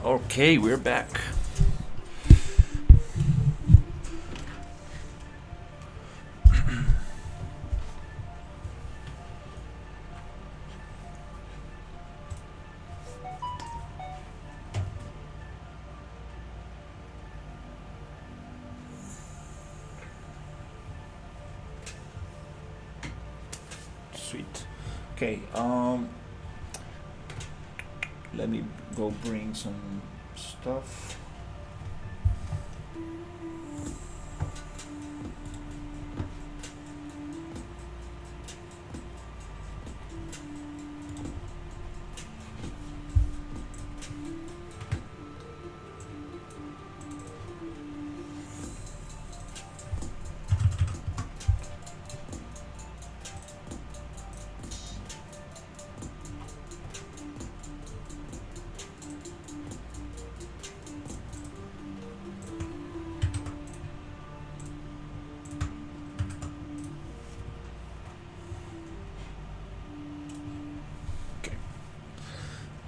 Okay, we're back. Sweet. Okay, let me go bring some stuff.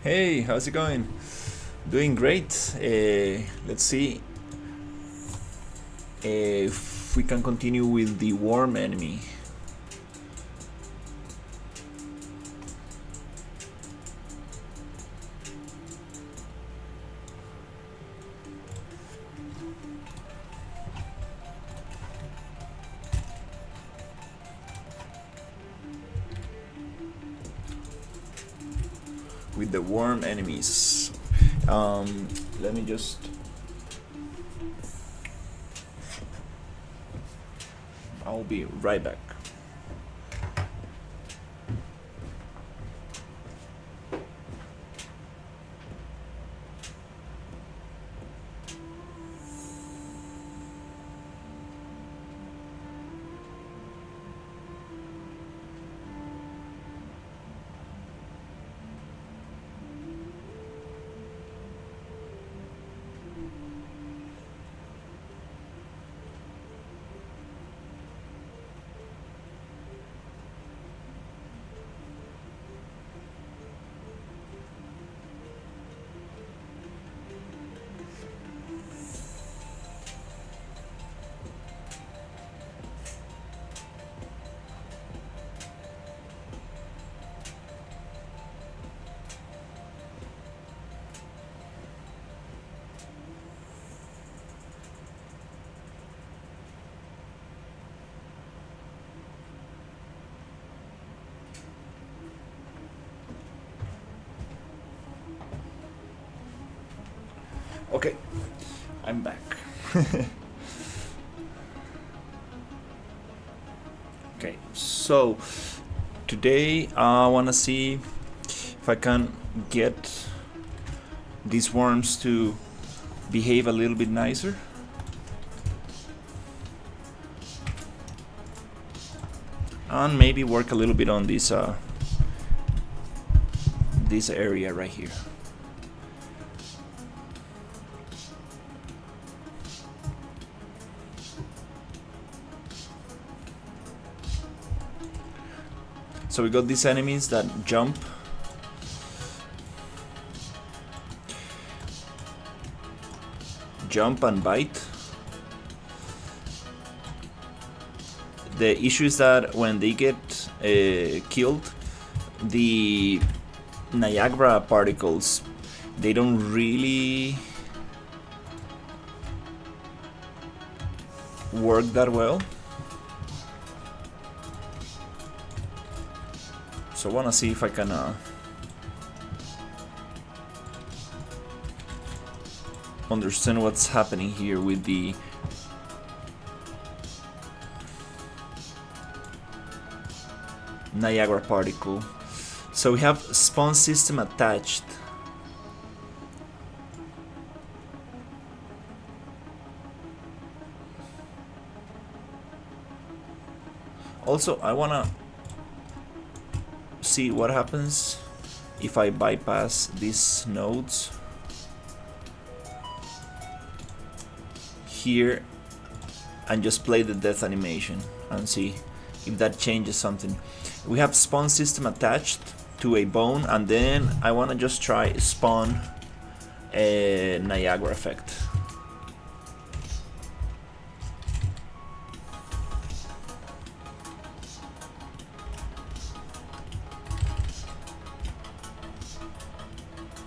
Hey, how's it going? Doing great. Let's see if we can continue with the worm enemy. With the worm enemies. Let me just I'll be right back. Okay, I'm back. Okay, so today I wanna see if I can get these worms to behave a little bit nicer. And maybe work a little bit on this this area right here. So we got these enemies that jump. Jump and bite. The issue is that when they get killed, the Niagara particles, they don't really work that well. So I wanna see if I can understand what's happening here with the Niagara particle. So we have spawn system attached. Also, I wanna see what happens if I bypass these nodes here and just play the death animation and see if that changes something. We have spawn system attached to a bone, and then I want to just try spawn a Niagara effect.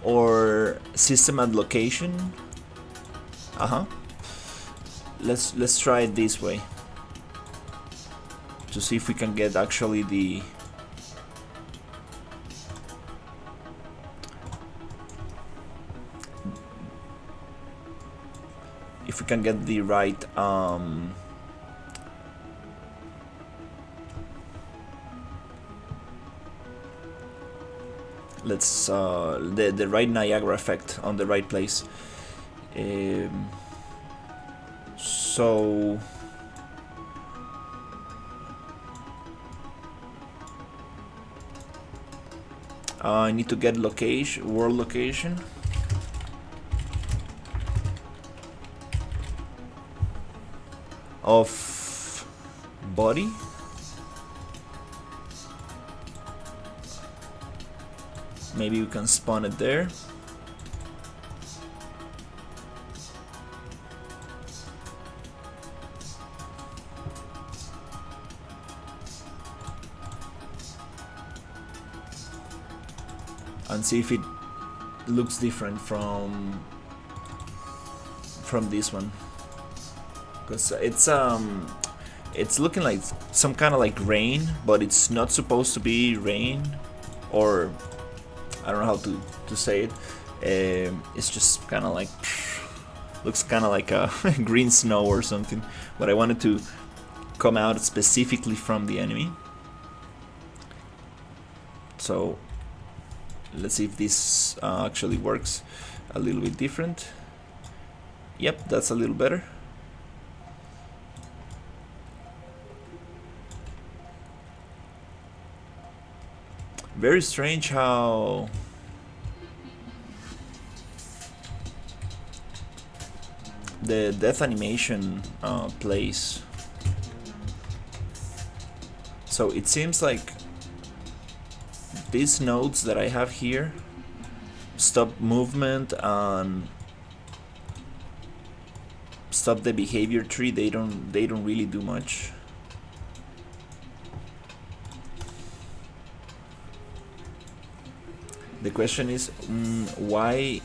Or system and location. Let's try it this way to see if we can get actually the right let's the right Niagara effect on the right place. So I need to get world location. Of body. Maybe we can spawn it there. And see if it looks different from this one, because it's looking like some kind of like rain, but it's not supposed to be rain, or I don't know how to say it. It's just kind of like looks kind of like a green snow or something, but I wanted to come out specifically from the enemy. So let's see if this actually works a little bit different. Yep, that's a little better. Very strange how the death animation plays. So it seems like these nodes that I have here stop movement and stop the behavior tree. They don't really do much. The question is why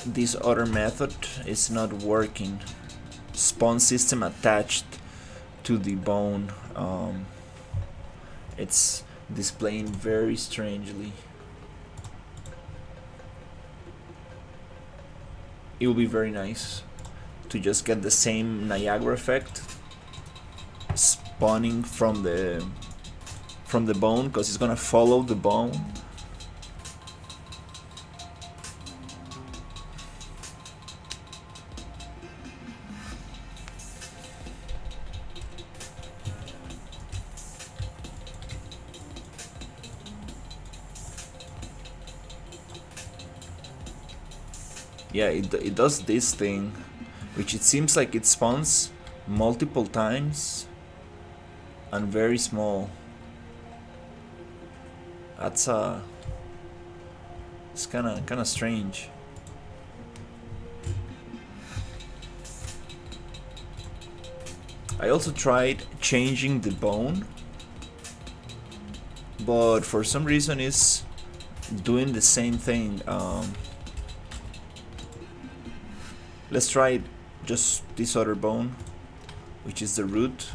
this other method is not working. Spawn system attached to the bone. It's displaying very strangely. It will be very nice to just get the same Niagara effect spawning from the bone, because it's gonna follow the bone. Yeah, it does this thing, which it seems like it spawns multiple times and very small. That's it's kind of strange. I also tried changing the bone, but for some reason it's doing the same thing. Let's try just this other bone, which is the root.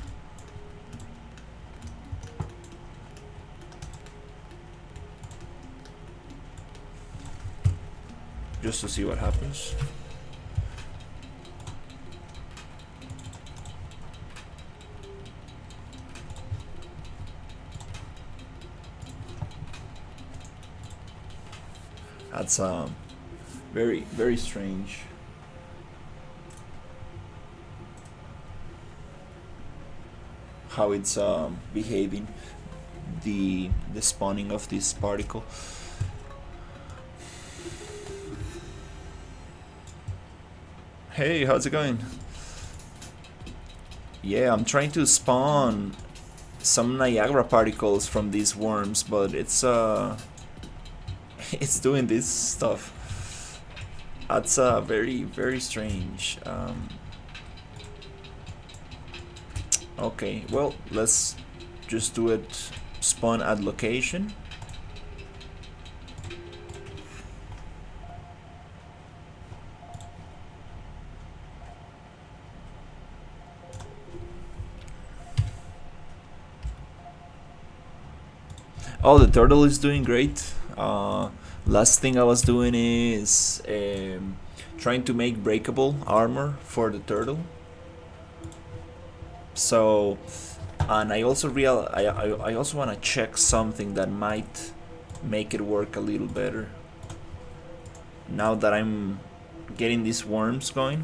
Just to see what happens. That's very, very strange. How it's behaving, the spawning of this particle. Hey, how's it going? Yeah, I'm trying to spawn some Niagara particles from these worms, but it's it's doing this stuff. That's very, very strange. Okay, well, let's just do it. Spawn at location. Oh, the turtle is doing great. Last thing I was doing is trying to make breakable armor for the turtle. So, and I also I also want to check something that might make it work a little better. Now that I'm getting these worms going.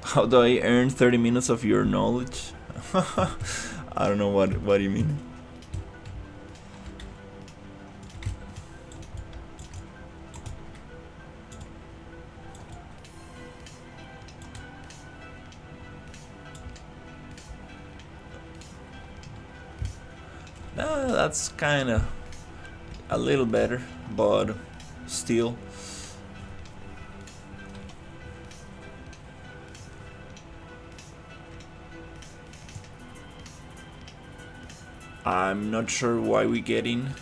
How do I earn 30 minutes of your knowledge? I don't know what do you mean. That's kind of a little better, but still. I'm not sure why we're getting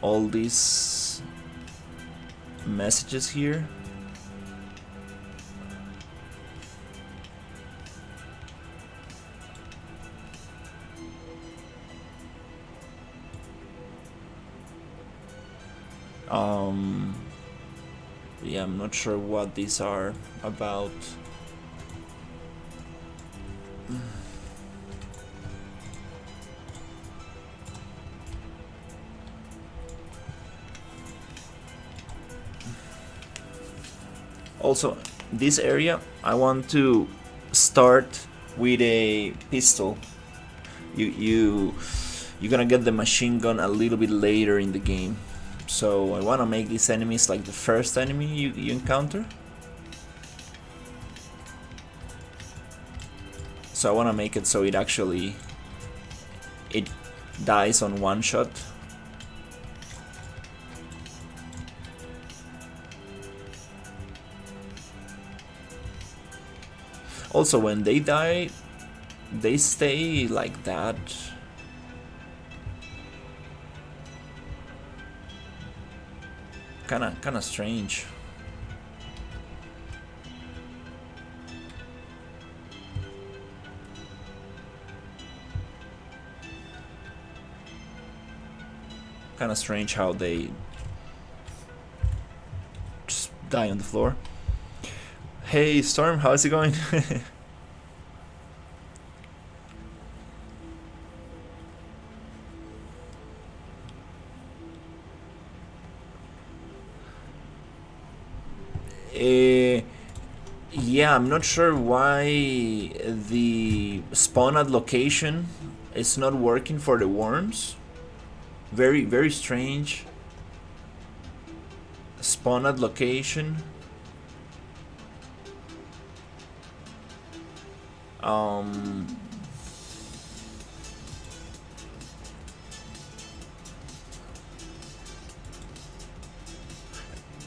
all these messages here. Yeah, I'm not sure what these are about. Also, this area, I want to start with a pistol. You're gonna get the machine gun a little bit later in the game. So I want to make these enemies like the first enemy you encounter. So I want to make it so it actually dies on one shot. Also, when they die, they stay like that. Kinda strange. Kinda strange how they just die on the floor. Hey Storm, how's it going? Yeah, I'm not sure why the spawn at location is not working for the worms. Very, very strange. Spawn at location.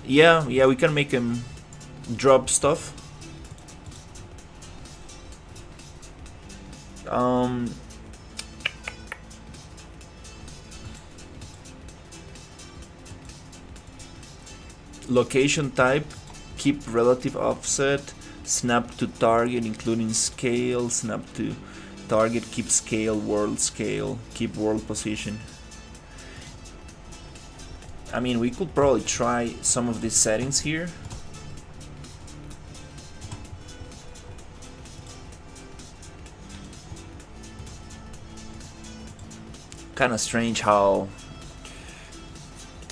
Yeah, we can make him drop stuff. Location type, keep relative offset, snap to target including scale, snap to target, keep scale, world scale, keep world position. I mean, we could probably try some of these settings here. Kind of strange how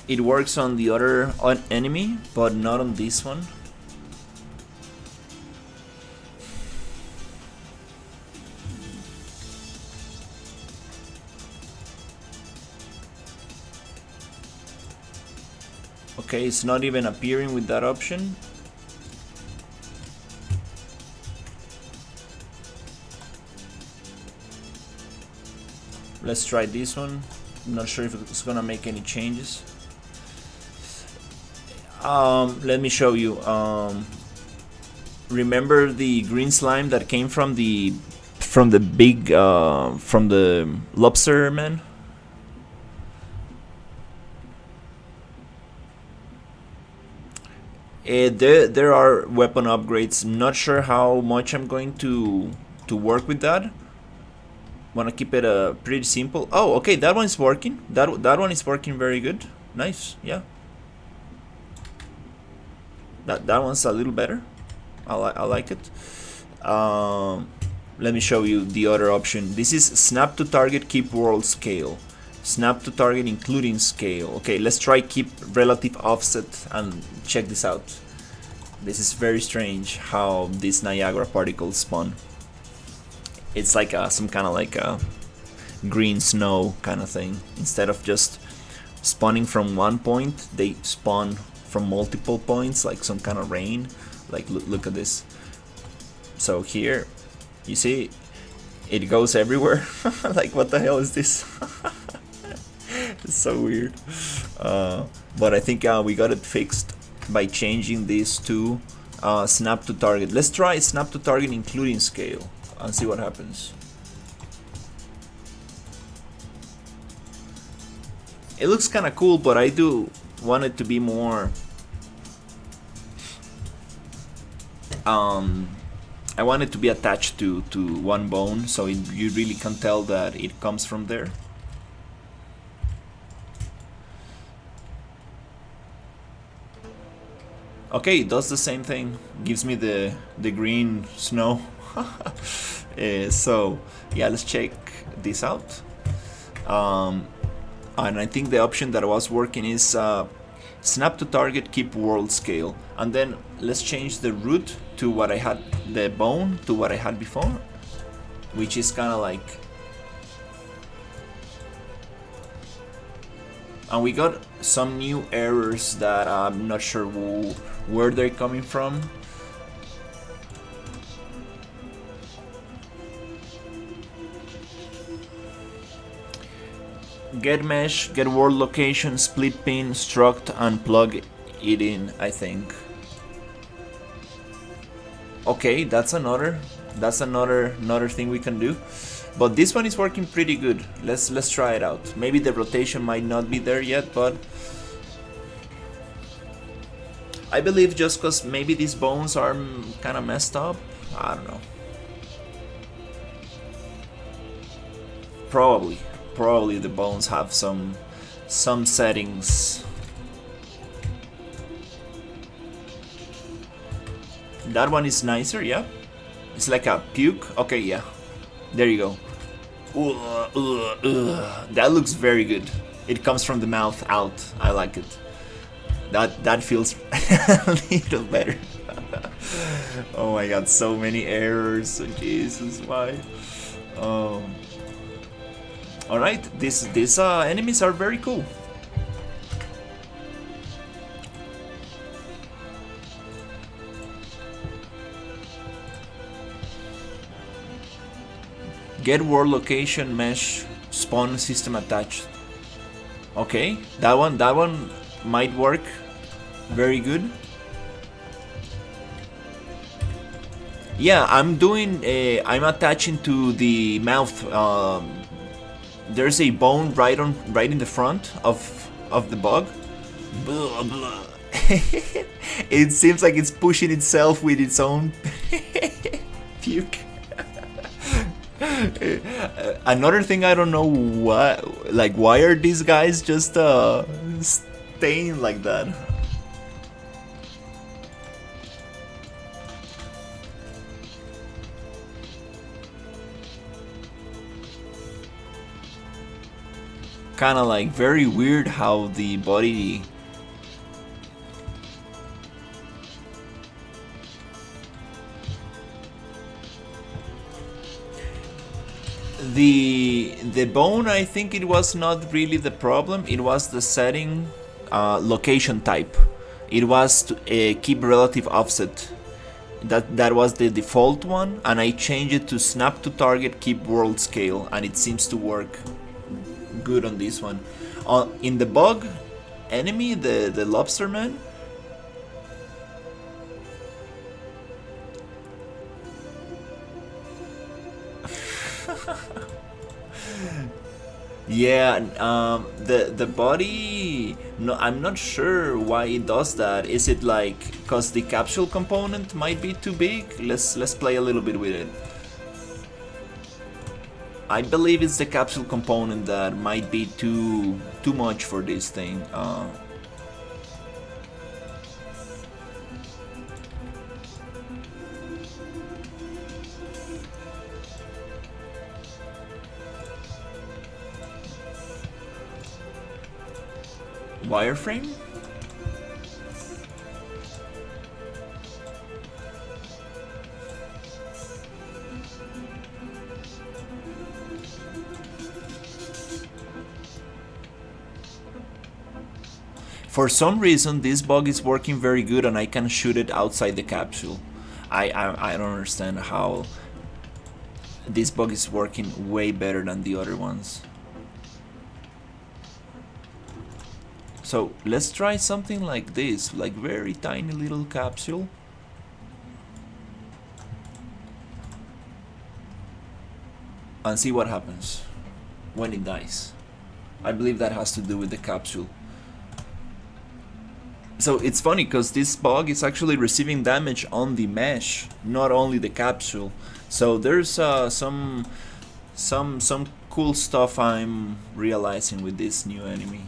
it works on the other enemy, but not on this one. Okay, it's not even appearing with that option. Let's try this one. I'm not sure if it's gonna make any changes. Let me show you. Remember the green slime that came from the big from the lobster man? There are weapon upgrades. Not sure how much I'm going to work with that. Wanna keep it pretty simple. Oh, okay, that one is working. That one is working very good. Nice, yeah. That one's a little better. I like it. Let me show you the other option. This is snap to target, keep world scale. Snap to target including scale. Okay, let's try keep relative offset and check this out. This is very strange how these Niagara particles spawn. It's like some kind of like a green snow kind of thing. Instead of just spawning from one point, they spawn from multiple points, like some kind of rain. Like look at this. So here, you see, it goes everywhere. Like what the hell is this? It's so weird. But I think we got it fixed by changing this to snap to target. Let's try snap to target including scale and see what happens. It looks kind of cool, but I do want it to be more I want it to be attached to one bone, so you really can tell that it comes from there. Okay, it does the same thing. Gives me the green snow. So yeah, let's check this out. And I think the option that was working is snap to target, keep world scale, and then let's change the root to what I had, the bone to what I had before, which is kind of like, and we got some new errors that I'm not sure where they're coming from. Get mesh, get world location, split pin, struct, and plug it in, I think. Okay, that's another thing we can do. But this one is working pretty good. Let's try it out. Maybe the rotation might not be there yet, but I believe just because maybe these bones are kind of messed up. I don't know. Probably the bones have some settings. That one is nicer, yeah. It's like a puke. Okay, yeah. There you go. That looks very good. It comes from the mouth out. I like it. That feels a little better. Oh my god, so many errors. Jesus, why? Alright, these enemies are very cool. Get world location mesh spawn system attached. Okay, that one might work very good. Yeah, I'm attaching to the mouth. There's a bone right in the front of the bug. Blah, blah. It seems like it's pushing itself with its own puke. Another thing, I don't know why are these guys just staying like that? Kind of like very weird how the body the bone, I think it was not really the problem. It was the setting location type. It was to keep relative offset. That was the default one, and I changed it to snap to target, keep world scale, and it seems to work good on this one. In the bug enemy, the lobster man, yeah, the body. No, I'm not sure why it does that. Is it like because the capsule component might be too big? Let's play a little bit with it. I believe it's the capsule component that might be too much for this thing. Wireframe? For some reason, this bug is working very good and I can shoot it outside the capsule. I don't understand how this bug is working way better than the other ones. So let's try something like this, like very tiny little capsule. And see what happens when it dies. I believe that has to do with the capsule. So it's funny because this bug is actually receiving damage on the mesh, not only the capsule. So there's some cool stuff I'm realizing with this new enemy.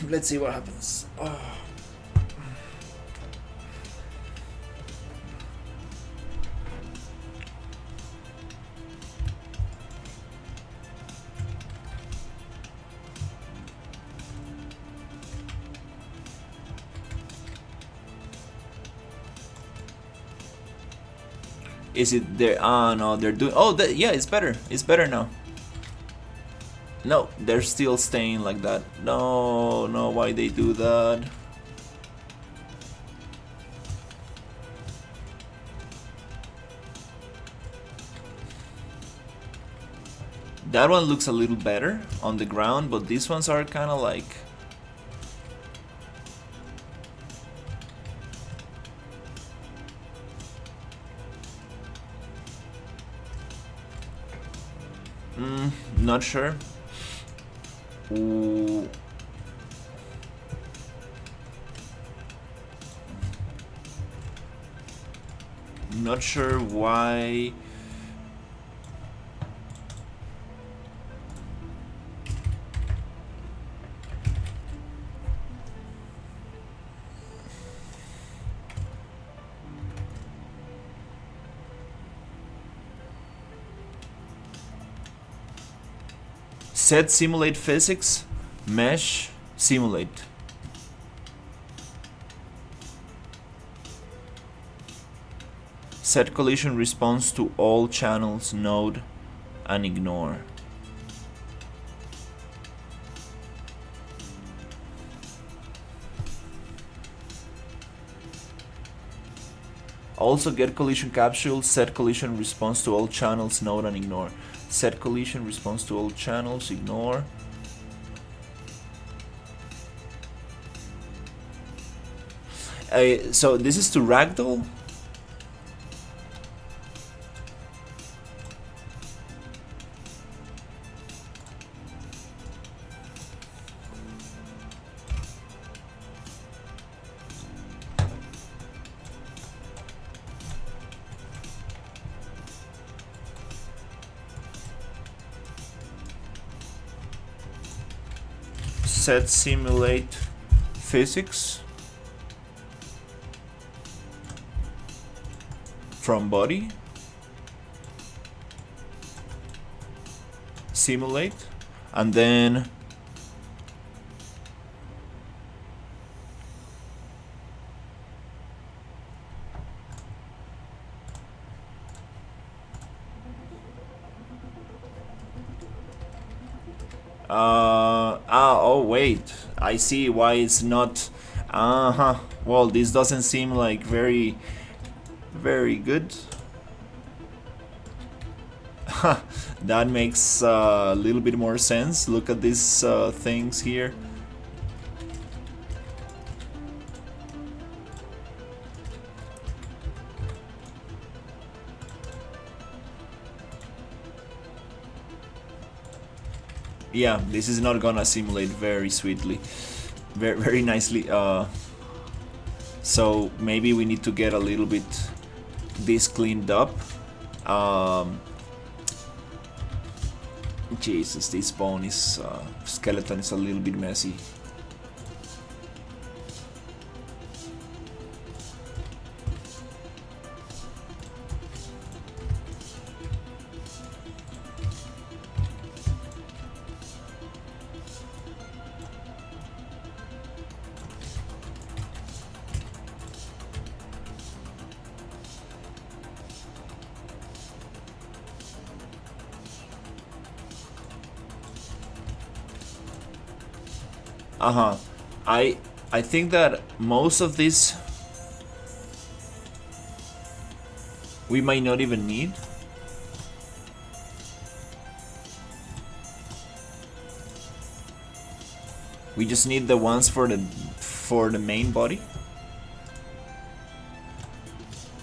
Let's see what happens. Oh. Is it there? Ah, no, they're doing. Oh, yeah, it's better. It's better now. No, they're still staying like that. No, no, why they do that? That one looks a little better on the ground, but these ones are kind of like... not sure. Ooh. Not sure why. Set simulate physics, mesh simulate. Set collision response to all channels, node, and ignore. Also get collision capsule, set collision response to all channels, node, and ignore. Set collision response to all channels, ignore. So this is to ragdoll? Set simulate physics from body, simulate, and then Oh wait, I see why it's not. Uh-huh. Well, this doesn't seem like very good. That makes a little bit more sense. Look at these things here. Yeah, this is not gonna simulate very sweetly, very nicely. So maybe we need to get a little bit this cleaned up. Jesus, this bone is skeleton is a little bit messy. Uh-huh. I think that most of this we might not even need. We just need the ones for the main body.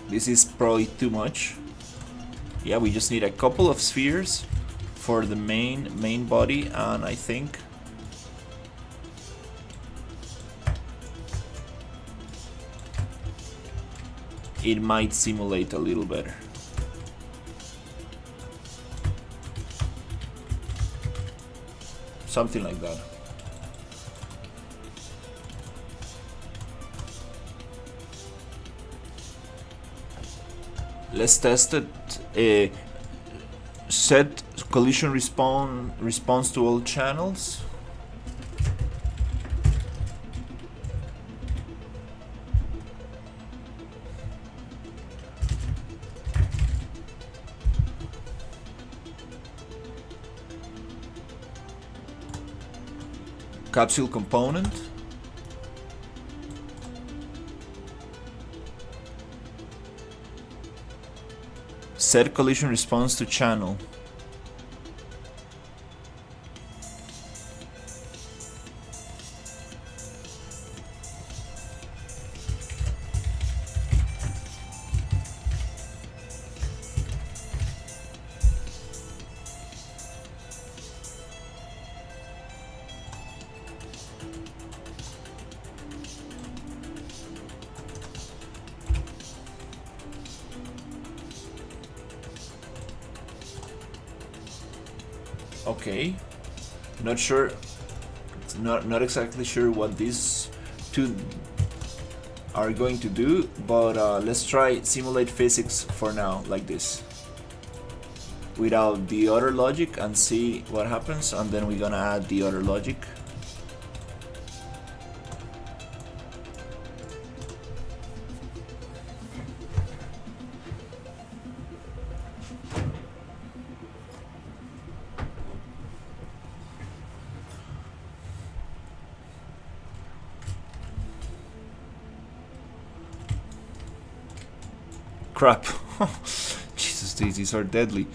This is probably too much. Yeah, we just need a couple of spheres for the main body, and I think it might simulate a little better. Something like that. Let's test it. Set collision response to all channels. Capsule component. Set collision response to channel. Okay, not sure, not exactly sure what these two are going to do, but let's try simulate physics for now, like this, without the other logic, and see what happens, and then we're gonna add the other logic. Crap. Jesus, these are deadly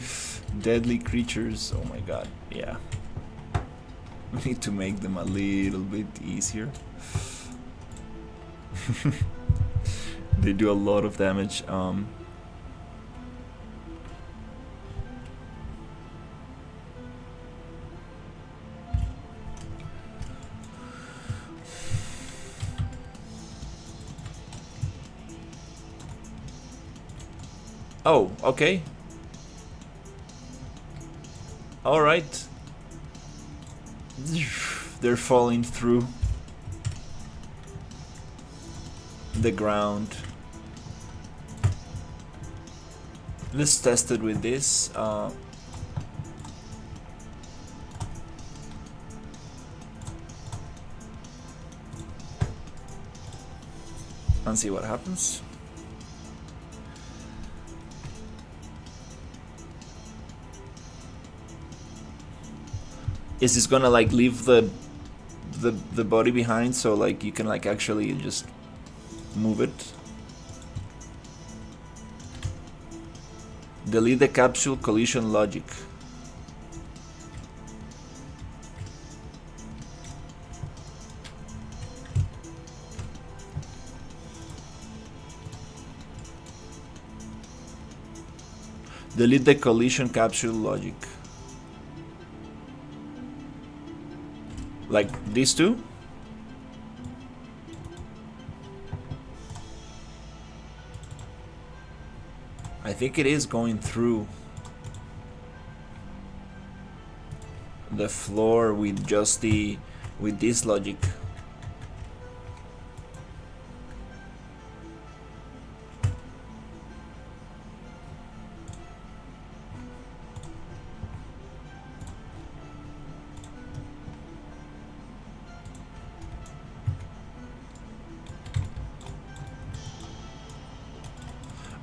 creatures. Oh my god. Yeah, we need to make them a little bit easier. They do a lot of damage. Oh, okay. All right. They're falling through the ground. Let's test it with this. And see what happens. is this gonna like leave the body behind, so like you can like actually just move it? Delete the capsule collision logic. Delete the collision capsule logic. Like these two? I think it is going through the floor with just with this logic.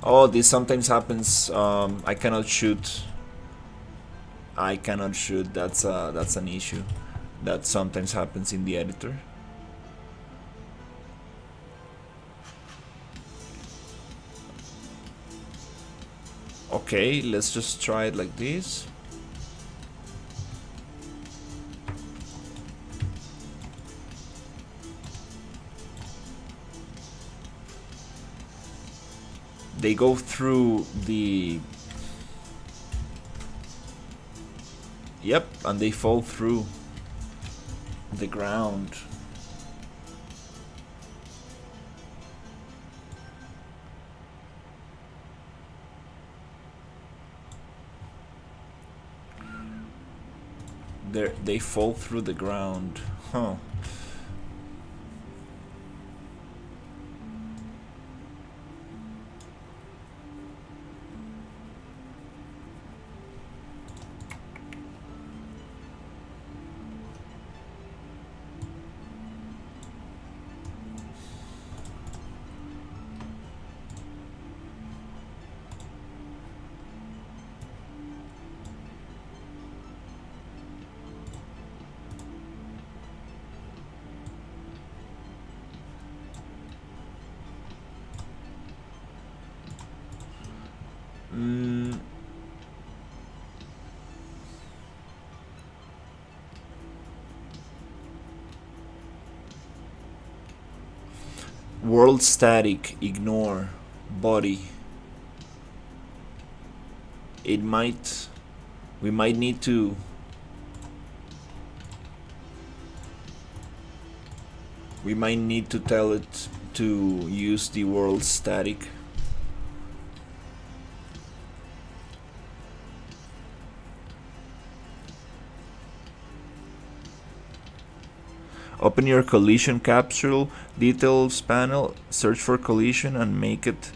Oh, this sometimes happens. I cannot shoot. That's an issue that sometimes happens in the editor. Okay, let's just try it like this. They go through the... Yep, and they fall through the ground. They fall through the ground. Huh. World static, ignore, body. We might need to tell it to use the world static. Open your collision capsule details panel, search for collision and make it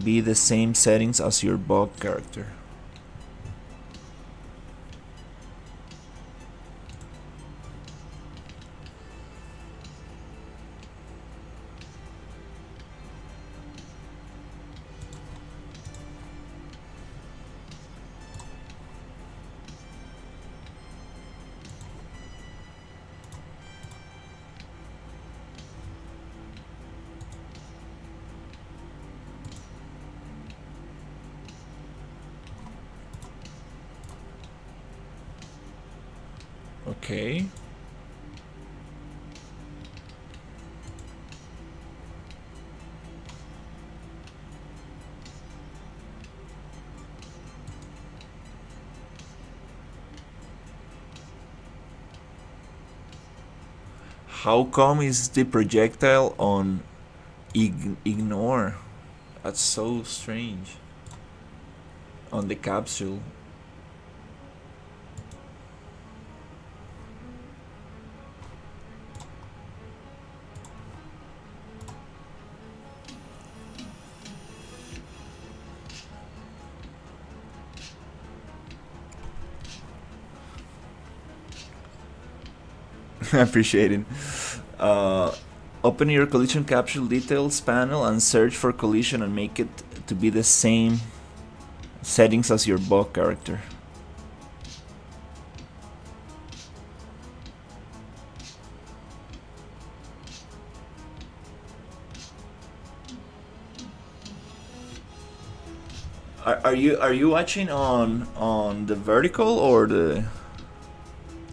be the same settings as your bug character. Okay. How come is the projectile on ignore? That's so strange. On the capsule. Appreciate it. Open your collision capsule details panel and search for collision and make it to be the same settings as your bug character. Are you watching on the vertical or the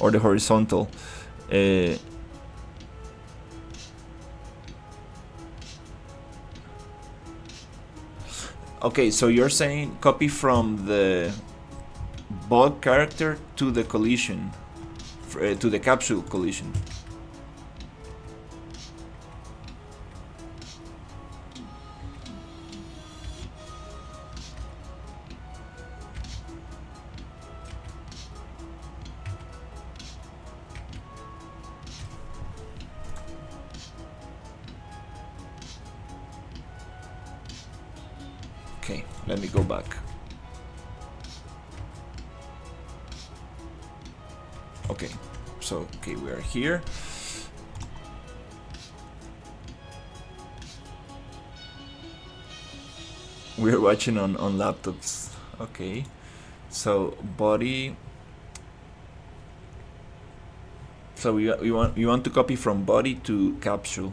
horizontal? Uh, okay, so you're saying copy from the bug character to the collision, to the capsule collision. Okay, let me go back. Okay, so okay, we are here. We're watching on laptops. Okay, so body. So we want to copy from body to capsule.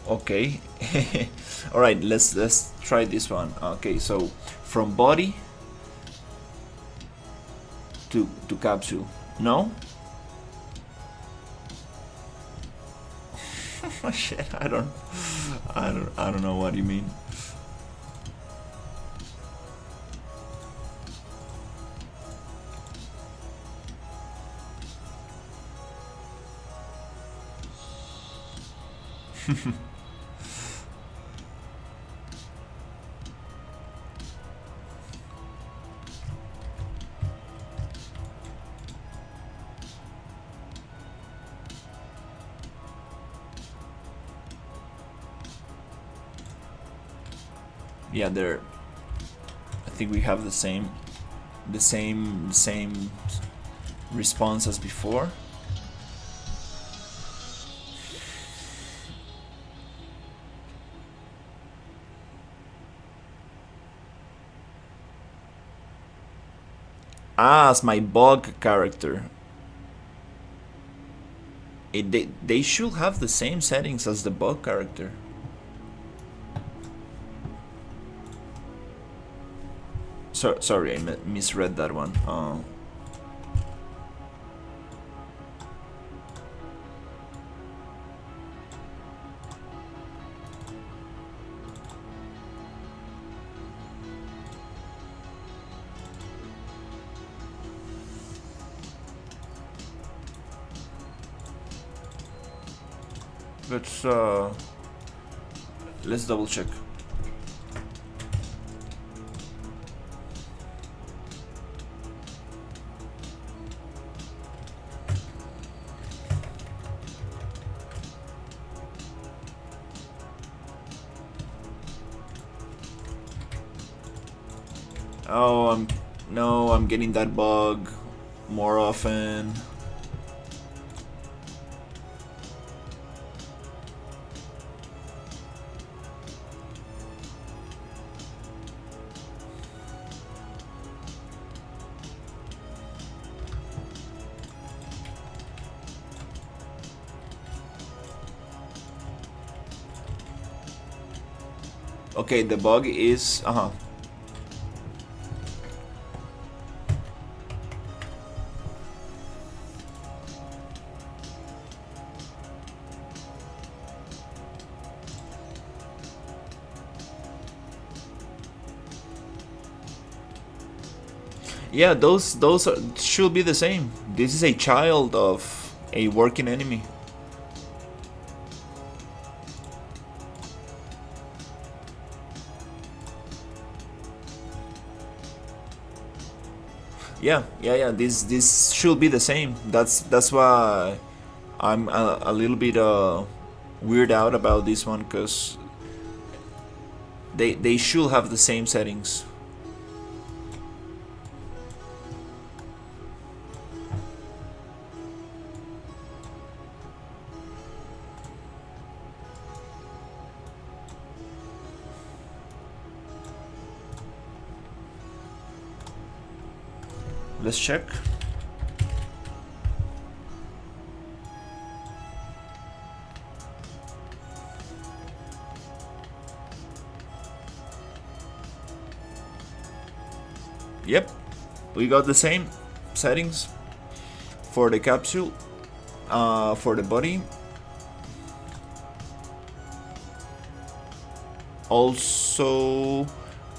Okay. All right, let's try this one. Okay, so from body to capsule. No? Oh shit, I don't know what you mean. Yeah, there. I think we have the same response as before. Ah, as my bug character. They should have the same settings as the bug character. Sorry, I misread that one. Let's double check. Oh, I'm getting that bug more often. Okay, the bug is yeah, those should be the same. This is a child of a working enemy. Yeah. This should be the same. That's why I'm a little bit weird out about this one, because they should have the same settings. Let's check. Yep, we got the same settings for the capsule, for the body. Also,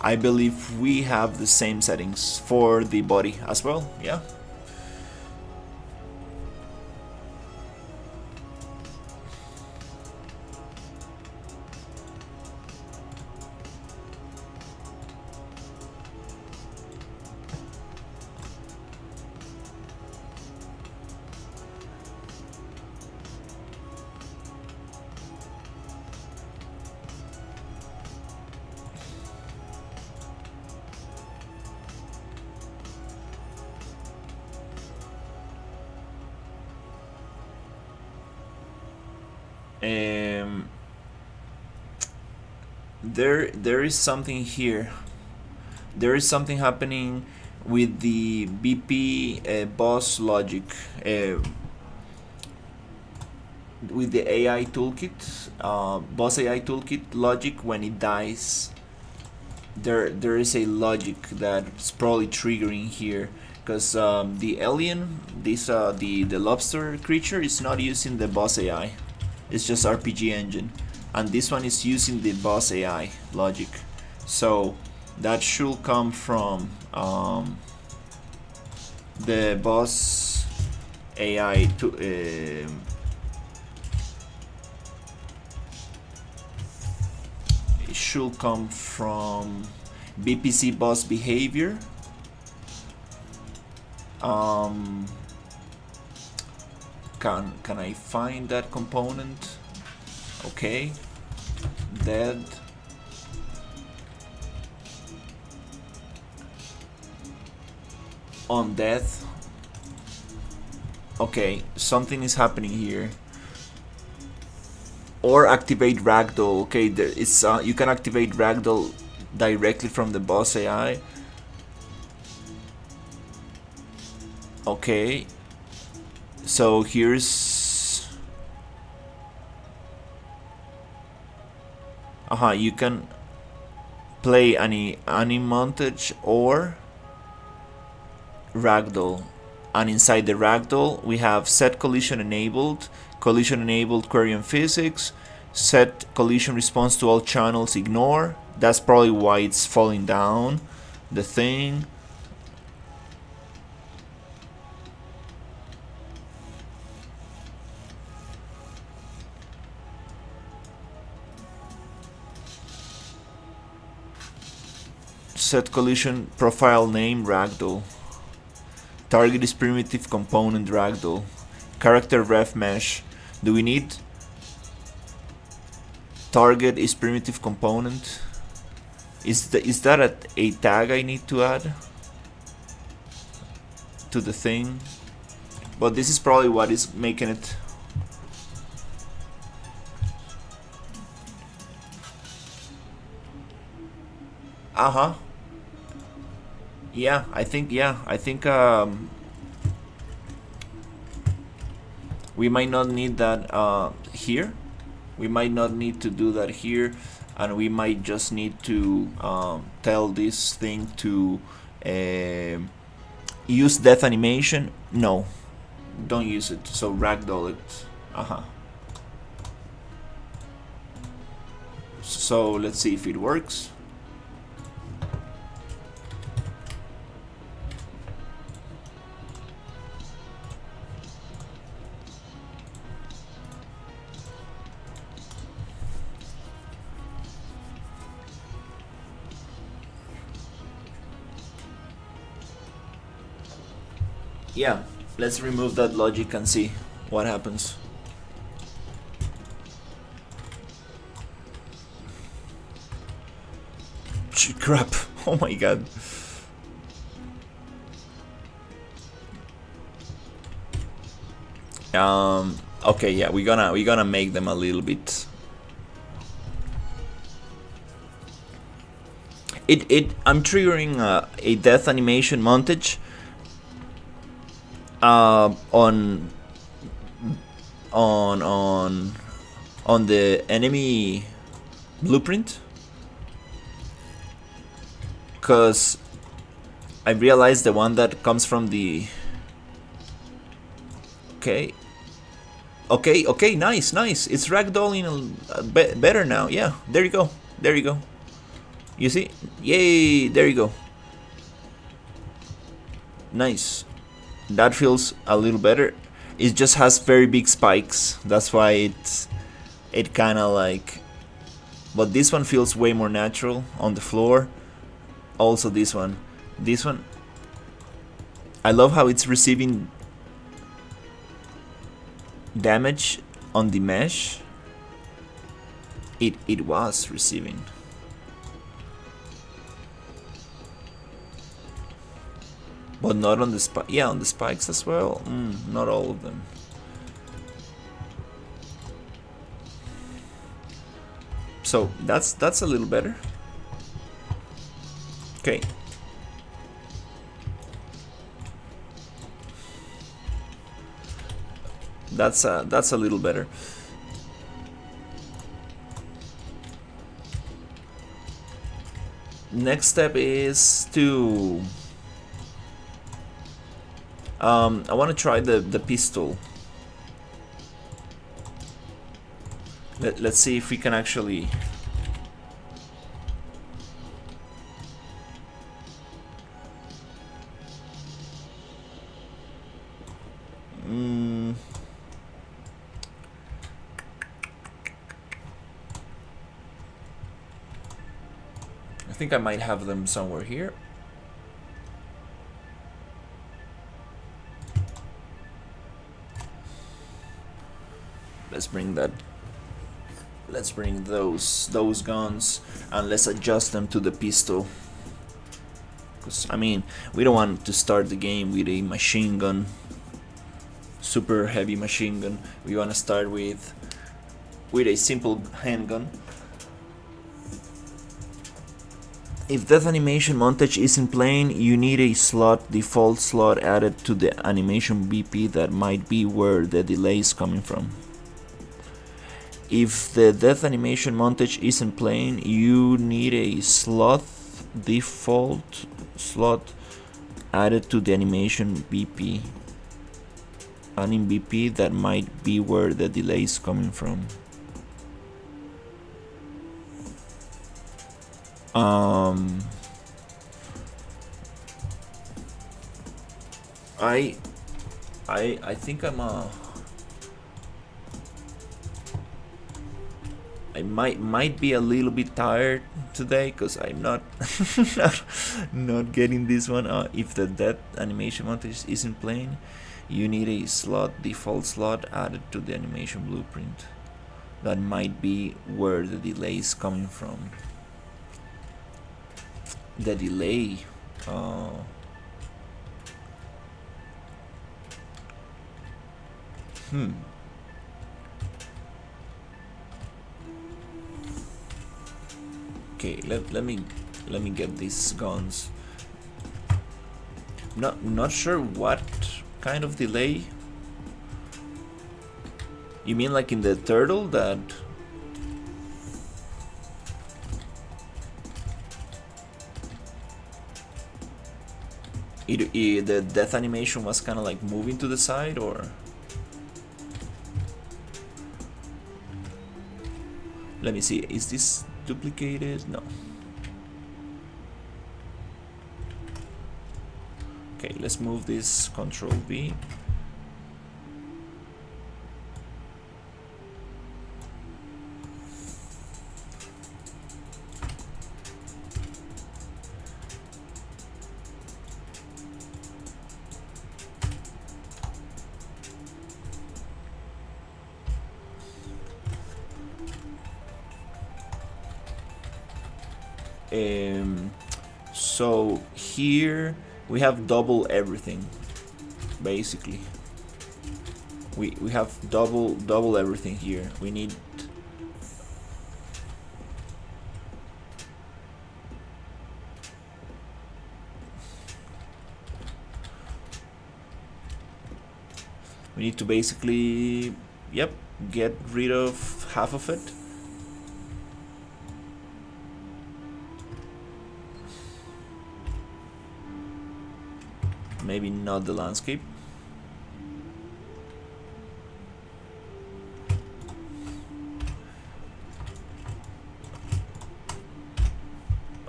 I believe we have the same settings for the body as well. Yeah. There is something here. There is something happening with the BP boss logic, with the AI toolkit, boss AI toolkit logic. When it dies, there is a logic that's probably triggering here, because the alien, the lobster creature, is not using the boss AI. It's just RPG engine, and this one is using the boss AI logic. So that should come from the boss AI to it should come from BPC boss behavior. Can I find that component? Okay, dead. On death. Okay, something is happening here. Or activate ragdoll. Okay, there is you can activate ragdoll directly from the boss AI. Okay, so here's you can play any montage or ragdoll, and inside the ragdoll we have set collision enabled query and physics, set collision response to all channels, ignore. That's probably why it's falling down the thing. Set collision profile name ragdoll. Target is primitive component ragdoll. Character ref mesh. Do we need target is primitive component? Is that a tag I need to add to the thing? But this is probably what is making it. Yeah, I think we might not need that here. We might not need to do that here, and we might just need to tell this thing to use death animation. No, don't use it. So ragdoll it. So let's see if it works. Yeah, let's remove that logic and see what happens. Crap. Oh my god. Okay, yeah, we're gonna make them a little bit. I'm triggering a death animation montage on on on on the enemy blueprint, because I realized the one that comes from the... Okay. Okay, nice. It's ragdolling better now. Yeah, there you go. You see? Yay, there you go. Nice. That feels a little better. It just has very big spikes. That's why it kind of like... But this one feels way more natural on the floor. Also this one. I love how it's receiving damage on the mesh. It was receiving. But not on the yeah, on the spikes as well. Not all of them. So that's a little better. Okay. That's a little better. Next step is to I want to try the pistol. Let's see if we can actually... I think I might have them somewhere here. Let's bring those guns and let's adjust them to the pistol. Because I mean, we don't want to start the game with a machine gun, super heavy machine gun. We want to start with a simple handgun. If that animation montage isn't playing, you need a default slot added to the animation BP. That might be where the delay is coming from. If the death animation montage isn't playing, you need a default slot added to the animation BP. Anim BP, that might be where the delay is coming from. I think I might be a little bit tired today because I'm not not getting this one. If the death animation montage isn't playing, you need a default slot added to the animation blueprint. That might be where the delay is coming from. The delay. Okay, let me get these guns. Not sure what kind of delay. You mean like in the turtle that... the death animation was kind of like moving to the side, or... Let me see, is this duplicated? No. Okay, let's move this, Control V. So here we have double everything, basically. We have double everything here. We need... We need to basically, yep, get rid of half of it. Maybe not the landscape.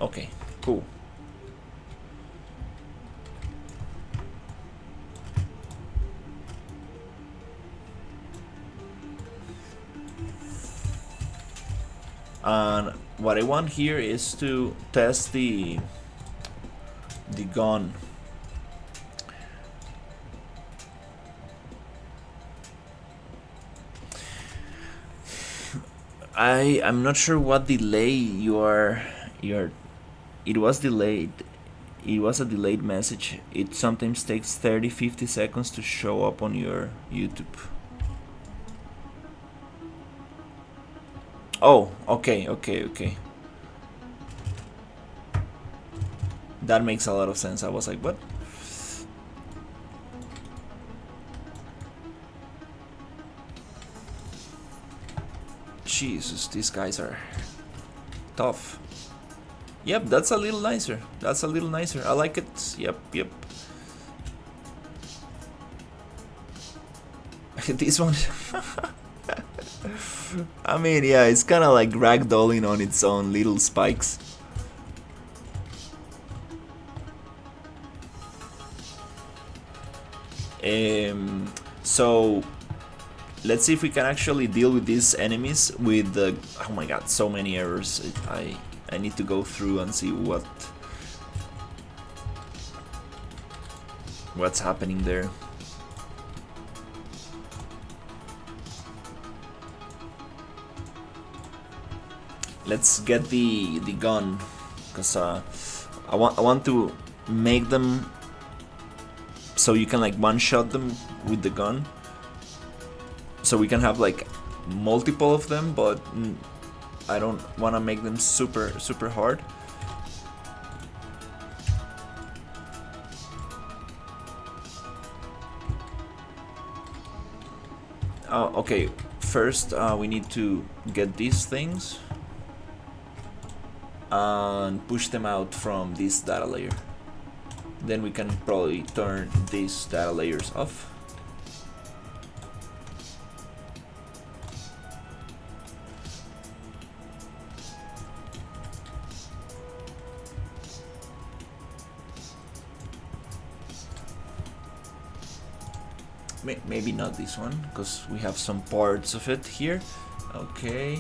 Okay, cool. And what I want here is to test the gun. I'm not sure what delay you're it was delayed. It was a delayed message. It sometimes takes 30-50 seconds to show up on your YouTube. Oh, okay. That makes a lot of sense. I was like, what? Jesus, these guys are tough. Yep, that's a little nicer. That's a little nicer. I like it. Yep. This one. I mean, yeah, it's kind of like ragdolling on its own little spikes. So let's see if we can actually deal with these enemies with the... Oh my god, so many errors. I need to go through and see what's happening there. Let's get the gun, because I want to make them so you can like one-shot them with the gun, so we can have like multiple of them, but I don't want to make them super hard. Okay, first we need to get these things and push them out from this data layer. Then we can probably turn these data layers off. Maybe not this one, because we have some parts of it here. Okay.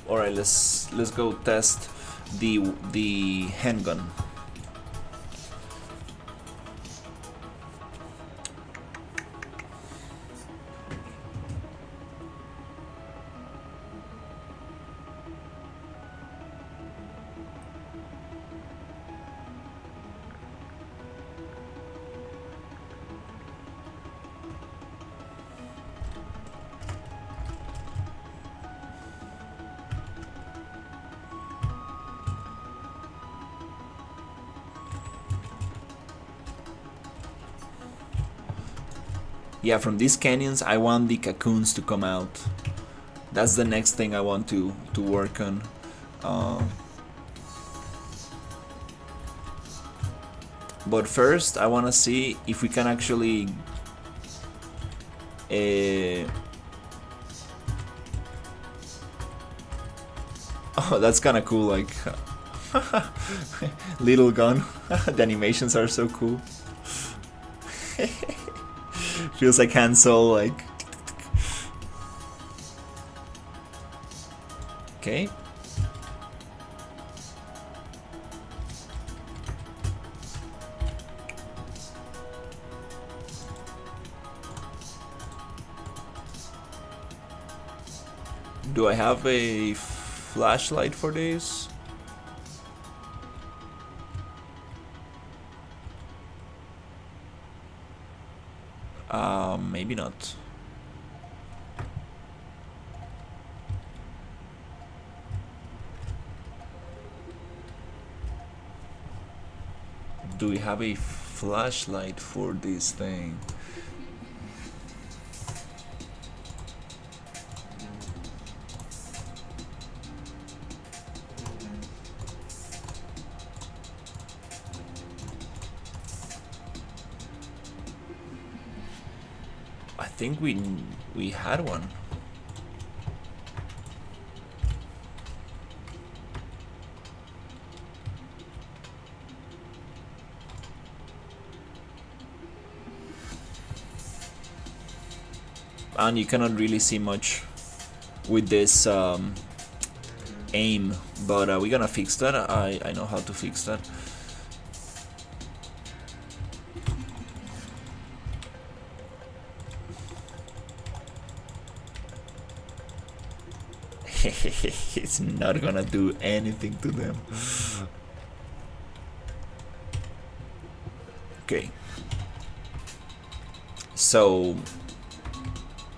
All right, let's go test the handgun. Yeah, from these canyons I want the cocoons to come out. That's the next thing I want to work on. But first I want to see if we can actually oh, that's kind of cool, like little gun. The animations are so cool. Feels like Han Solo, like. Okay. Do I have a flashlight for this? Maybe not. Do we have a flashlight for this thing? I think we had one. And you cannot really see much with this aim, but we're gonna fix that. I know how to fix that. It's not gonna do anything to them. Okay, so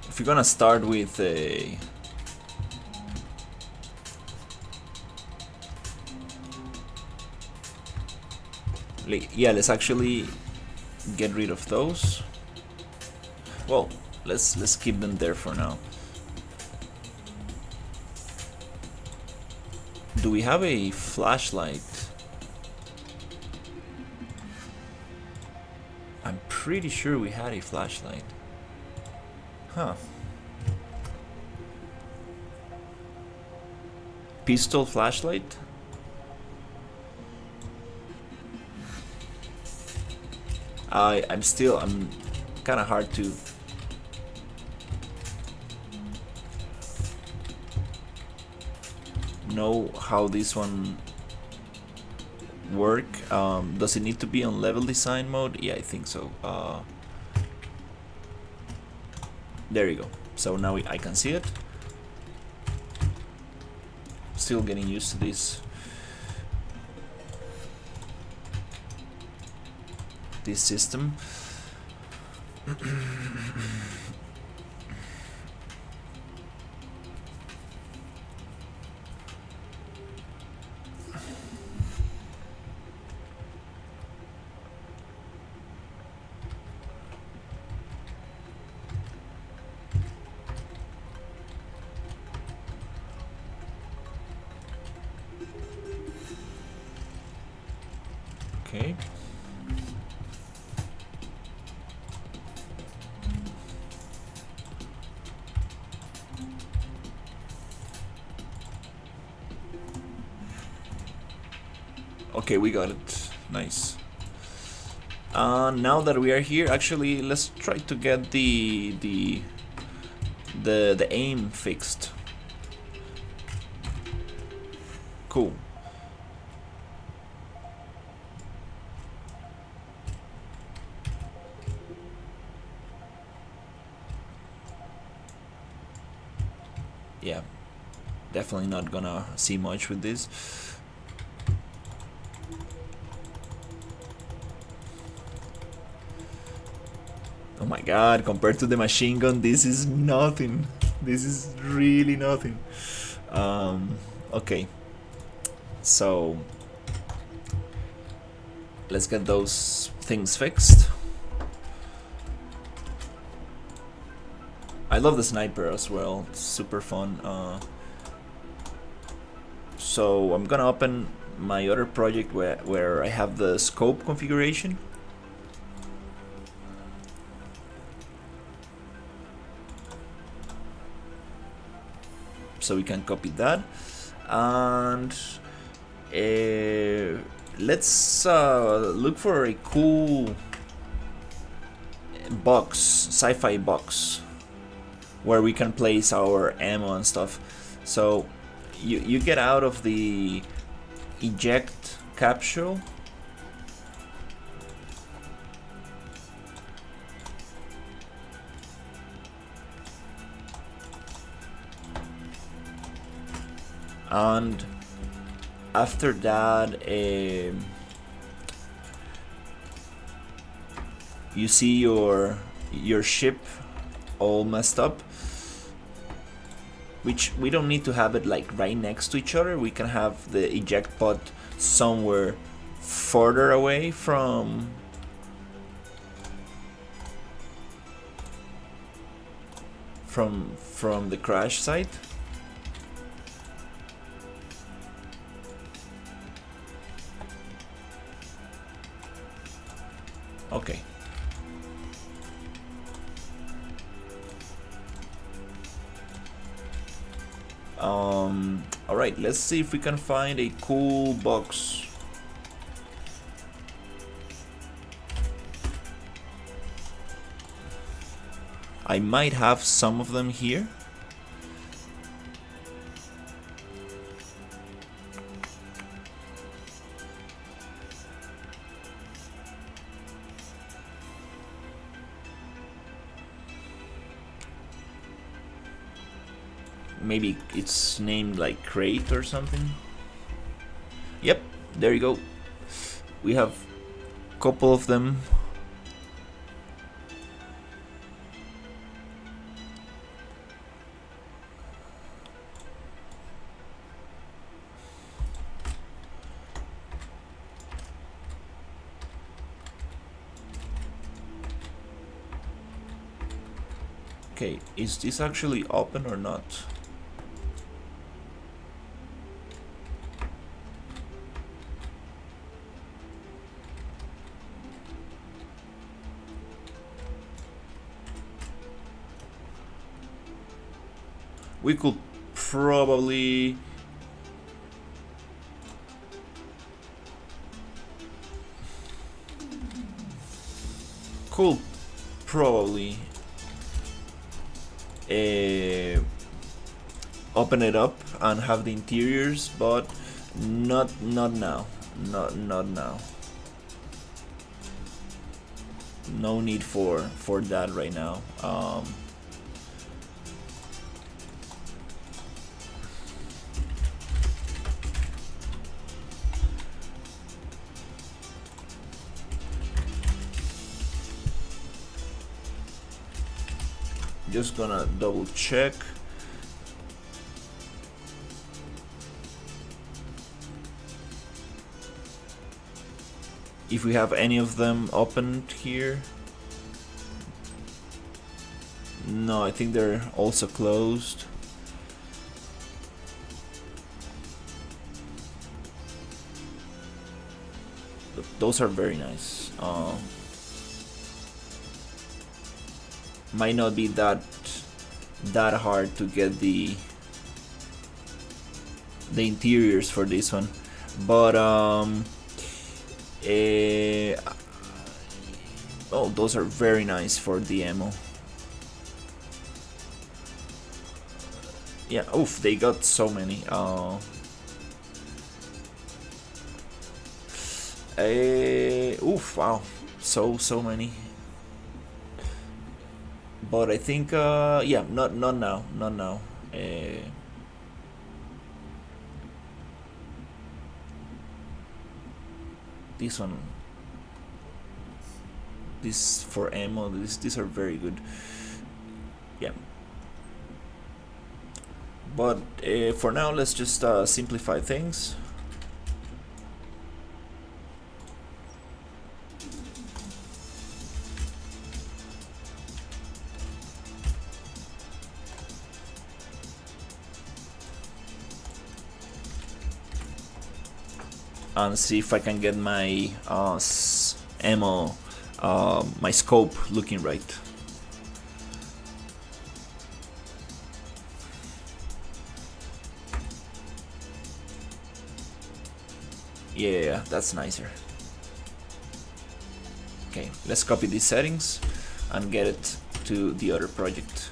if you're gonna start with a yeah, let's actually get rid of those. Well, let's keep them there for now. Do we have a flashlight? I'm pretty sure we had a flashlight. Huh. Pistol flashlight? I'm kind of hard to know how this one work. Does it need to be on level design mode? Yeah, I think so. There you go. So now I can see it. Still getting used to this system. Okay. Okay, we got it. Nice. Now that we are here, actually, let's try to get the aim fixed. Cool. Yeah, definitely not gonna see much with this. Oh my god, compared to the machine gun, this is nothing. This is really nothing. Okay, so let's get those things fixed. I love the sniper as well, it's super fun. So I'm gonna open my other project where I have the scope configuration. So we can copy that, and let's look for a cool box, sci-fi box, where we can place our ammo and stuff. So you get out of the eject capsule, and after that you see your your ship all messed up, which we don't need to have it like right next to each other. We can have the eject pod somewhere further away from the crash site. Okay. Alright, let's see if we can find a cool box. I might have some of them here. Maybe it's named like crate or something. Yep, there you go. We have a couple of them. Okay, is this actually open or not? We could probably open it up and have the interiors, but not now. Not now. No need for that right now. Just gonna double check. If we have any of them opened here. No, I think they're also closed. Those are very nice. Might not be that hard to get the interiors for this one, but oh, those are very nice for the ammo. Yeah, oof, they got so many. Oof, wow, so many. But I think, yeah, not now. This one, this for ammo. These are very good. Yeah. But for now, let's just simplify things. And see if I can get my ammo, my scope looking right. Yeah, that's nicer. Okay, let's copy these settings and get it to the other project.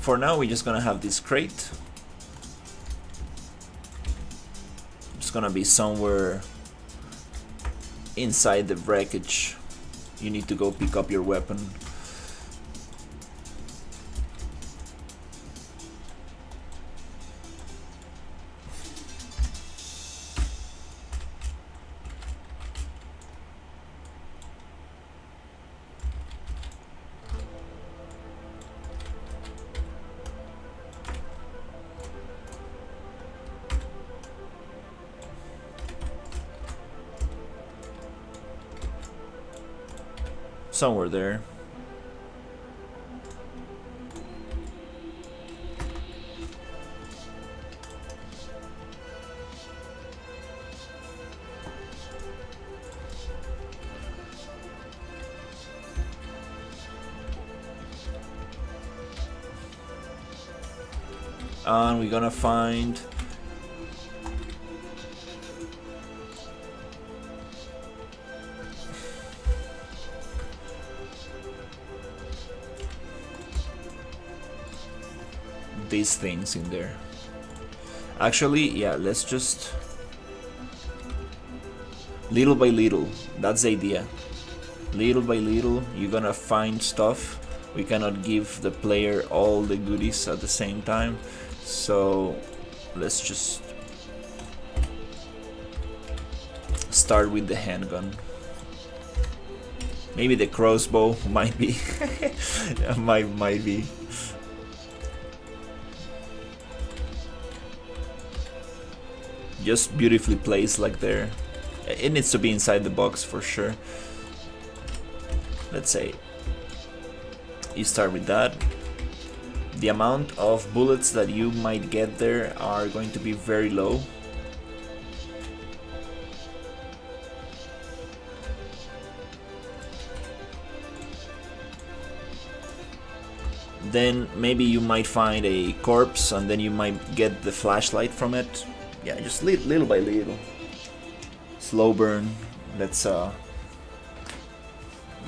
For now, we're just gonna have this crate. It's gonna be somewhere inside the wreckage. You need to go pick up your weapon. somewhere there. And we're gonna find these things in there. Actually, yeah, let's just little by little. That's the idea. Little by little, you're gonna find stuff. We cannot give the player all the goodies at the same time, so let's just start with the handgun. Maybe the crossbow might be might be. Just beautifully placed like there. It needs to be inside the box for sure. Let's say you start with that. The amount of bullets that you might get there are going to be very low. Then maybe you might find a corpse and then you might get the flashlight from it. Yeah, just little by little. Slow burn. Let's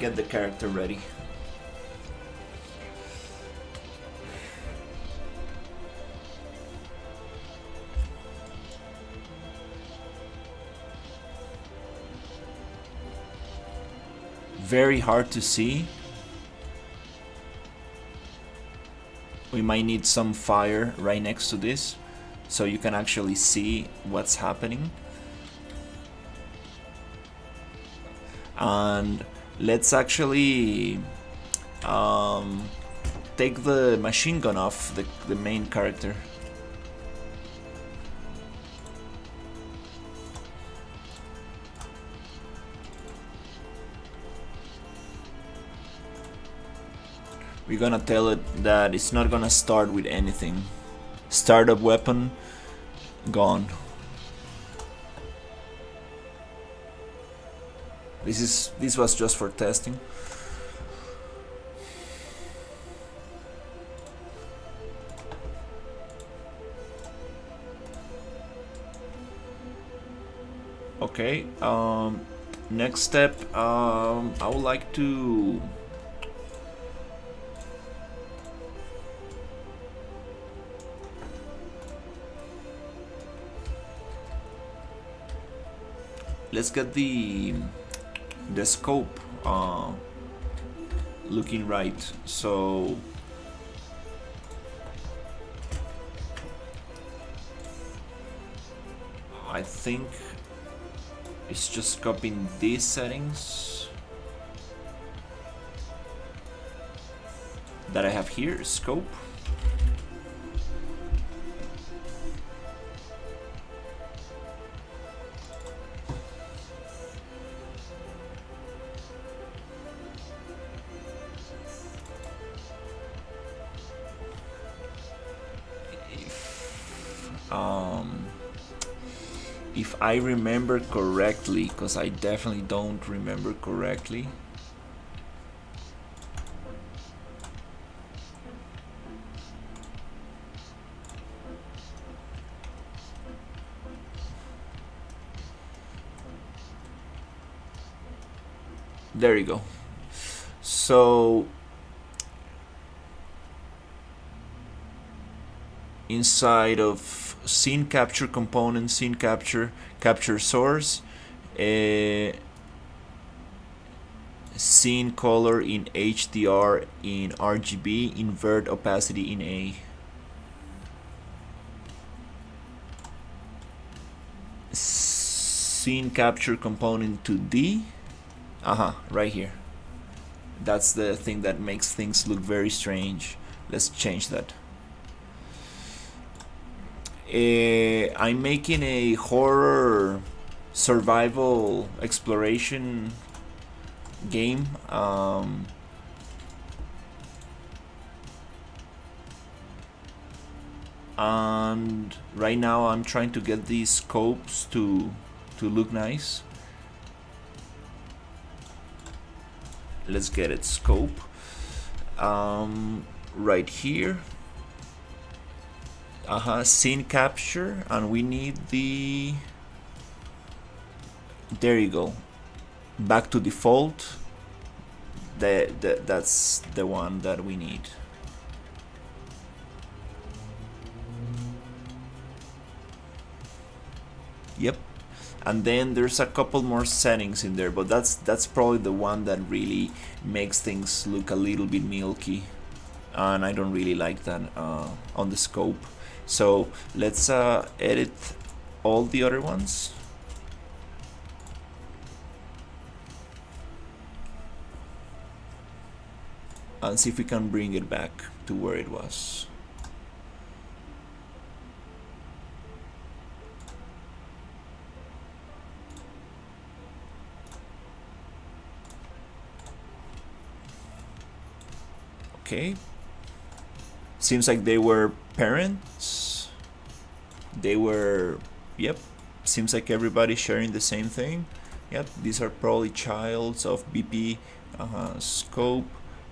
get the character ready. Very hard to see. We might need some fire right next to this so you can actually see what's happening. And let's actually take the machine gun off the main character. We're gonna tell it that it's not gonna start with anything. Startup weapon gone. This was just for testing. Okay. Next step. I would like to. Let's get the scope looking right. So I think it's just copying these settings that I have here. Scope. If I remember correctly, because I definitely don't remember correctly. There you go. So inside of scene capture component, scene capture source, scene color in HDR in RGB, invert opacity in A. Scene capture component to D. Right here. That's the thing that makes things look very strange. Let's change that. I'm making a horror survival exploration game. And right now I'm trying to get these scopes to look nice. Let's get it scope. Right here. Scene capture, and we need the. There you go. Back to default. That's the one that we need. Yep. And then there's a couple more settings in there, but that's probably the one that really makes things look a little bit milky, and I don't really like that on the scope. So let's edit all the other ones. And see if we can bring it back to where it was. Okay. Seems like they were parents. They were, yep. Seems like everybody's sharing the same thing. Yep, these are probably childs of BP scope.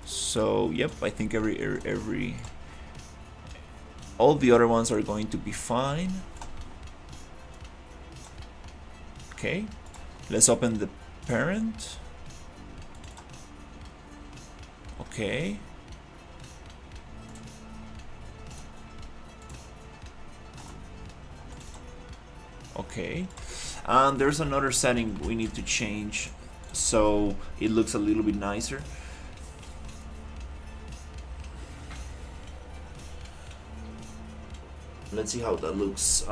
So yep, I think all the other ones are going to be fine. Okay, let's open the parent. Okay. Okay, and there's another setting we need to change so it looks a little bit nicer. Let's see how that looks.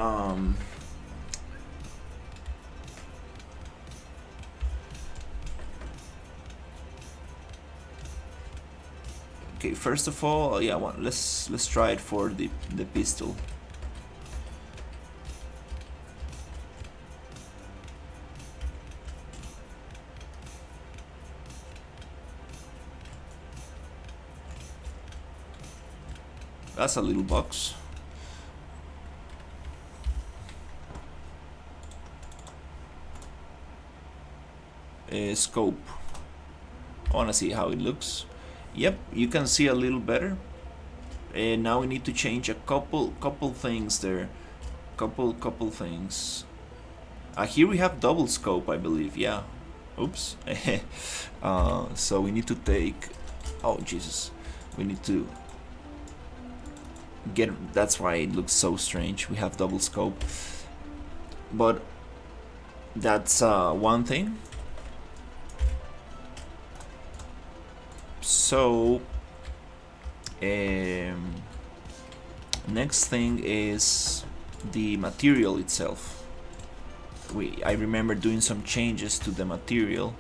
Okay, first of all, yeah, let's try it for the pistol. That's a little box. Scope. I want to see how it looks. Yep, you can see a little better. And now we need to change a couple things there. Couple things. Here we have double scope, I believe. Yeah. Oops. So we need to take. Oh Jesus. We need to get. That's why it looks so strange. We have double scope. But that's one thing. So next thing is the material itself. I remember doing some changes to the material.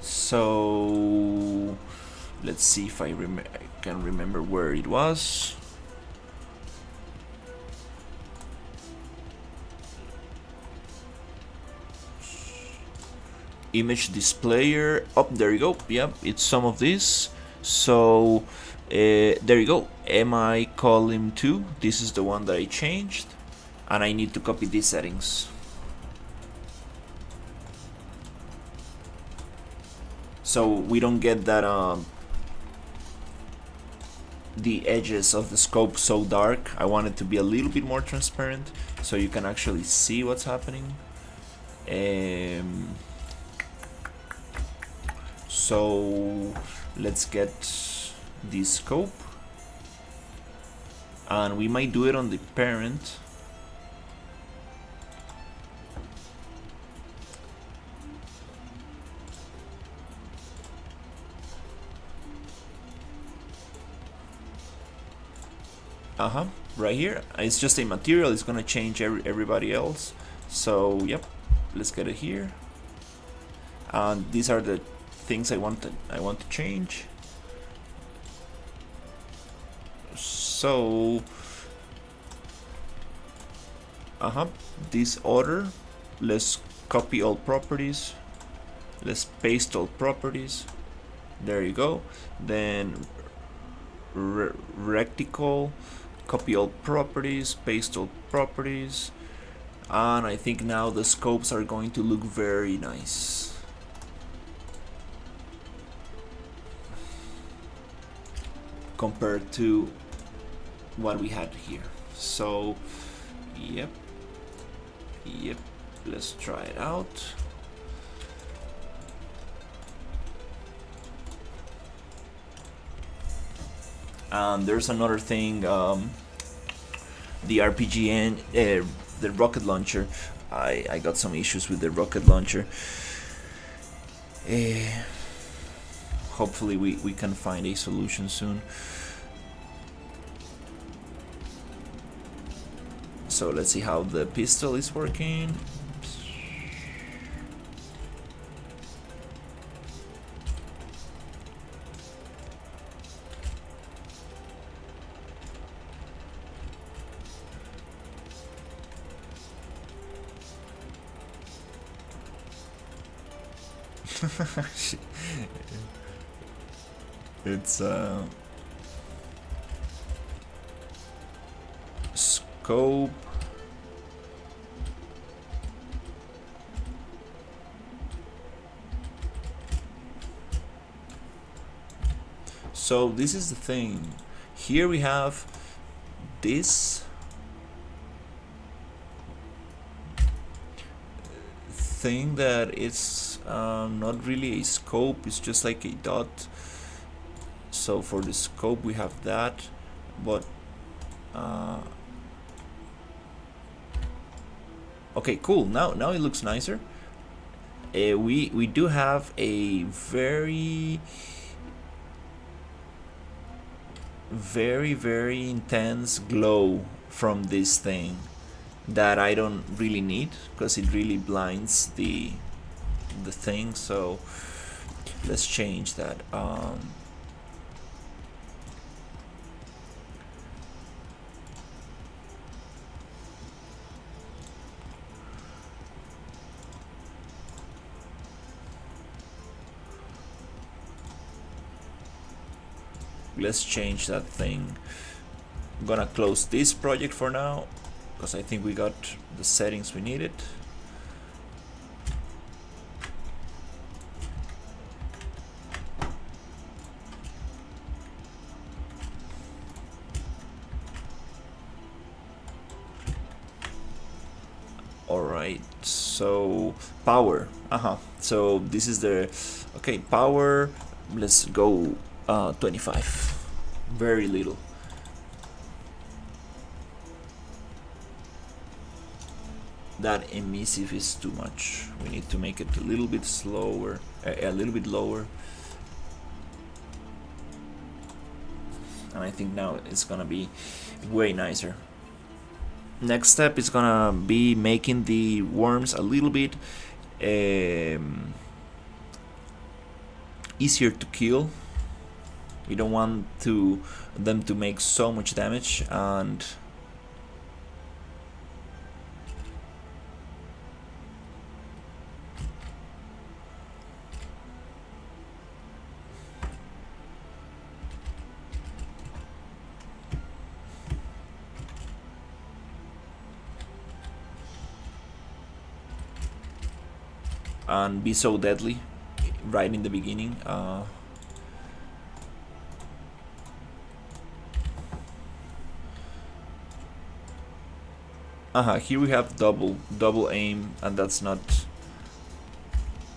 So let's see if I can remember where it was. Image displayer. Oh, there you go. Yep, it's some of this. So there you go. MI column 2. This is the one that I changed, and I need to copy these settings. So we don't get that the edges of the scope so dark. I want it to be a little bit more transparent so you can actually see what's happening. So let's get the scope, and we might do it on the parent. Right here. It's just a material. It's gonna change everybody else. So yep, let's get it here. And these are the things I want to change. So this order, let's copy all properties. Let's paste all properties. There you go. Then reticle, copy all properties, paste all properties, and I think now the scopes are going to look very nice. Compared to what we had here. So, yep, let's try it out. And there's another thing, the RPGN, the rocket launcher. I got some issues with the rocket launcher. Hopefully we can find a solution soon. So let's see how the pistol is working. It's scope. So this is the thing. Here we have this thing that is not really a scope, it's just like a dot. So for the scope we have that, but okay, cool. Now it looks nicer. We do have a very intense glow from this thing that I don't really need because it really blinds the thing. So let's change that. Let's change that thing. I'm gonna close this project for now because I think we got the settings we needed. Alright, so power. So this is the okay, power. Let's go 25. Very little. That emissive is too much. We need to make it a little bit slower, a little bit lower. And I think now it's gonna be way nicer. Next step is gonna be making the worms a little bit easier to kill. We don't want them to make so much damage, and be so deadly right in the beginning. Here we have double aim, and that's not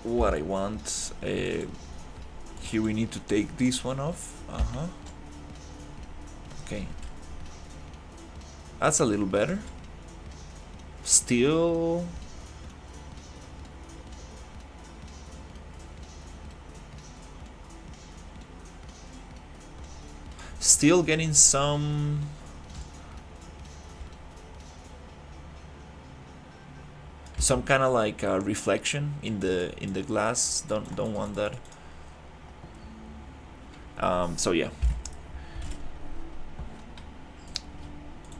what I want. Here we need to take this one off. Okay, that's a little better. Still getting some kind of like reflection in the glass. Don't want that. So yeah,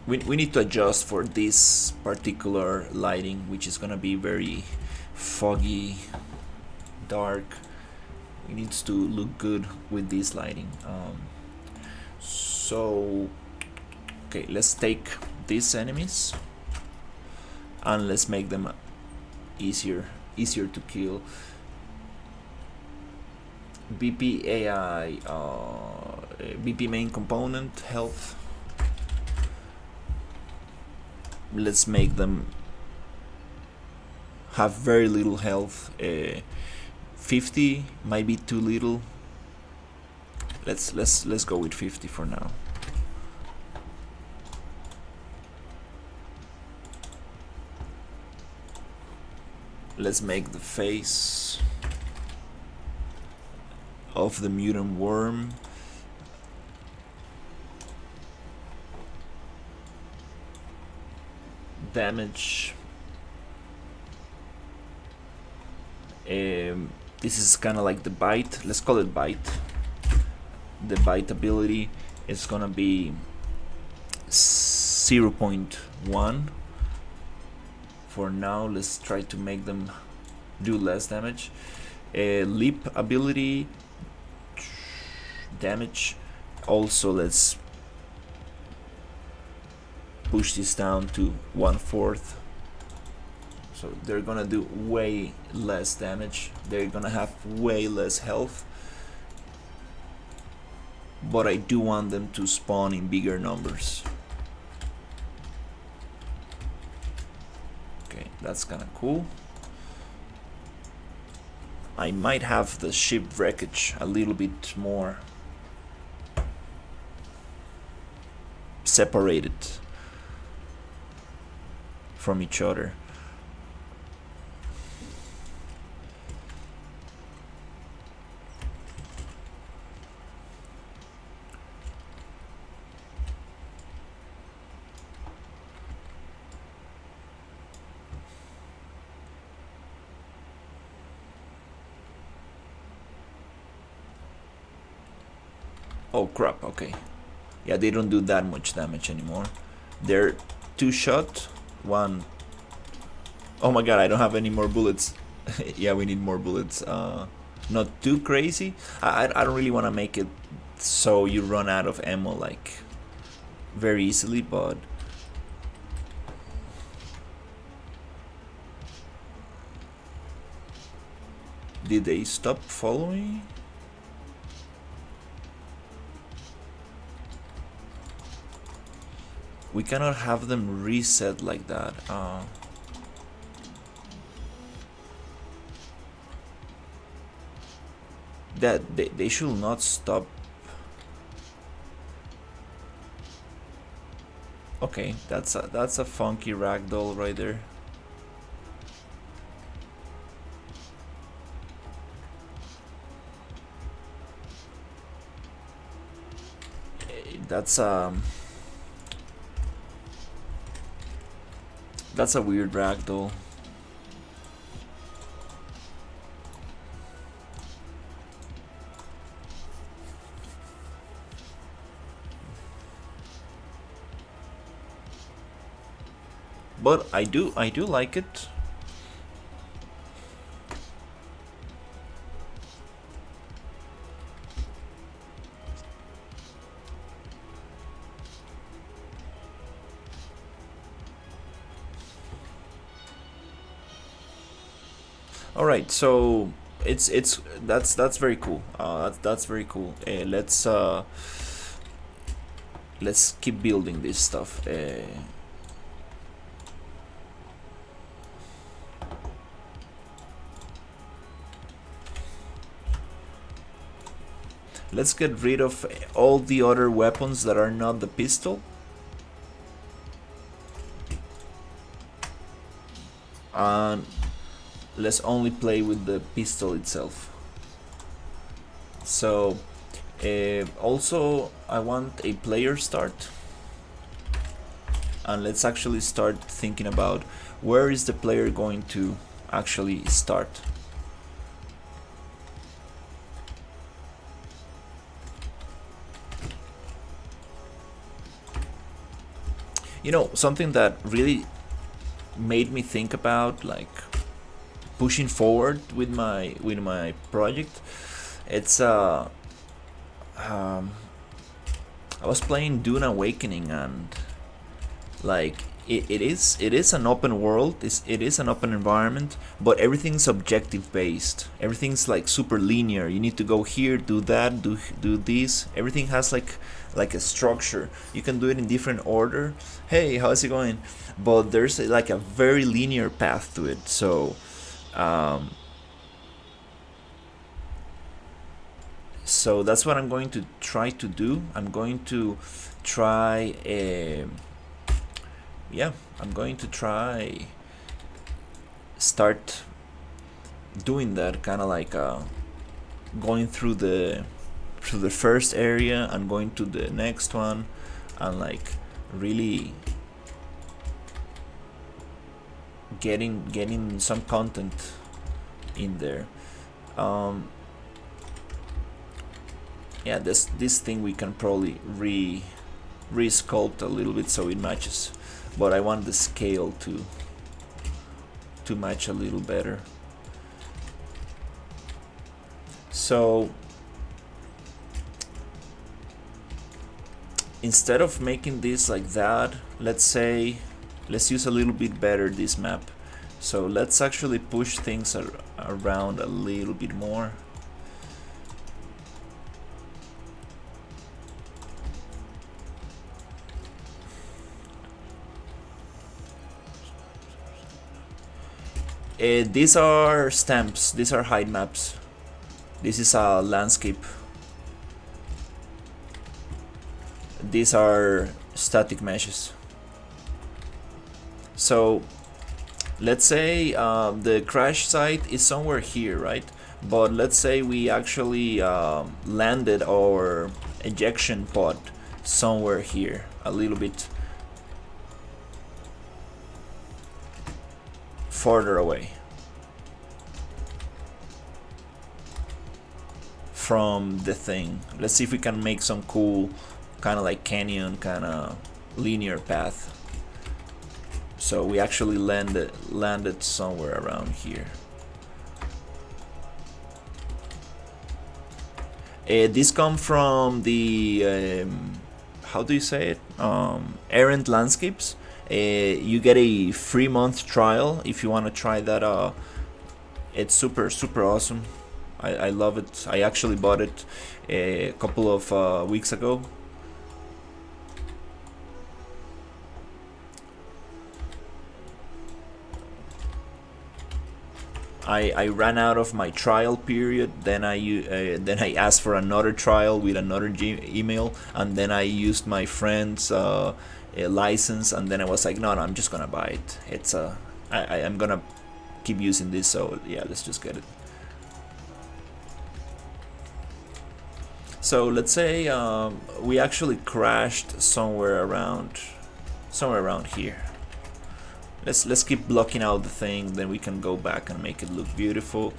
we need to adjust for this particular lighting, which is gonna be very foggy, dark. It needs to look good with this lighting. So okay, let's take these enemies and let's make them easier to kill. BP AI, BP main component, health. Let's make them have very little health. 50 might be too little. Let's go with 50 for now. Let's make the face of the mutant worm damage. This is kind of like the bite. Let's call it bite. The bite ability is gonna be 0.1 for now. Let's try to make them do less damage. Leap ability damage, also let's push this down to 1/4. So they're gonna do way less damage, they're gonna have way less health, but I do want them to spawn in bigger numbers. Okay, that's kinda cool. I might have the ship wreckage a little bit more separated from each other. Oh crap, okay. Yeah, they don't do that much damage anymore. They're 2-shot, 1. Oh my god, I don't have any more bullets. Yeah, we need more bullets. Not too crazy. I don't really want to make it so you run out of ammo like very easily, but did they stop following? We cannot have them reset like that. That they should not stop. Okay, that's a funky ragdoll right there. That's a weird ragdoll. But I do like it. All right, so that's very cool. That's very cool. Let's keep building this stuff. Let's get rid of all the other weapons that are not the pistol. And let's only play with the pistol itself. So also I want a player start, and let's actually start thinking about where is the player going to actually start. You know, something that really made me think about, like, pushing forward with my project. It's um, I was playing Dune Awakening, and like it is an open world. It is an open environment, but everything's objective based. Everything's like super linear. You need to go here, do that, do this. Everything has like a structure. You can do it in different order. Hey, how's it going? But there's like a very linear path to it. Um, so that's what I'm going to try to do. I'm going to try yeah, I'm going to try start doing that, kind of like going through the first area and going to the next one, and like really getting some content in there. um yeah, this thing we can probably re-sculpt a little bit so it matches, but I want the scale to match a little better. So instead of making this like that, let's use a little bit better this map. So let's actually push things around a little bit more. These are stamps, these are height maps. This is a landscape. These are static meshes. So let's say the crash site is somewhere here, right? But let's say we actually landed our ejection pod somewhere here, a little bit farther away from the thing. Let's see if we can make some cool kind of like canyon kind of linear path. So we actually landed somewhere around here. This come from the how do you say it? Errant Landscapes. You get a free month trial if you want to try that. It's super awesome. I love it. I actually bought it a couple of weeks ago. I ran out of my trial period. Then I asked for another trial with another email, and then I used my friend's license, and then I was like, no, I'm just gonna buy it. It's I'm gonna keep using this, so yeah, let's just get it. So let's say we actually crashed somewhere around here. Let's keep blocking out the thing, then we can go back and make it look beautiful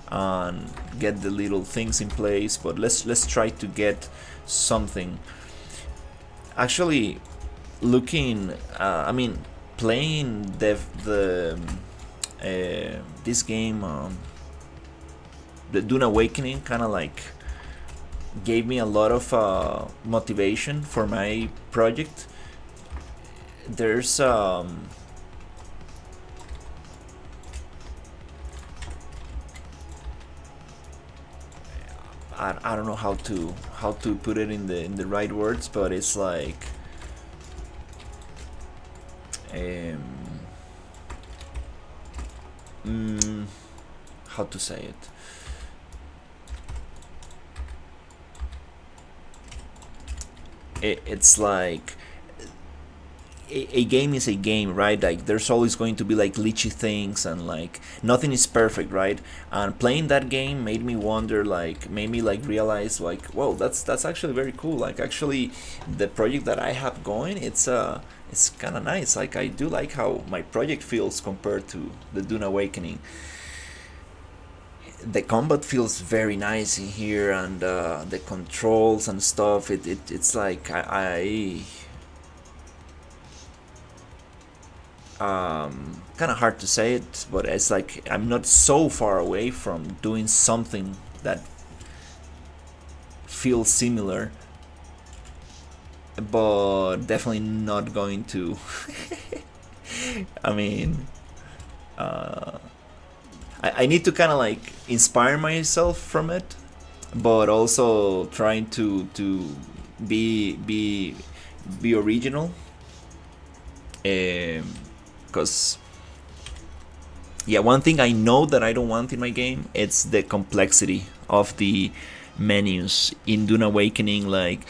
and get the little things in place. But let's try to get something. Actually, looking, I mean, playing the this game, the Dune Awakening, kind of like gave me a lot of motivation for my project. There's I don't know how to put it in the right words, but it's like how to say it. It's like a game is a game, right? Like there's always going to be like glitchy things, and like nothing is perfect, right? And playing that game made me wonder, like made me like realize like, whoa, that's actually very cool. Like actually the project that I have going, it's kind of nice. Like I do like how my project feels compared to the Dune Awakening. The combat feels very nice in here, and the controls and stuff, it's like kind of hard to say it, but it's like I'm not so far away from doing something that feels similar, but definitely not going to. I mean, I need to kind of like inspire myself from it, but also trying to be be original, because yeah, one thing I know that I don't want in my game, it's the complexity of the menus in Dune Awakening. Like,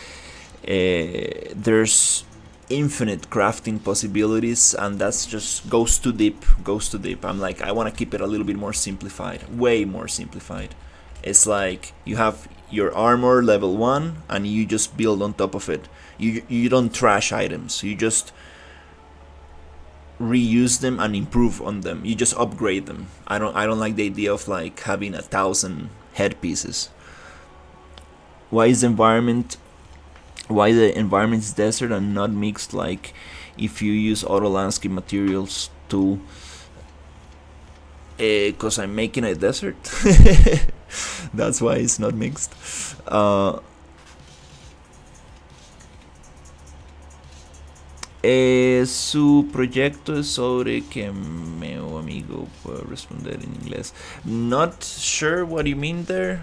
there's infinite crafting possibilities, and that's just goes too deep. Goes too deep. I'm like, I want to keep it a little bit more simplified, way more simplified. It's like you have your armor level 1, and you just build on top of it. You don't trash items. You just reuse them and improve on them. You just upgrade them. I don't like the idea of like having 1,000 headpieces. Why is the environment why the environment is desert and not mixed, like if you use auto landscape materials tool? Because I'm making a desert. That's why it's not mixed. Su proyecto es sobre que meu amigo puede responder en inglés. Not sure what you mean there.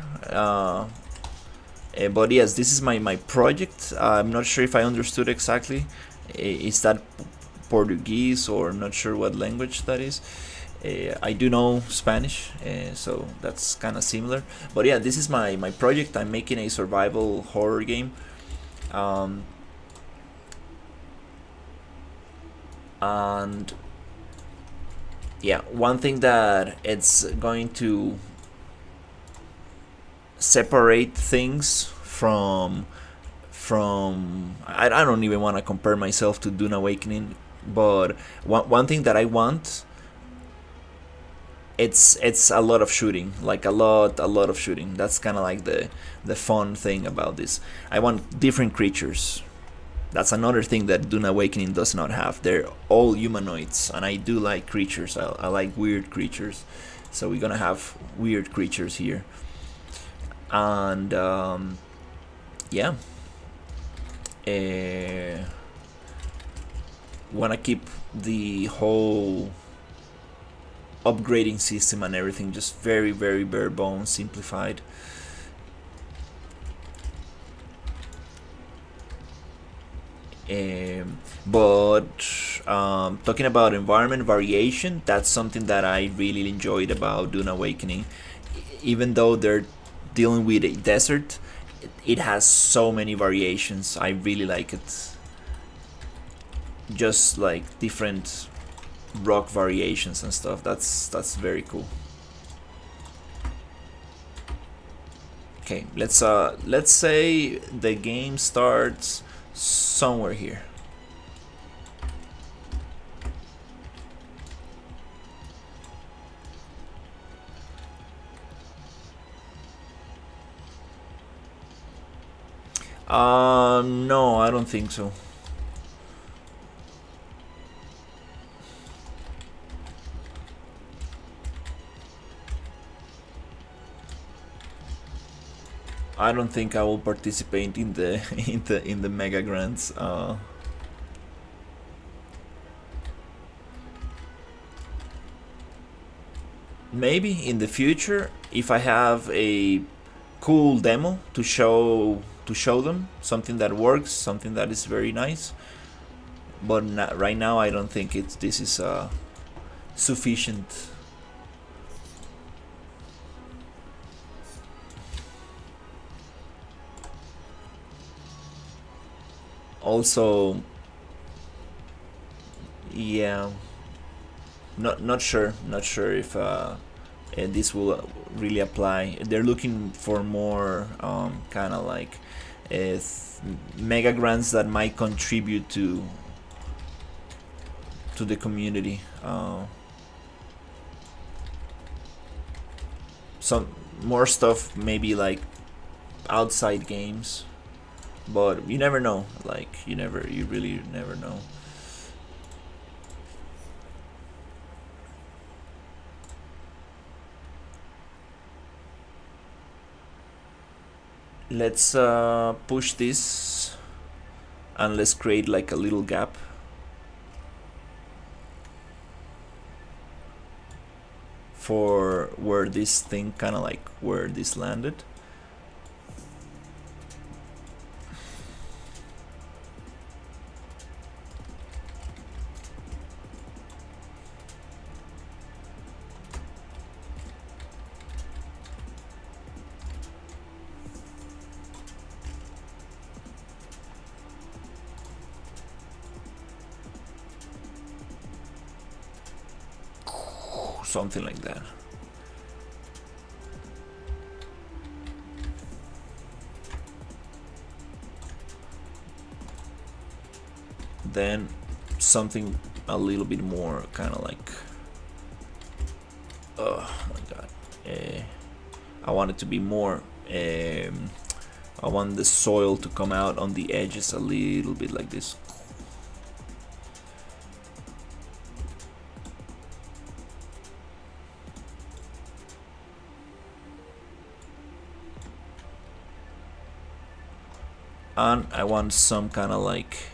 But yes, this is my project. I'm not sure if I understood exactly. Is that Portuguese, or not sure what language that is? I do know Spanish, so that's kind of similar. But yeah, this is my project. I'm making a survival horror game. And yeah, one thing that it's going to separate things from I don't even want to compare myself to Dune Awakening, but one thing that I want, it's a lot of shooting, like a lot of shooting. That's kind of like the fun thing about this. I want different creatures. That's another thing that Dune Awakening does not have. They're all humanoids, and I do like creatures. I like weird creatures, so we're gonna have weird creatures here. And yeah, wanna keep the whole upgrading system and everything just very bare bones, simplified. But talking about environment variation, that's something that I really enjoyed about Dune Awakening. Even though they're dealing with a desert, it has so many variations. I really like it. Just like different rock variations and stuff. That's very cool. Okay, let's say the game starts somewhere here. No, I don't think so. I don't think I will participate in the in the mega grants. Maybe in the future, if I have a cool demo to show them, something that works, something that is very nice. But not, right now, I don't think this is sufficient. Also, yeah, not sure, if this will really apply. They're looking for more kind of like uh, mega grants that might contribute to the community. Some more stuff, maybe like outside games, but you never know. Like you really never know. Let's push this and let's create like a little gap for where this thing kind of like where this landed. Something like that. Then something a little bit more kind of like, oh my god, I want it to be more, I want the soil to come out on the edges a little bit like this. And I want some kind of like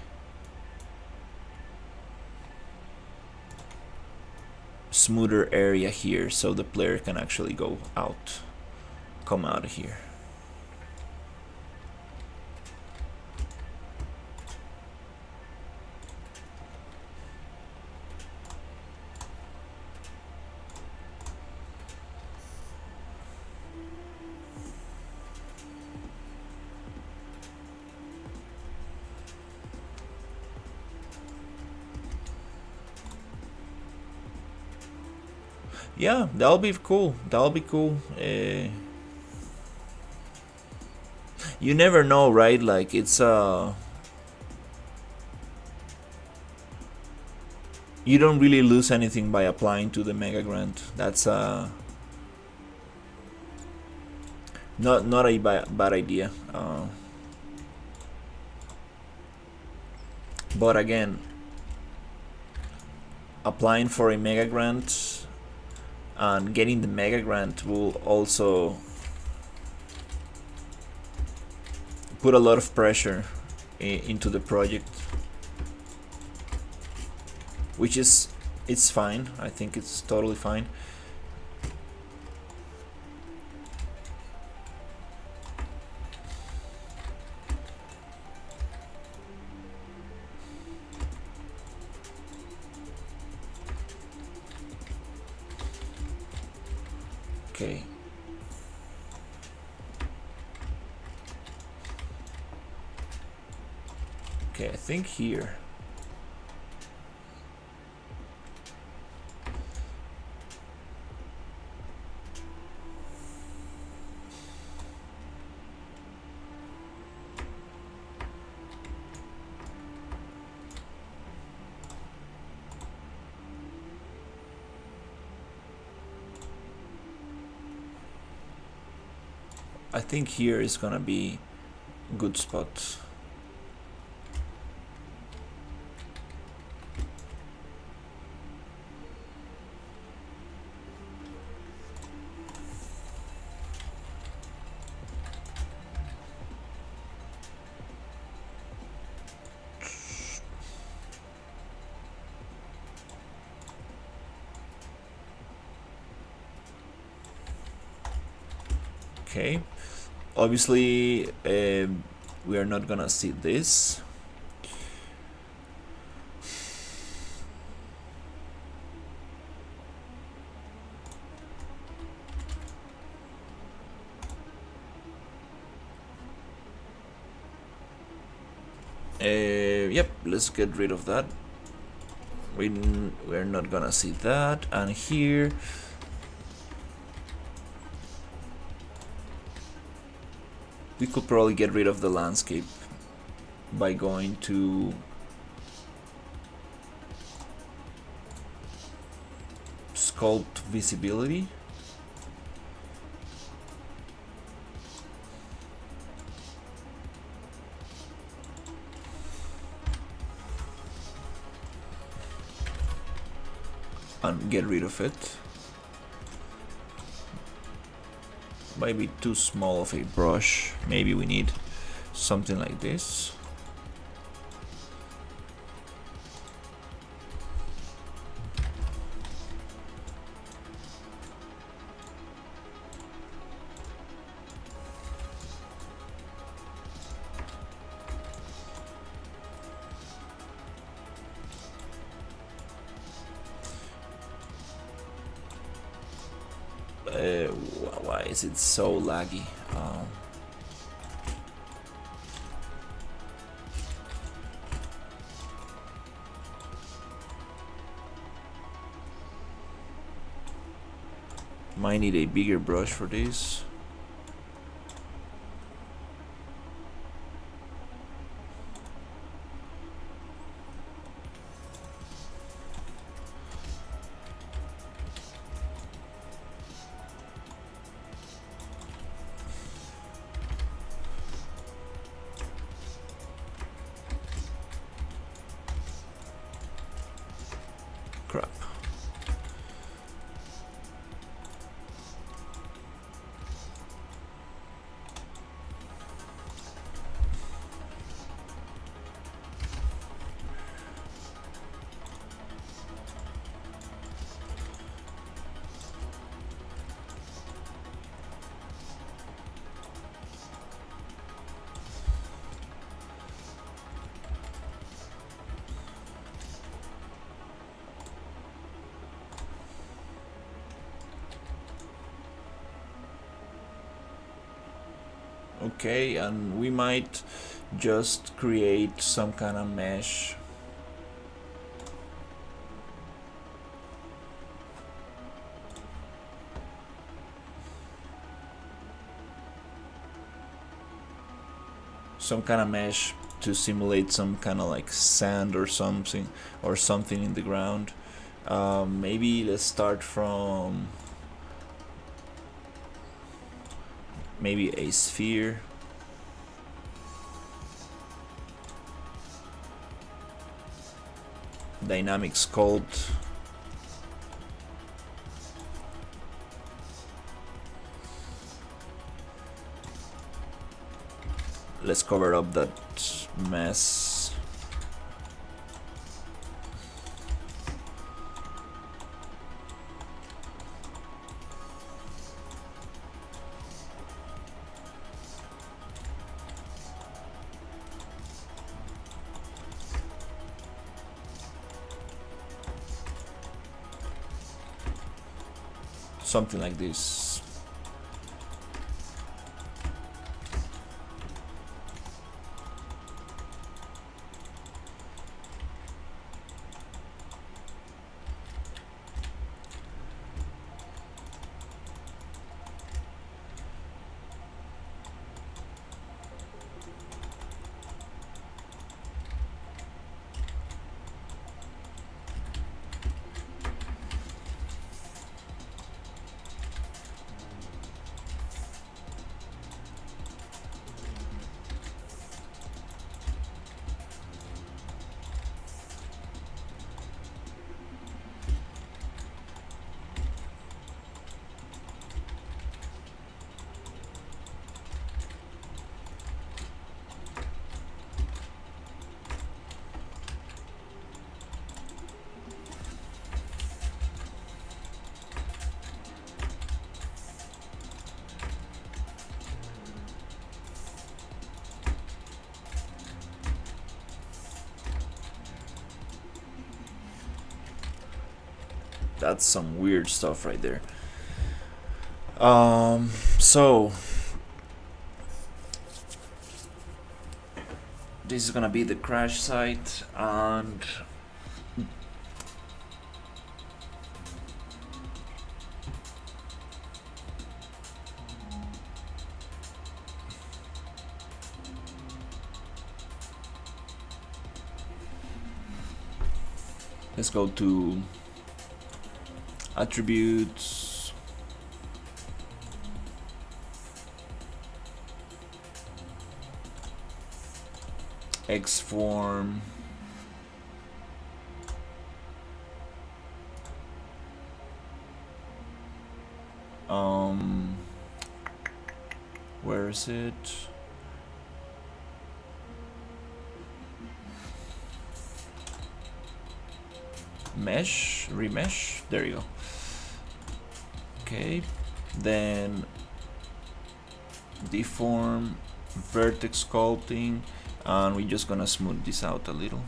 smoother area here so the player can actually go out, come out of here. Yeah, that'll be cool. That'll be cool. You never know, right? Like it's you don't really lose anything by applying to the Mega Grant. That's not a bad idea. But again, applying for a Mega Grant and getting the Mega Grant will also put a lot of pressure into the project, which is, it's fine. I think it's totally fine. Okay. Okay, I think here. I think here is gonna be a good spot. Okay, obviously we are not gonna see this. Yep, let's get rid of that. We're not gonna see that. And here we could probably get rid of the landscape by going to sculpt visibility. And get rid of it. might be too small of a brush. Maybe we need something like this. Why is it so laggy? Might need a bigger brush for this. Crap. Okay, and we might just create some kind of mesh. Some kind of mesh to simulate some kind of like sand or something in the ground. Maybe let's start from maybe a sphere. Dynamic sculpt. Let's cover up that mess. Something like this. That's some weird stuff right there. So this is gonna be the crash site, and let's go to attributes, Xform, Where is it? Mesh, remesh, there you go. Okay, then deform, vertex sculpting, and we're just gonna smooth this out a little.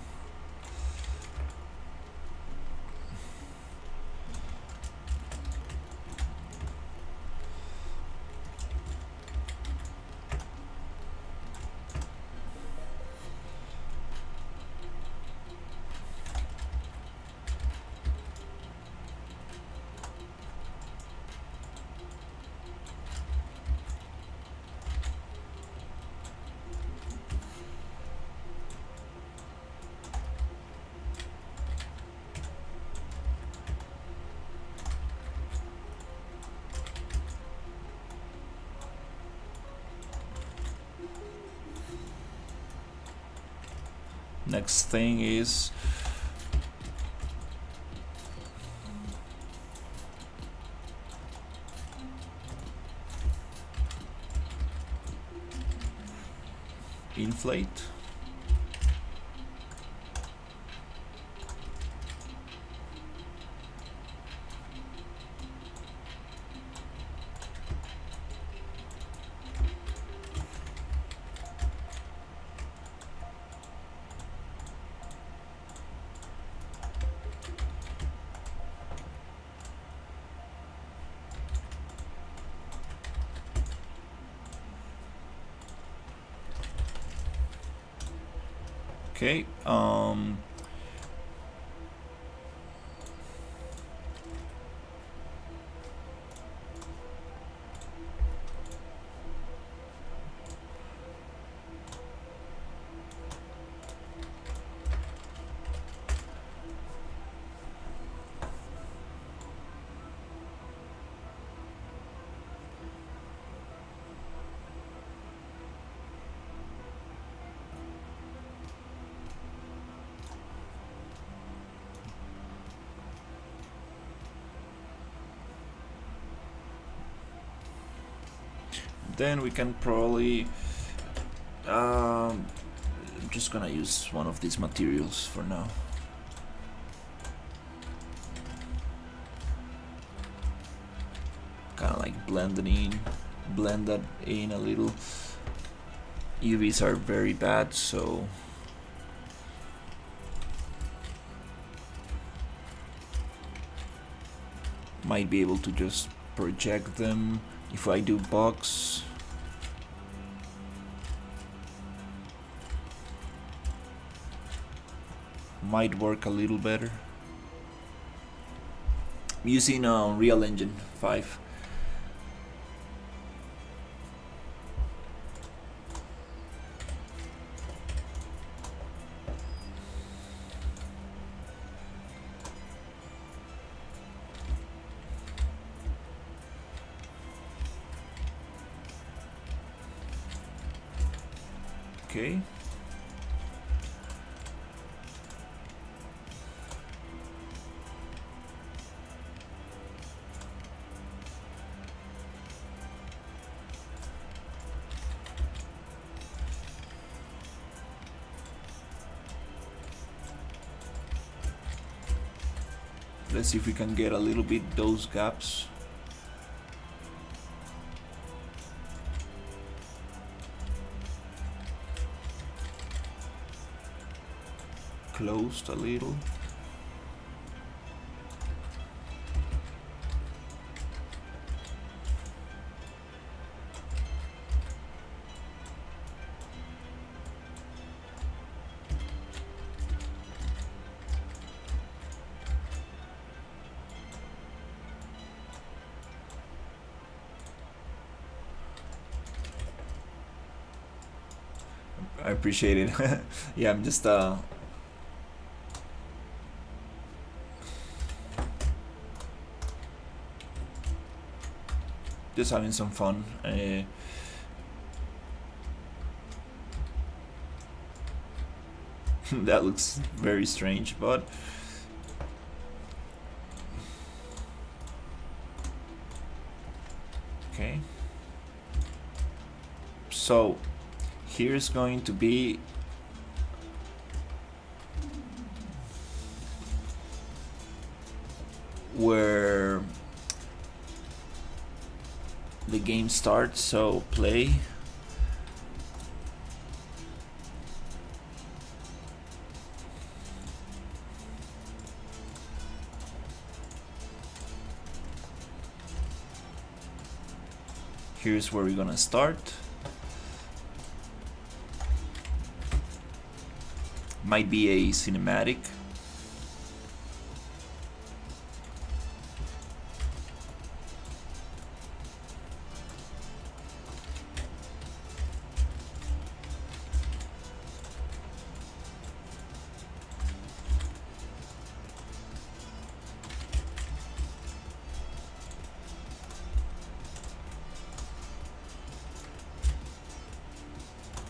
Next thing is inflate. Okay, then we can probably just gonna use one of these materials for now. Kind of like blend that in a little. UVs are very bad, so might be able to just project them. If I do box, might work a little better. I'm using Unreal Engine 5. Okay. Let's see if we can get a little bit those gaps. Closed a little. I appreciate it. Yeah, I'm just having some fun. That looks very strange, but okay. So here's going to be where the game starts. So play. Here's where we're gonna start. Might be a cinematic.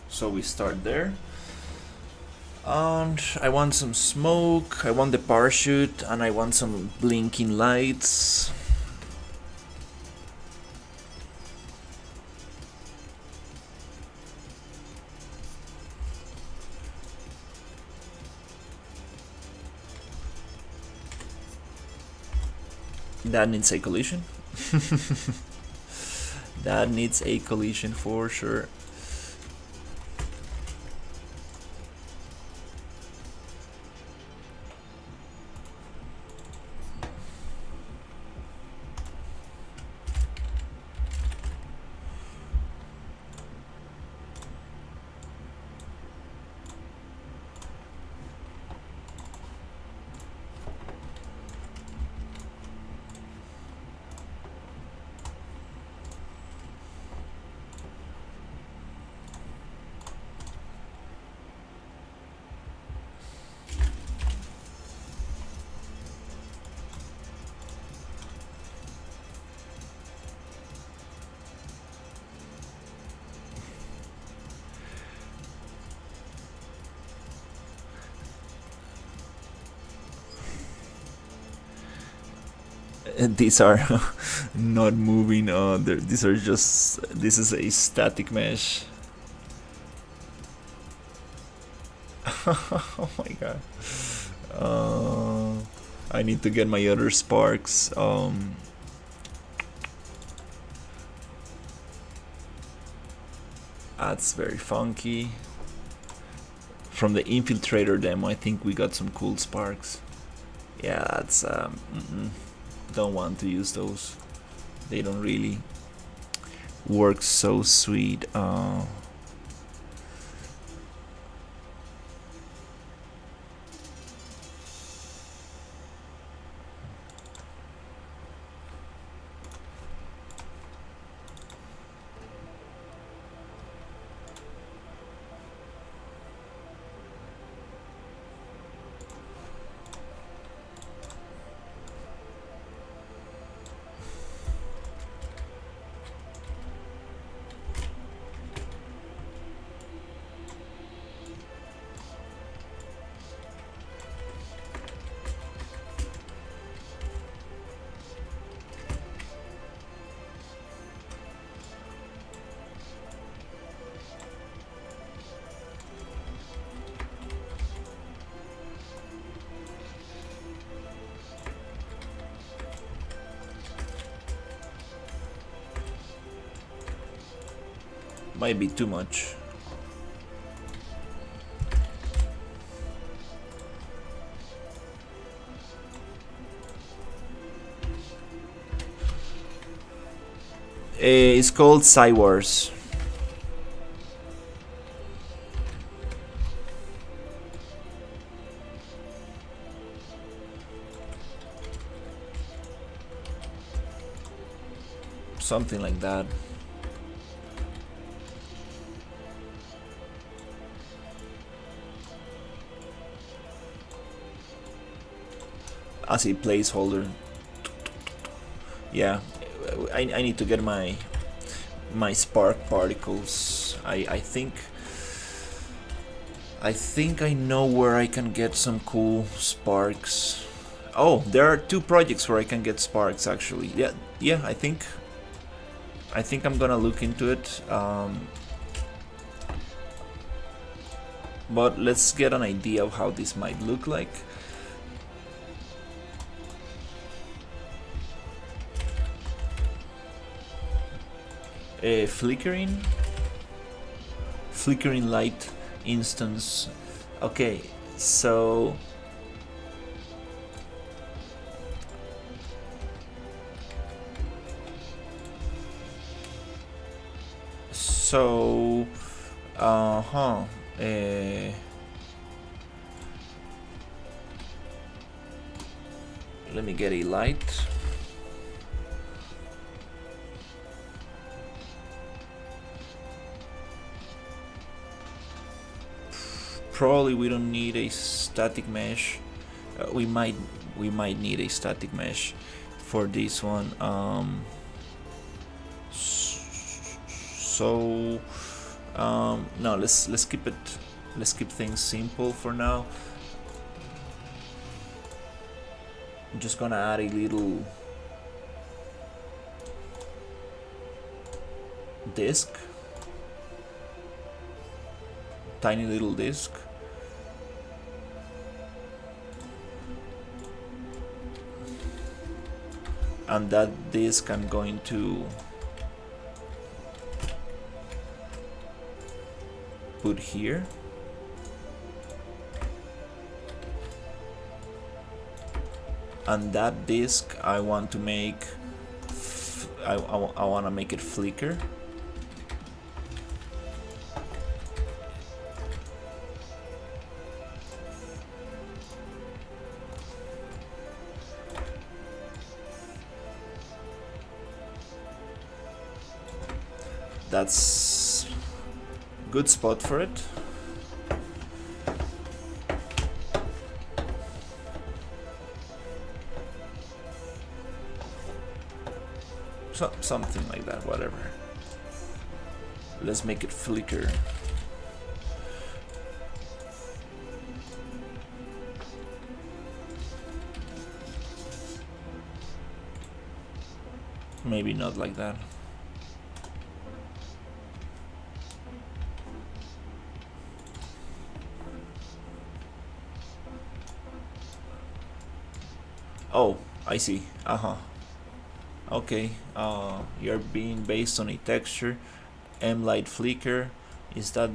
So we start there. And I want some smoke, I want the parachute, and I want some blinking lights. That needs a collision. That needs a collision for sure. These are not moving. These are just. This is a static mesh. Oh my god. I need to get my other sparks. That's very funky. From the infiltrator demo, I think we got some cool sparks. Yeah, that's don't want to use those. They don't really work so sweet. Might be too much. It's called Sci Wars. Something like that. As a placeholder. Yeah, I need to get my spark particles. I think I know where I can get some cool sparks. Oh, there are 2 projects where I can get sparks actually. Yeah, I think I'm gonna look into it. but let's get an idea of how this might look like. Flickering light instance. Okay, so uh-huh. Let me get a light. Probably we don't need a static mesh. We might need a static mesh for this one. No, let's keep it. Let's keep things simple for now. I'm just gonna add a little disk, tiny little disk. And that disk I'm going to put here. And that disk I want to make I want to make it flicker. That's good spot for it. Something like that, whatever. Let's make it flicker. Maybe not like that. Oh, I see. Okay, you're being based on a texture. M-Light Flicker. Is that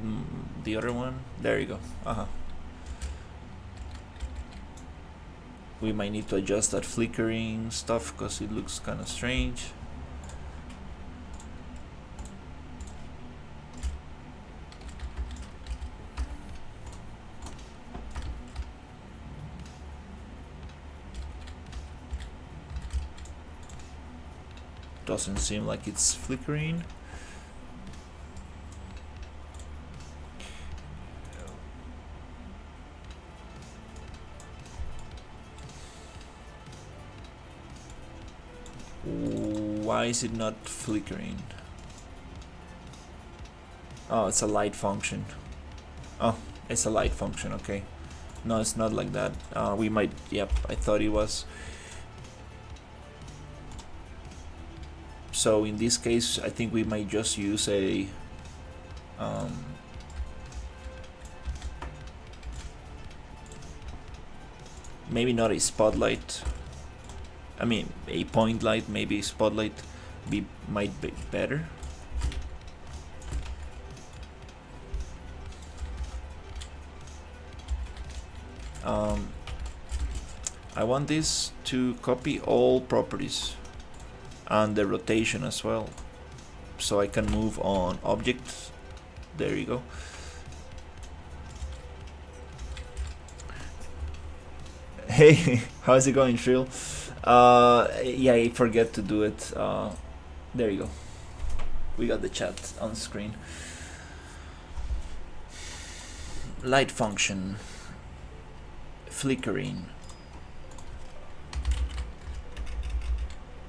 the other one? There you go. We might need to adjust that flickering stuff because it looks kind of strange. Doesn't seem like it's flickering. Why is it not flickering? Oh, it's a light function. Oh, it's a light function, okay. No, it's not like that. We might, yep, I thought it was. So in this case, I think we might just use a maybe not a spotlight. I mean, a point light, maybe spotlight might be better. I want this to copy all properties and the rotation as well, so I can move on objects. There you go. Hey, how's it going, Shrill? Yeah, I forget to do it. There you go. We got the chat on screen. Light function. Flickering.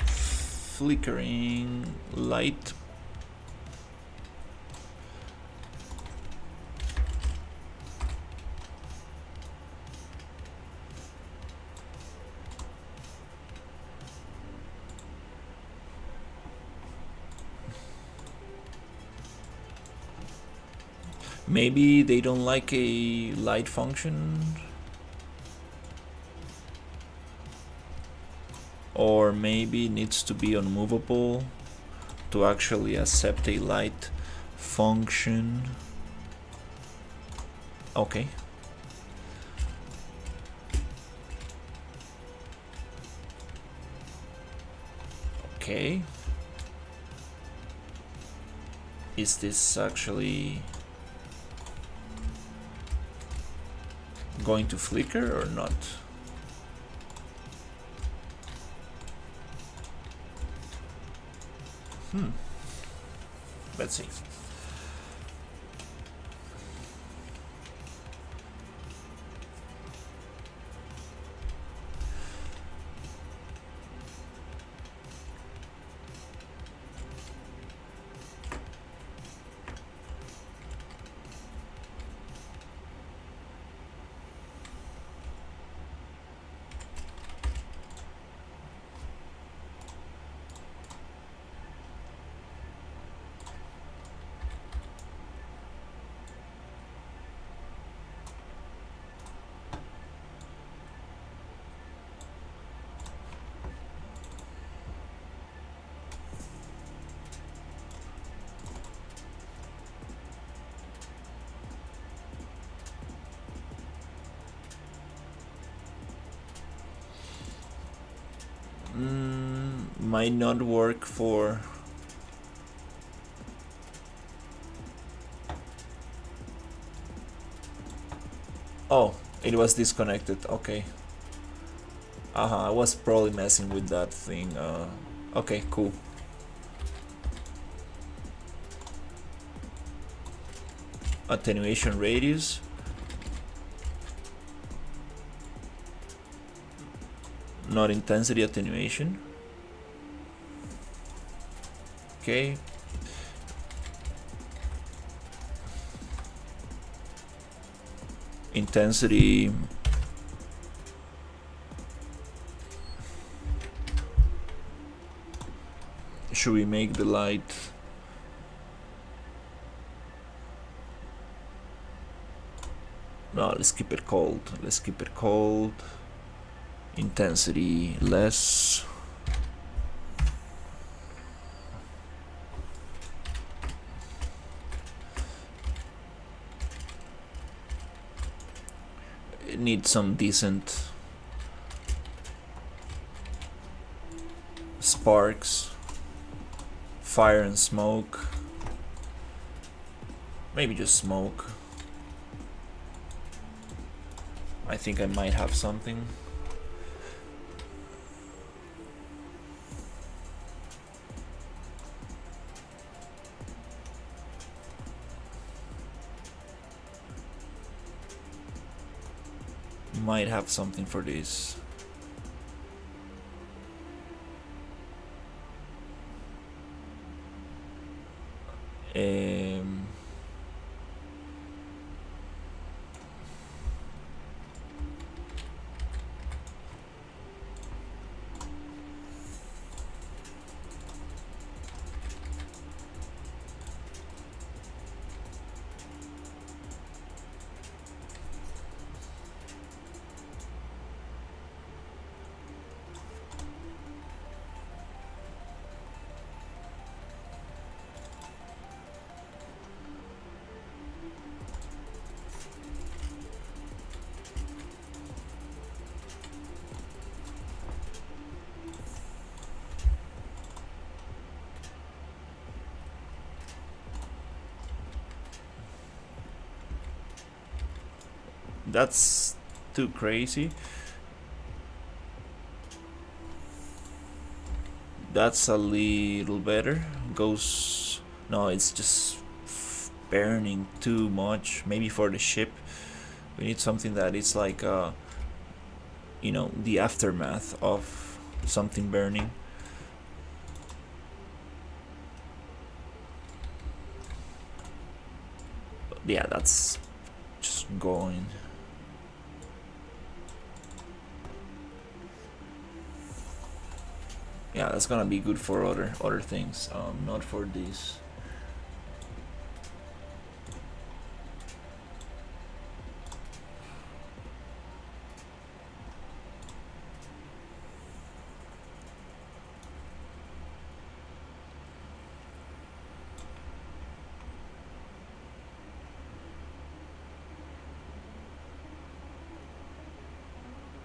Flickering light. Maybe they don't like a light function, or maybe it needs to be unmovable to actually accept a light function. Okay. Okay. Is this actually going to flicker or not? Let's see. Might not work for... Oh, it was disconnected. Okay. I was probably messing with that thing. Okay, cool. Attenuation radius. Not intensity attenuation. Okay. Intensity. Should we make the light? No, let's keep it cold. Let's keep it cold. Intensity less. It needs some decent sparks, fire and smoke. Maybe just smoke. I think I might have something. Might have something for this. That's too crazy. That's a little better. Goes... No, it's just burning too much. Maybe for the ship we need something that is like you know, the aftermath of something burning. Yeah, that's just going. Yeah, that's gonna be good for other things, not for this.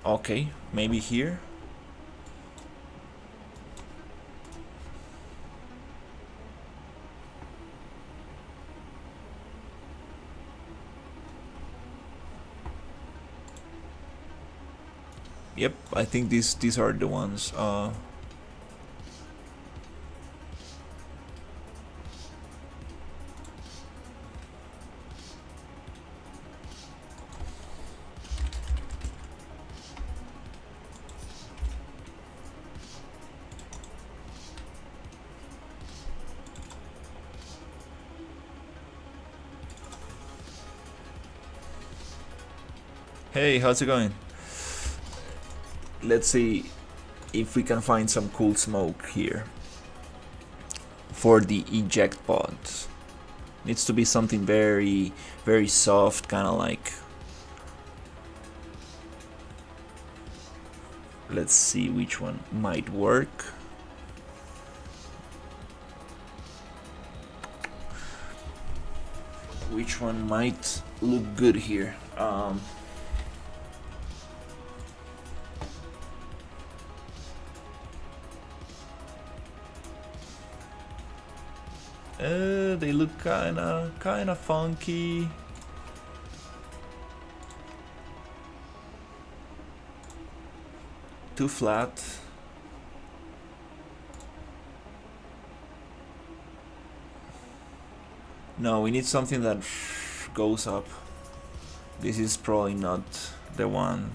Okay, maybe here. Yep, I think these are the ones. Hey, how's it going? Let's see if we can find some cool smoke here for the eject pod. Needs to be something very, very soft, kind of like. Let's see which one might work. Which one might look good here? They look kinda funky. Too flat. No, we need something that goes up. This is probably not the one.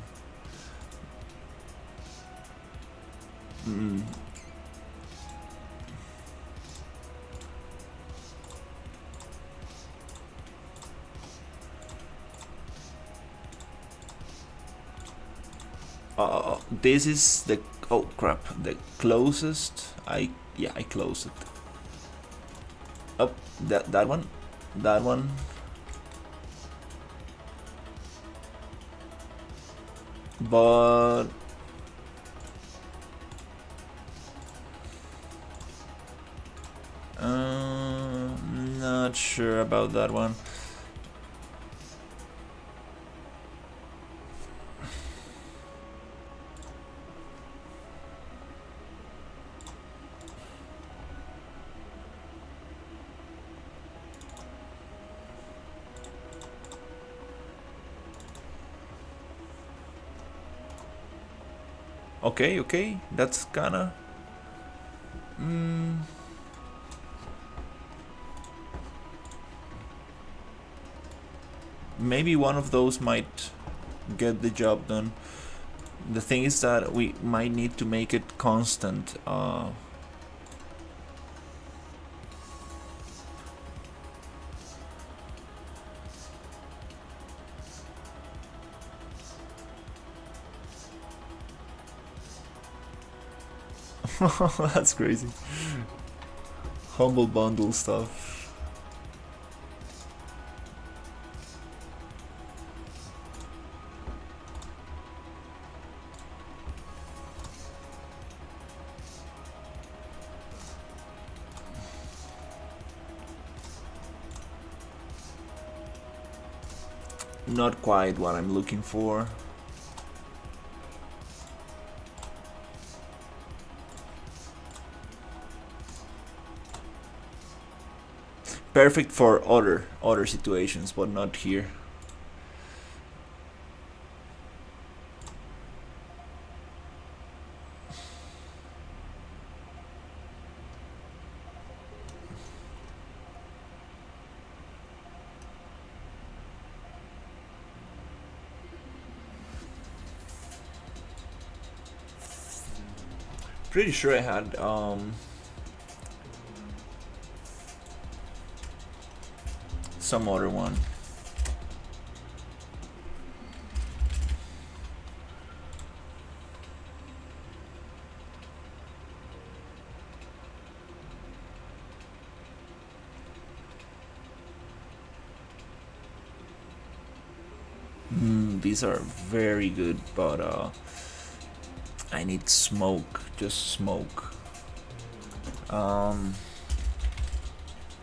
This is the, oh crap, the closest. I closed it. Oh, that one, that one. But not sure about that one. Okay, that's kinda. Maybe one of those might get the job done. The thing is that we might need to make it constant. That's crazy. Humble bundle stuff. Not quite what I'm looking for. Perfect for other situations, but not here. Pretty sure I had some other one. These are very good, but I need smoke, just smoke.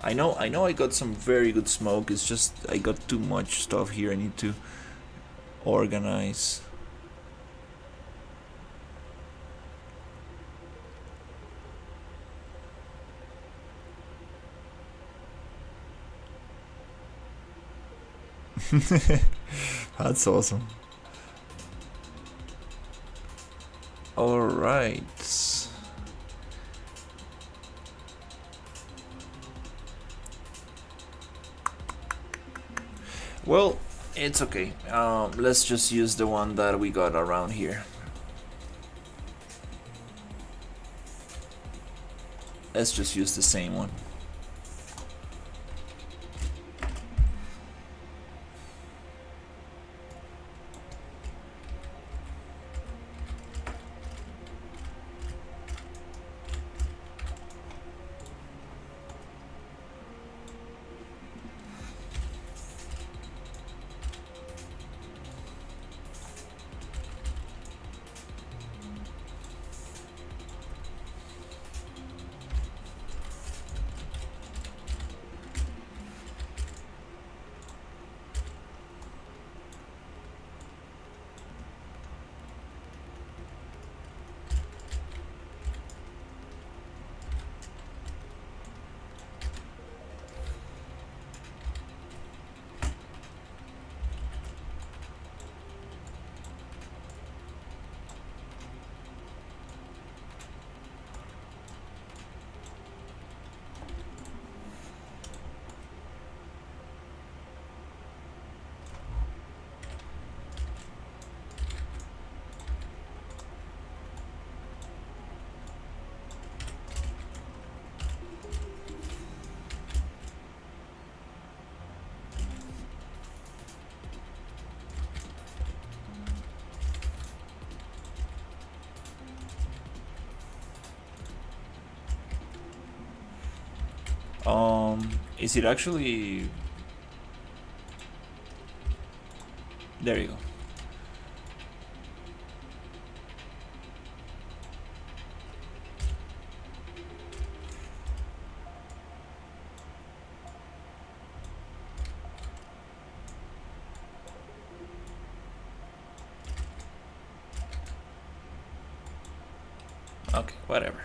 I know I got some very good smoke, it's just I got too much stuff here I need to organize. That's awesome. All right. Well, it's okay. Let's just use the one that we got around here. Let's just use the same one. Is it actually... There you go. Okay, whatever.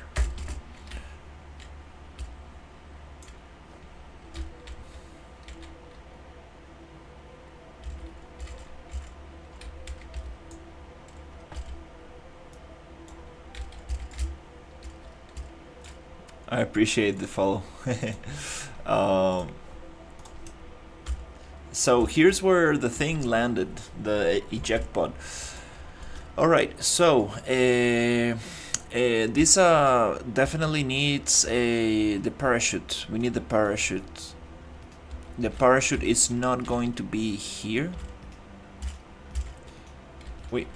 I appreciate the follow. So here's where the thing landed, the eject pod. All right, so this definitely needs the parachute. We need the parachute. The parachute is not going to be here. Wait,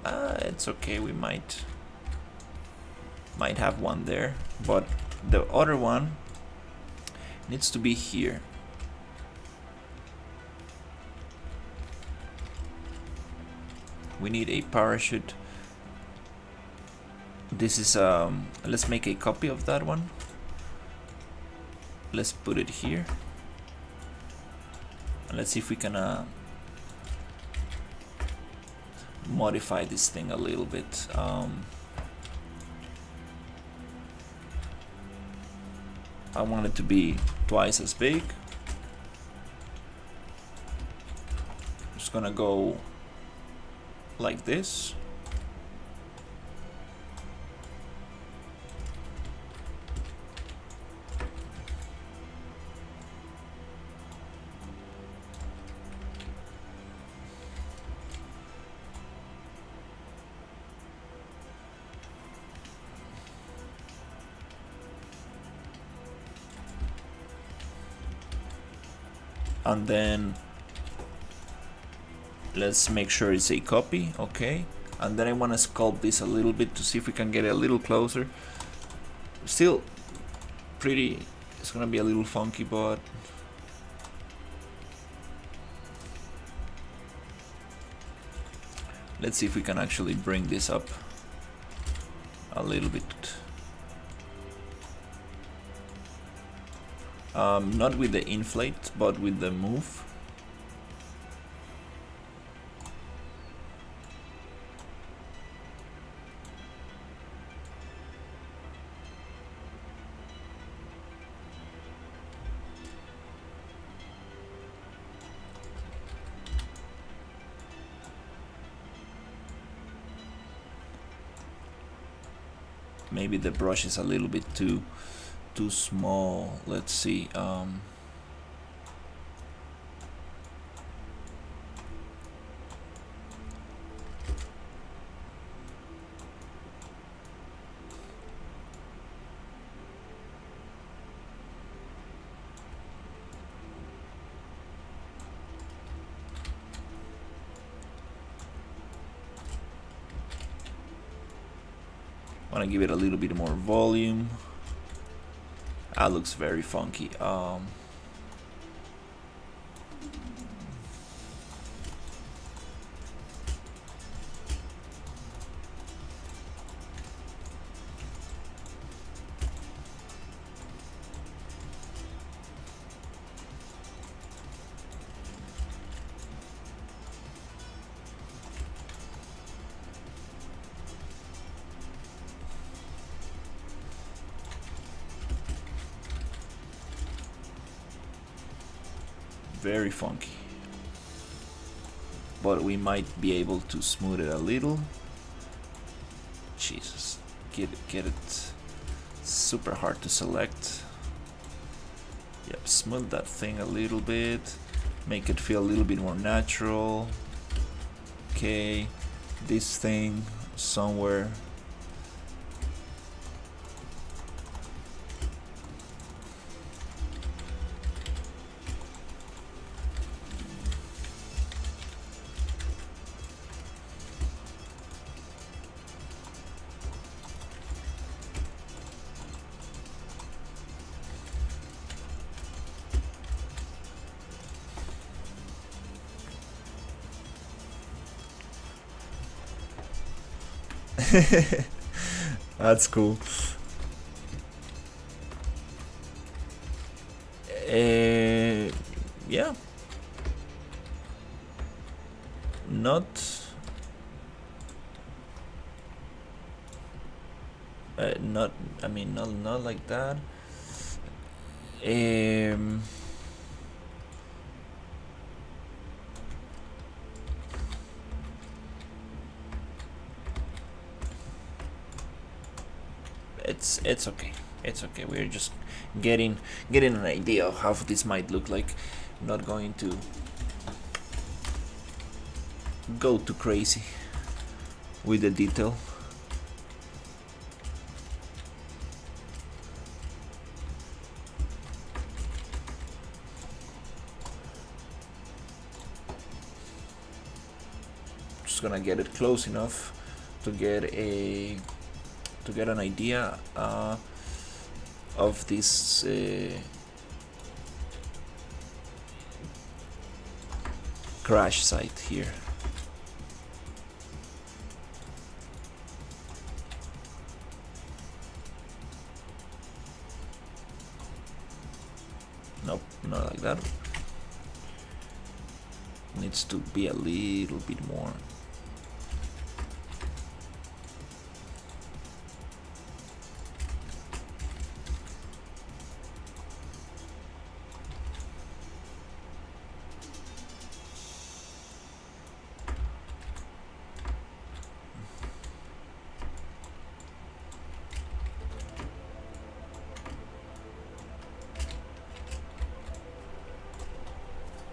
it's okay. We might have one there, but the other one needs to be here. We need a parachute. This is let's make a copy of that one. Let's put it here. And let's see if we can modify this thing a little bit. I want it to be twice as big. I'm just gonna go like this. And then let's make sure it's a copy. Okay, and then I want to sculpt this a little bit to see if we can get it a little closer. Still pretty, it's gonna be a little funky, but let's see if we can actually bring this up a little bit. Not with the inflate, but with the move. maybe the brush is a little bit too small. Let's see. Want to give it a little bit more volume. That looks very funky. Very funky, but we might be able to smooth it a little. Jesus, get it super hard to select. Yep, smooth that thing a little bit, make it feel a little bit more natural. Okay, this thing somewhere. That's cool. Yeah. Not. Not. I mean, not like that. It's okay. It's okay. We're just getting an idea of how this might look like. Not going to go too crazy with the detail. Just gonna get it close enough to get an idea of this crash site here. Nope, not like that. Needs to be a little bit more.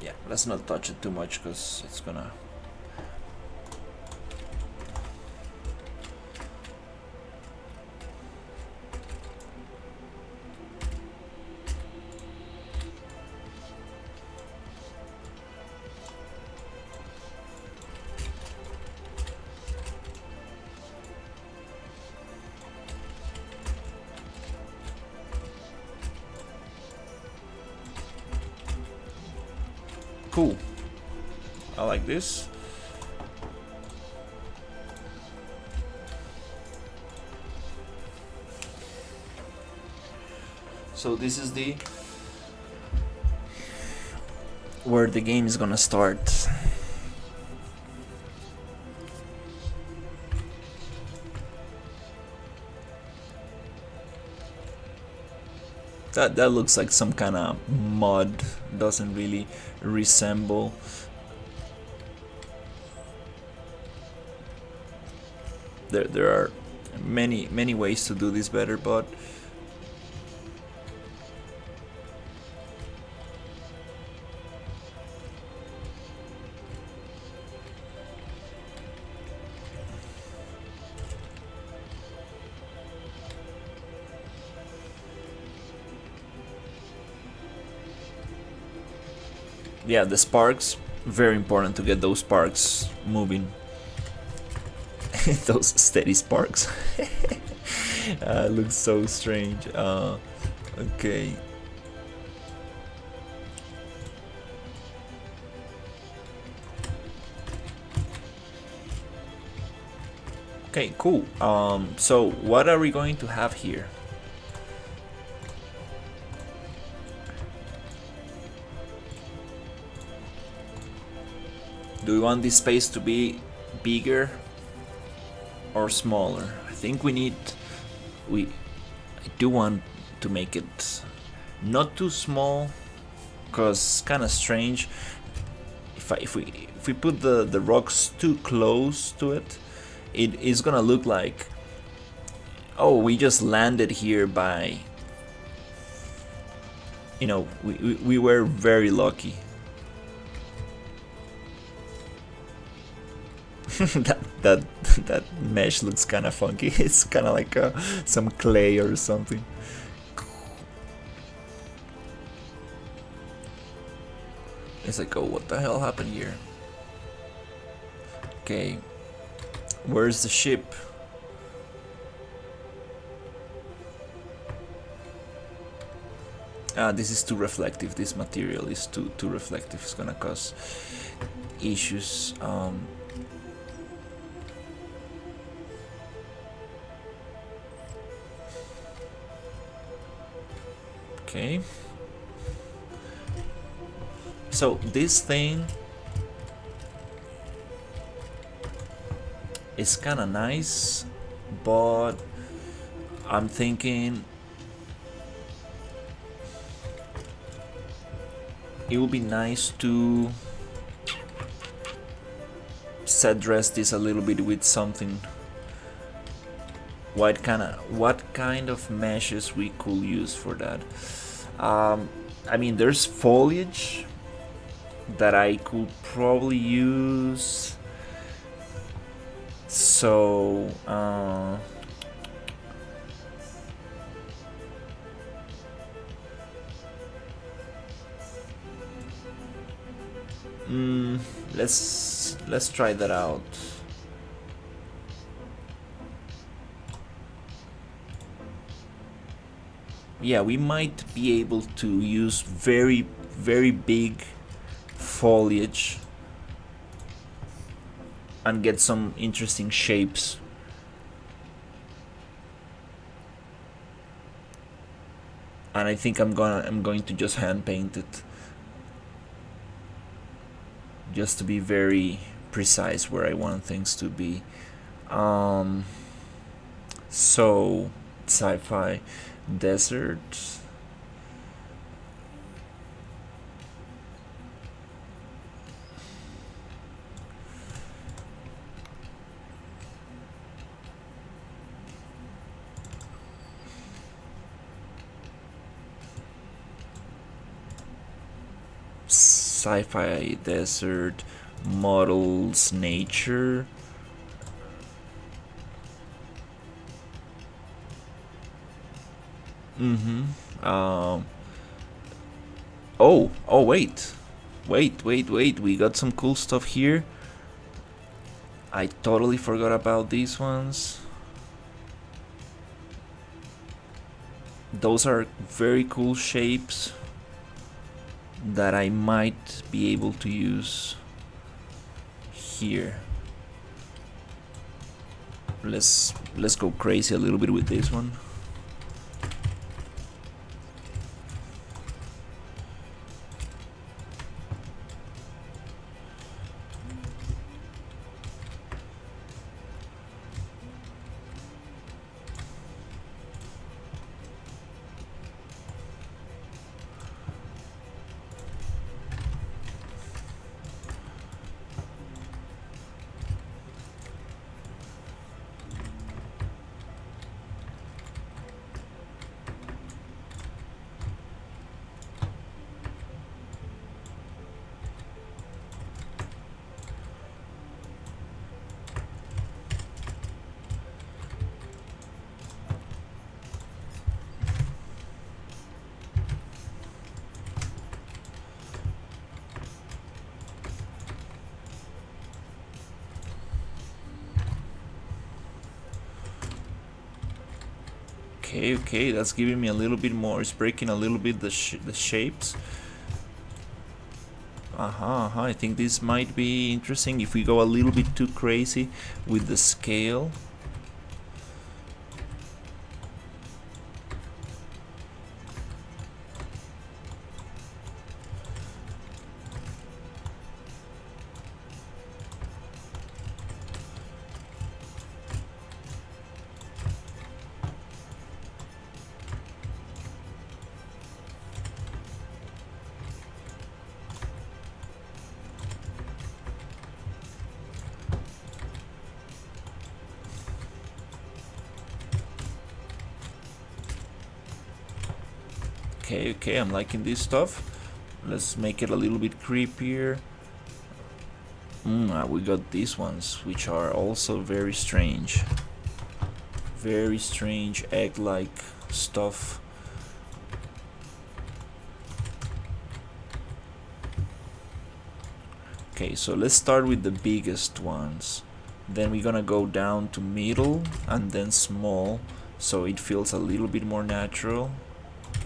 Yeah, let's not touch it too much because it's gonna. Cool. I like this. So this is where the game is gonna start. That looks like some kind of mud. Doesn't really resemble. There are many ways to do this better, but yeah, the sparks, very important to get those sparks moving. Those steady sparks. Looks so strange. Okay. Okay, cool. So what are we going to have here? Do we want this space to be bigger or smaller? I think I do want to make it not too small, because it's kind of strange if we put the rocks too close to it. It is gonna look like, oh, we just landed here by, you know, we were very lucky. that mesh looks kind of funky. It's kind of like some clay or something. It's like, oh, what the hell happened here? Okay, where's the ship? This is too reflective. This material is too reflective. It's gonna cause issues. Okay. So this thing is kind of nice, but I'm thinking it would be nice to set dress this a little bit with something. What kind of meshes we could use for that? I mean, there's foliage that I could probably use. So let's try that out. Yeah, we might be able to use very big foliage and get some interesting shapes. And I think I'm going to just hand paint it, just to be very precise where I want things to be. So sci-fi desert. Sci-fi desert models nature. Oh wait, we got some cool stuff here. I totally forgot about these ones. Those are very cool shapes that I might be able to use here. Let's go crazy a little bit with this one. Okay, okay, that's giving me a little bit more. It's breaking a little bit the shapes. I think this might be interesting if we go a little bit too crazy with the scale. Okay, okay, I'm liking this stuff. Let's make it a little bit creepier. We got these ones, which are also very strange. Very strange egg-like stuff. Okay, so let's start with the biggest ones. Then we're gonna go down to middle and then small, so it feels a little bit more natural.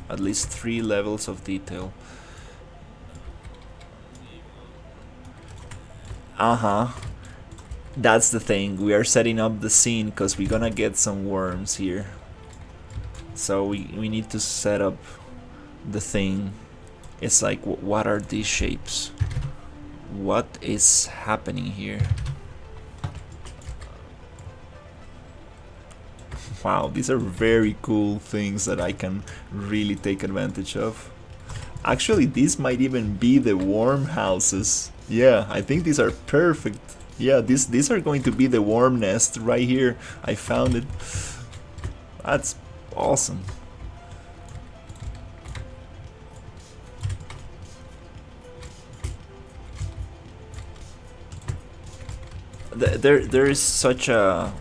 At least 3 levels of detail. That's the thing. We are setting up the scene because we're gonna get some worms here. So we need to set up the thing. It's like, what are these shapes? What is happening here? Wow, these are very cool things that I can really take advantage of. Actually, these might even be the worm houses. Yeah, I think these are perfect. Yeah, these are going to be the worm nest right here. I found it. That's awesome. There is such a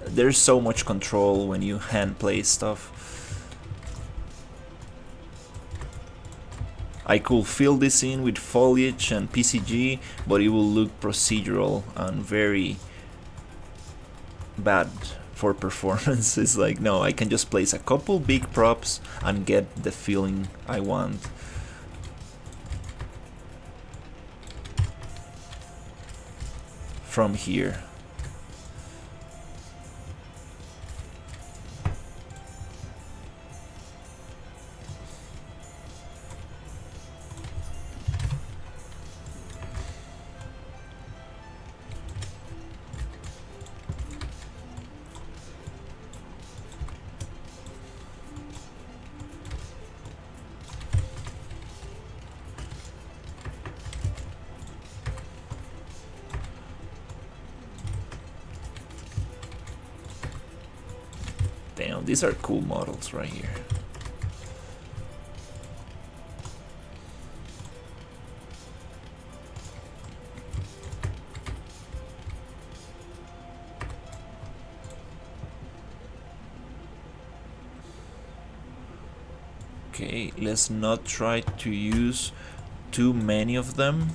there's so much control when you hand play stuff. I could fill this in with foliage and PCG, but it will look procedural and very bad for performance. It's like, no, I can just place a couple big props and get the feeling I want. From here. Damn, these are cool models right here. Okay, let's not try to use too many of them.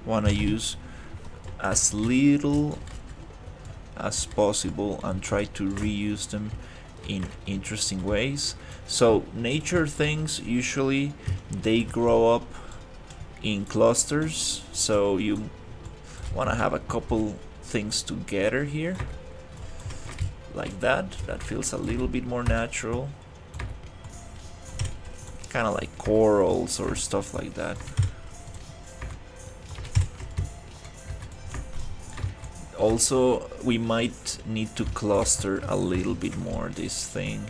Wanna use as little as possible and try to reuse them in interesting ways. So nature things, usually they grow up in clusters, so you want to have a couple things together here like that. That feels a little bit more natural, kind of like corals or stuff like that. Also, we might need to cluster a little bit more this thing.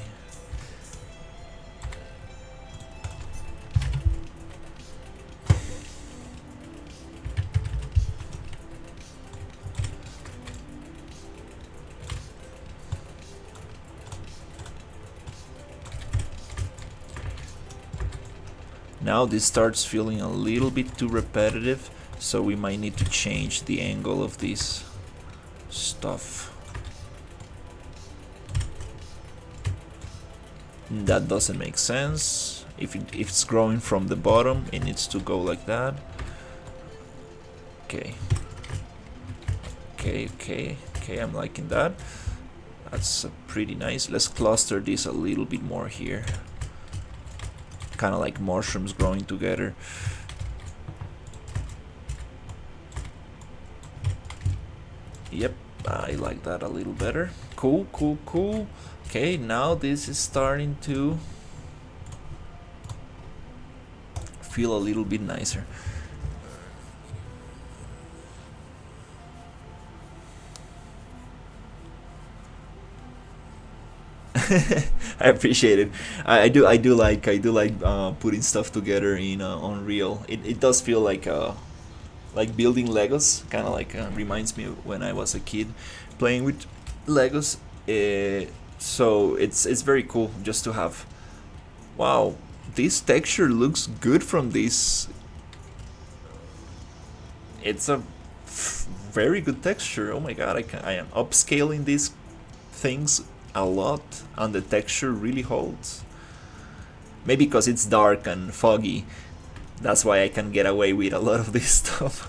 Now this starts feeling a little bit too repetitive, so we might need to change the angle of this stuff. That doesn't make sense. If it's growing from the bottom, it needs to go like that. Okay, I'm liking that. That's pretty nice. Let's cluster this a little bit more here. Kind of like mushrooms growing together. Yep, I like that a little better. Cool, cool, cool. Okay, now this is starting to feel a little bit nicer. I appreciate it. I do like putting stuff together in Unreal. It does feel like building Legos. Kind of like reminds me of when I was a kid playing with Legos. So it's very cool just to have. Wow, this texture looks good from this. It's a very good texture. Oh my god, I am upscaling these things a lot, and the texture really holds. Maybe because it's dark and foggy, that's why I can get away with a lot of this stuff.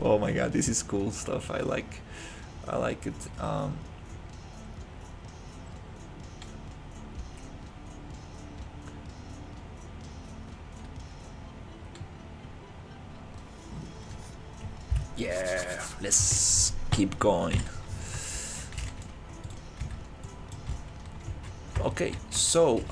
Oh my god, this is cool stuff. I like it. Yeah, let's keep going. Okay, so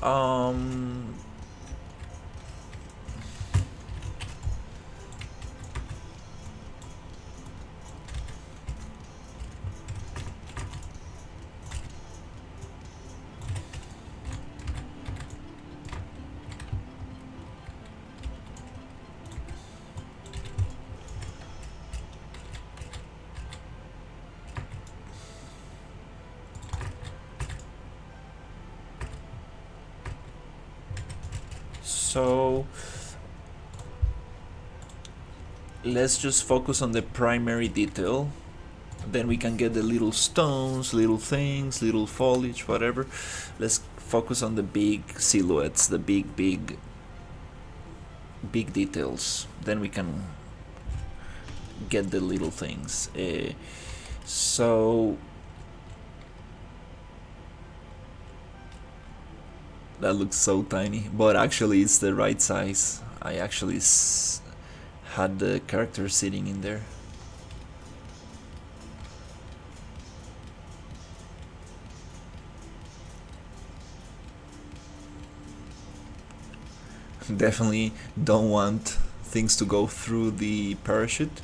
let's just focus on the primary detail. Then we can get the little stones, little things, little foliage, whatever. Let's focus on the big silhouettes, the big details. Then we can get the little things. So that looks so tiny, but actually it's the right size. I actually had the character sitting in there. Definitely don't want things to go through the parachute.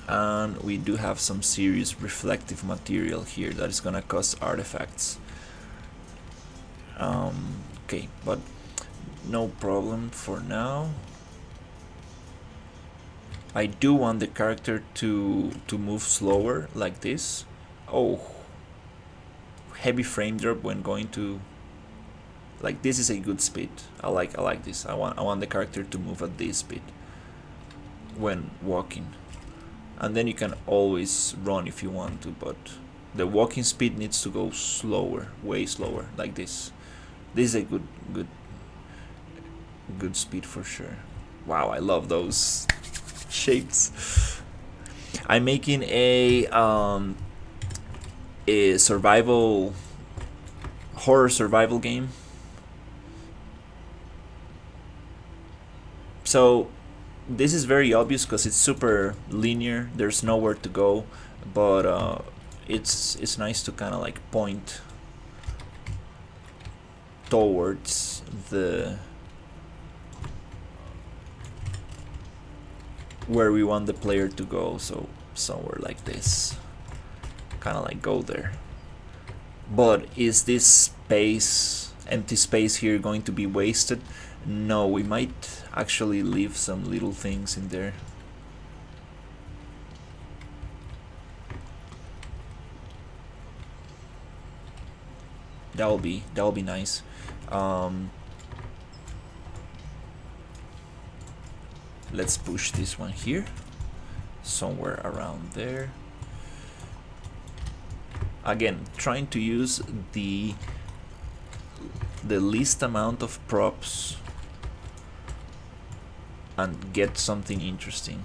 And we do have some serious reflective material here that is gonna cause artifacts. Okay, but no problem for now. I do want the character to move slower like this. Oh, heavy frame drop when going to, like, this is a good speed. I like this. I want the character to move at this speed when walking. And then you can always run if you want to, but the walking speed needs to go slower, way slower, like this. This is a good speed for sure. Wow, I love those shapes. I'm making a horror survival game. So this is very obvious because it's super linear. There's nowhere to go, but it's nice to kind of like point towards the where we want the player to go. So somewhere like this, kind of like go there. But is this empty space here going to be wasted? No, we might actually leave some little things in there. That'll be nice. Let's push this one here, somewhere around there. Again, trying to use the least amount of props and get something interesting.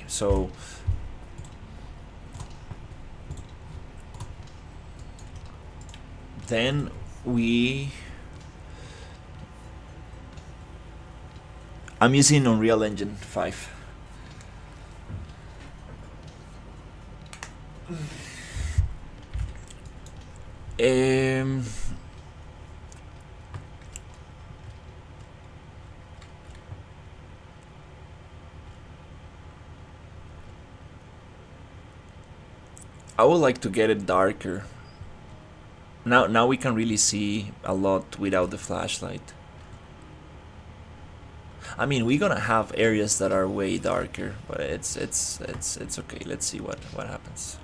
so then I'm using Unreal Engine 5. I would like to get it darker. Now we can really see a lot without the flashlight. I mean, we're gonna have areas that are way darker, but it's okay. Let's see what happens.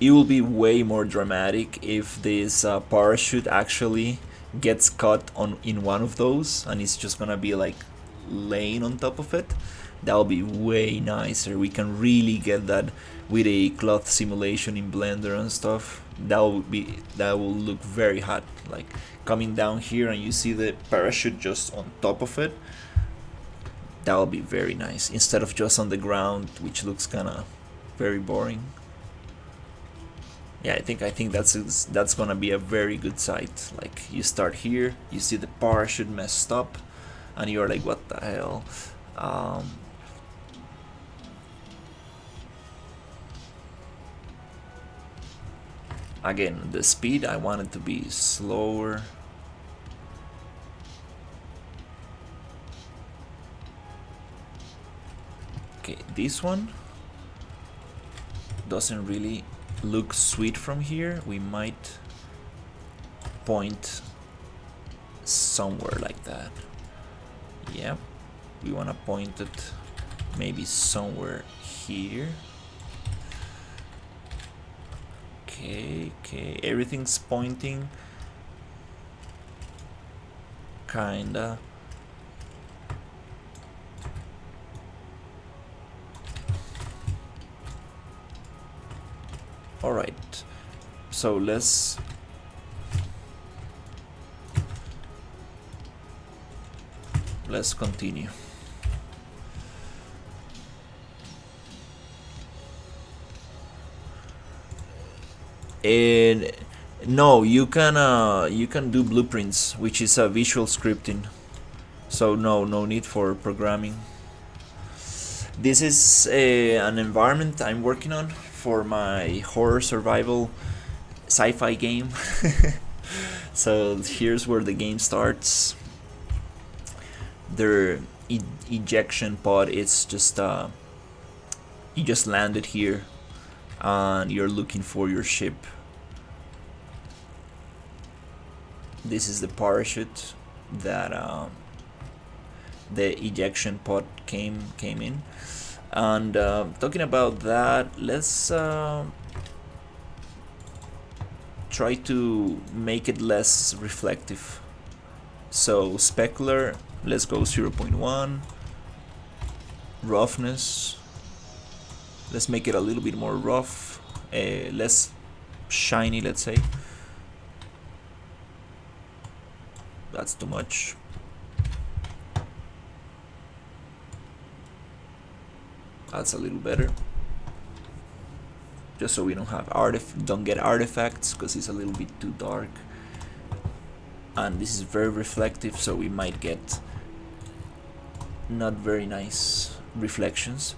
It will be way more dramatic if this parachute actually gets caught in one of those, and it's just gonna be like laying on top of it. That'll be way nicer. We can really get that with a cloth simulation in Blender and stuff. That will look very hot, like coming down here and you see the parachute just on top of it. That'll be very nice instead of just on the ground, which looks kind of very boring. Yeah, I think that's gonna be a very good sight. Like, you start here, you see the parachute messed up, and you're like, what the hell? Again, the speed, I want it to be slower. Okay, this one doesn't really look sweet from here. We might point somewhere like that. Yep, we want to point it maybe somewhere here. Okay, everything's pointing kinda. Alright, so let's continue. And no, you can do blueprints, which is a visual scripting. So no need for programming. This is an environment I'm working on for my horror survival sci-fi game. So here's where the game starts. The ejection pod is just you just landed here and you're looking for your ship. This is the parachute that the ejection pod came in. And talking about that, let's try to make it less reflective. So specular, let's go 0.1. Roughness, let's make it a little bit more rough, less shiny, let's say. That's too much. That's a little better, just so we don't get artifacts, because it's a little bit too dark. And this is very reflective, so we might get not very nice reflections.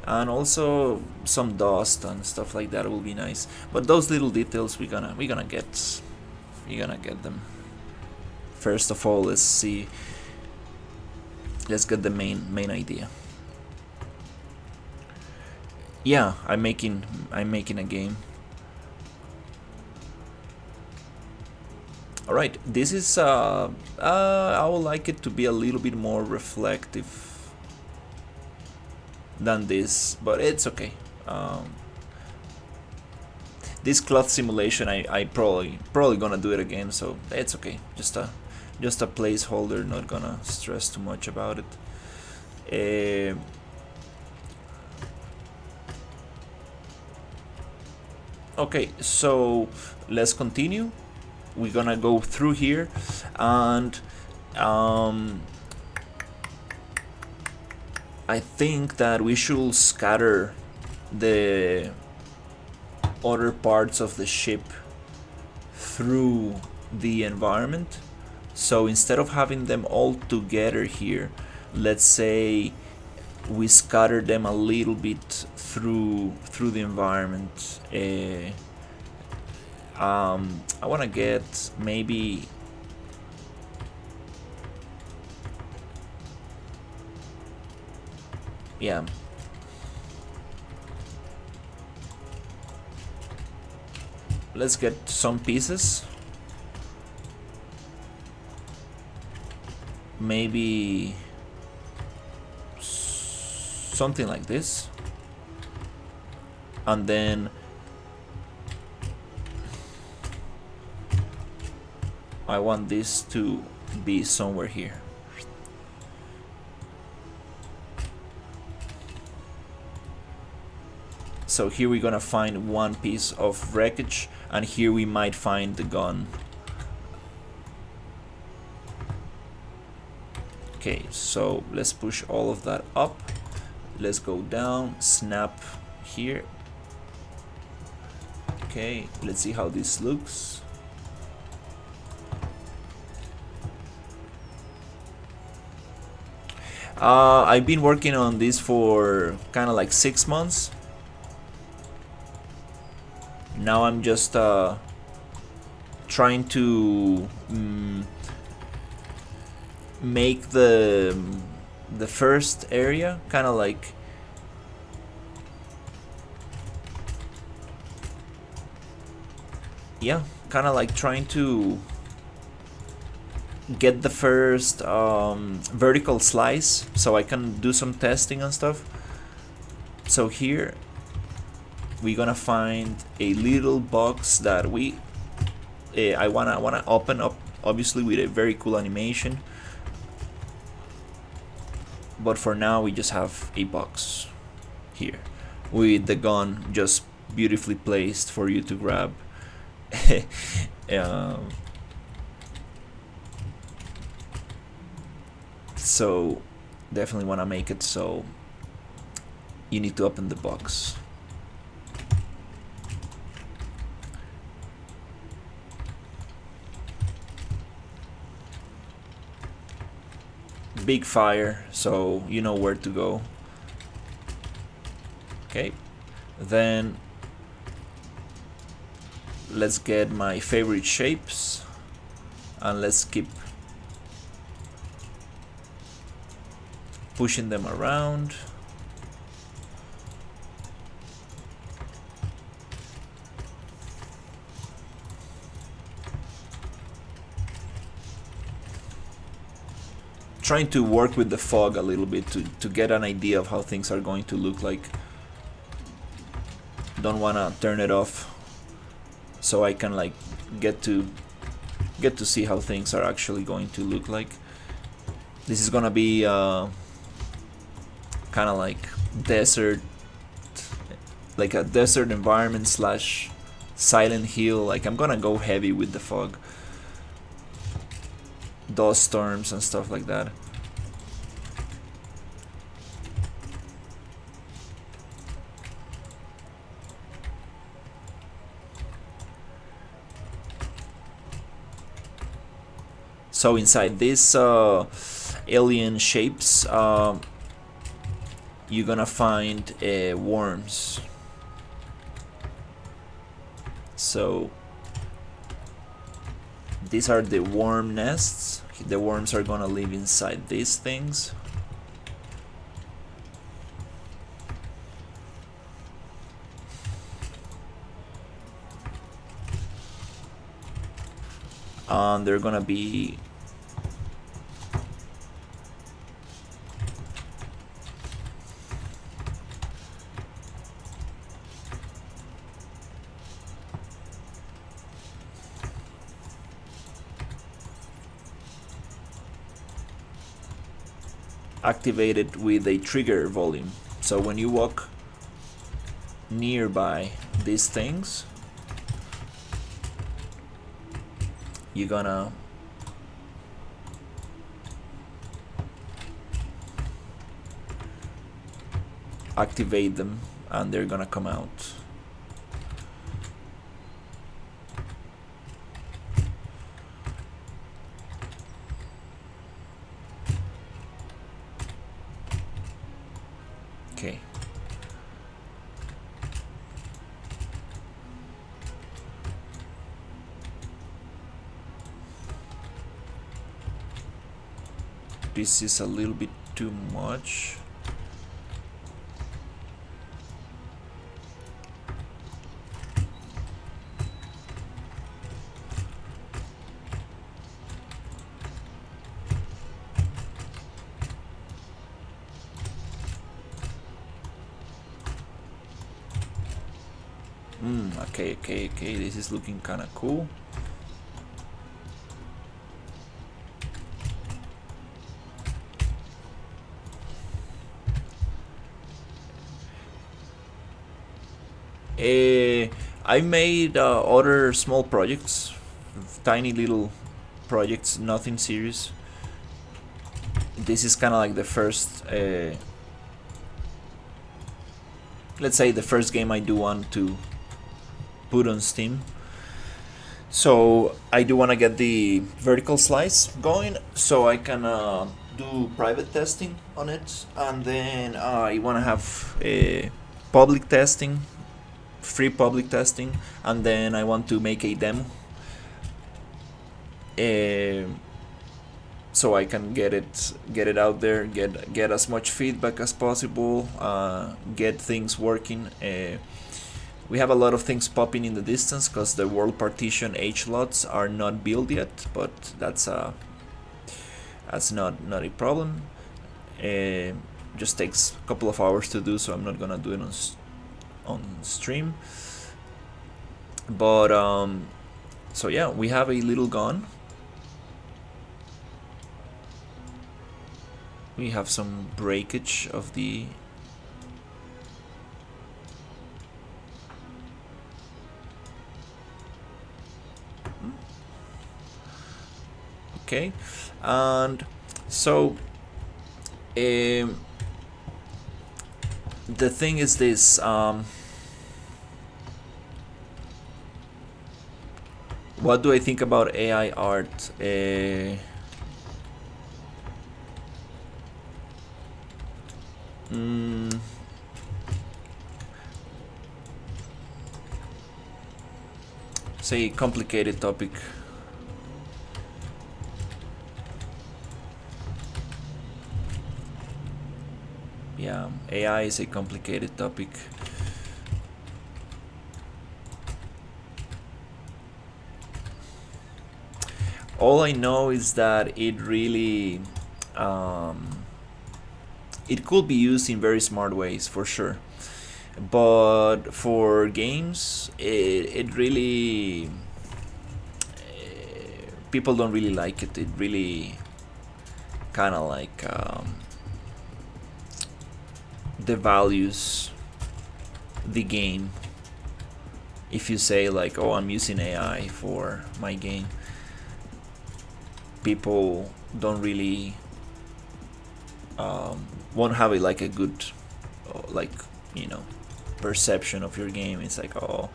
And also some dust and stuff like that will be nice. But those little details we're gonna get them. First of all, let's get the main idea. Yeah, I'm making a game. Alright, this is I would like it to be a little bit more reflective than this, but it's okay. This cloth simulation, I probably gonna do it again, so it's okay. Just a placeholder, not gonna stress too much about it. Okay, so let's continue. We're gonna go through here, and I think that we should scatter the other parts of the ship through the environment. So instead of having them all together here, let's say we scatter them a little bit through the environment. I want to get maybe yeah. Let's get some pieces. Maybe something like this. And then I want this to be somewhere here. So here we're gonna find one piece of wreckage, and here we might find the gun. Okay, so let's push all of that up. Let's go down, snap here. Okay, let's see how this looks. I've been working on this for kind of like 6 months. Now I'm just trying to make the first area kind of like kind of like trying to get the first vertical slice so I can do some testing and stuff. So here we're gonna find a little box that I wanna open up, obviously with a very cool animation. But for now we just have a box here with the gun just beautifully placed for you to grab. So definitely want to make it so you need to open the box. Big fire, so you know where to go. Okay, then let's get my favorite shapes and let's keep pushing them around. Trying to work with the fog a little bit to get an idea of how things are going to look like. Don't wanna turn it off so I can like get to see how things are actually going to look like. This is gonna be kind of like desert, like a desert environment slash Silent Hill. Like I'm gonna go heavy with the fog, dust storms and stuff like that. So inside these alien shapes, you're gonna find worms. So these are the worm nests. The worms are gonna live inside these things. And they're gonna be activated with a trigger volume. So when you walk nearby these things, you're gonna activate them and they're gonna come out. Okay. This is a little bit too much. Okay, this is looking kind of cool. I made other small projects, tiny little projects, nothing serious. This is kind of like the first, let's say the first game I do want to put on Steam. So I do want to get the vertical slice going so I can do private testing on it, and then I want to have public testing, free public testing, and then I want to make a demo so I can get it out there, get as much feedback as possible, get things working. We have a lot of things popping in the distance because the world partition H lots are not built yet, but that's not a problem. Just takes a couple of hours to do, so I'm not gonna do it on stream. But so yeah, we have a little gun. We have some breakage of the okay, and so the thing is this, what do I think about AI art? Say complicated topic. Yeah, AI is a complicated topic. All I know is that it really it could be used in very smart ways, for sure, but for games it really people don't really like it. It really kind of like devalues the game if you say like, oh, I'm using AI for my game. People don't really won't have a, like a good like, you know, perception of your game. It's like, oh,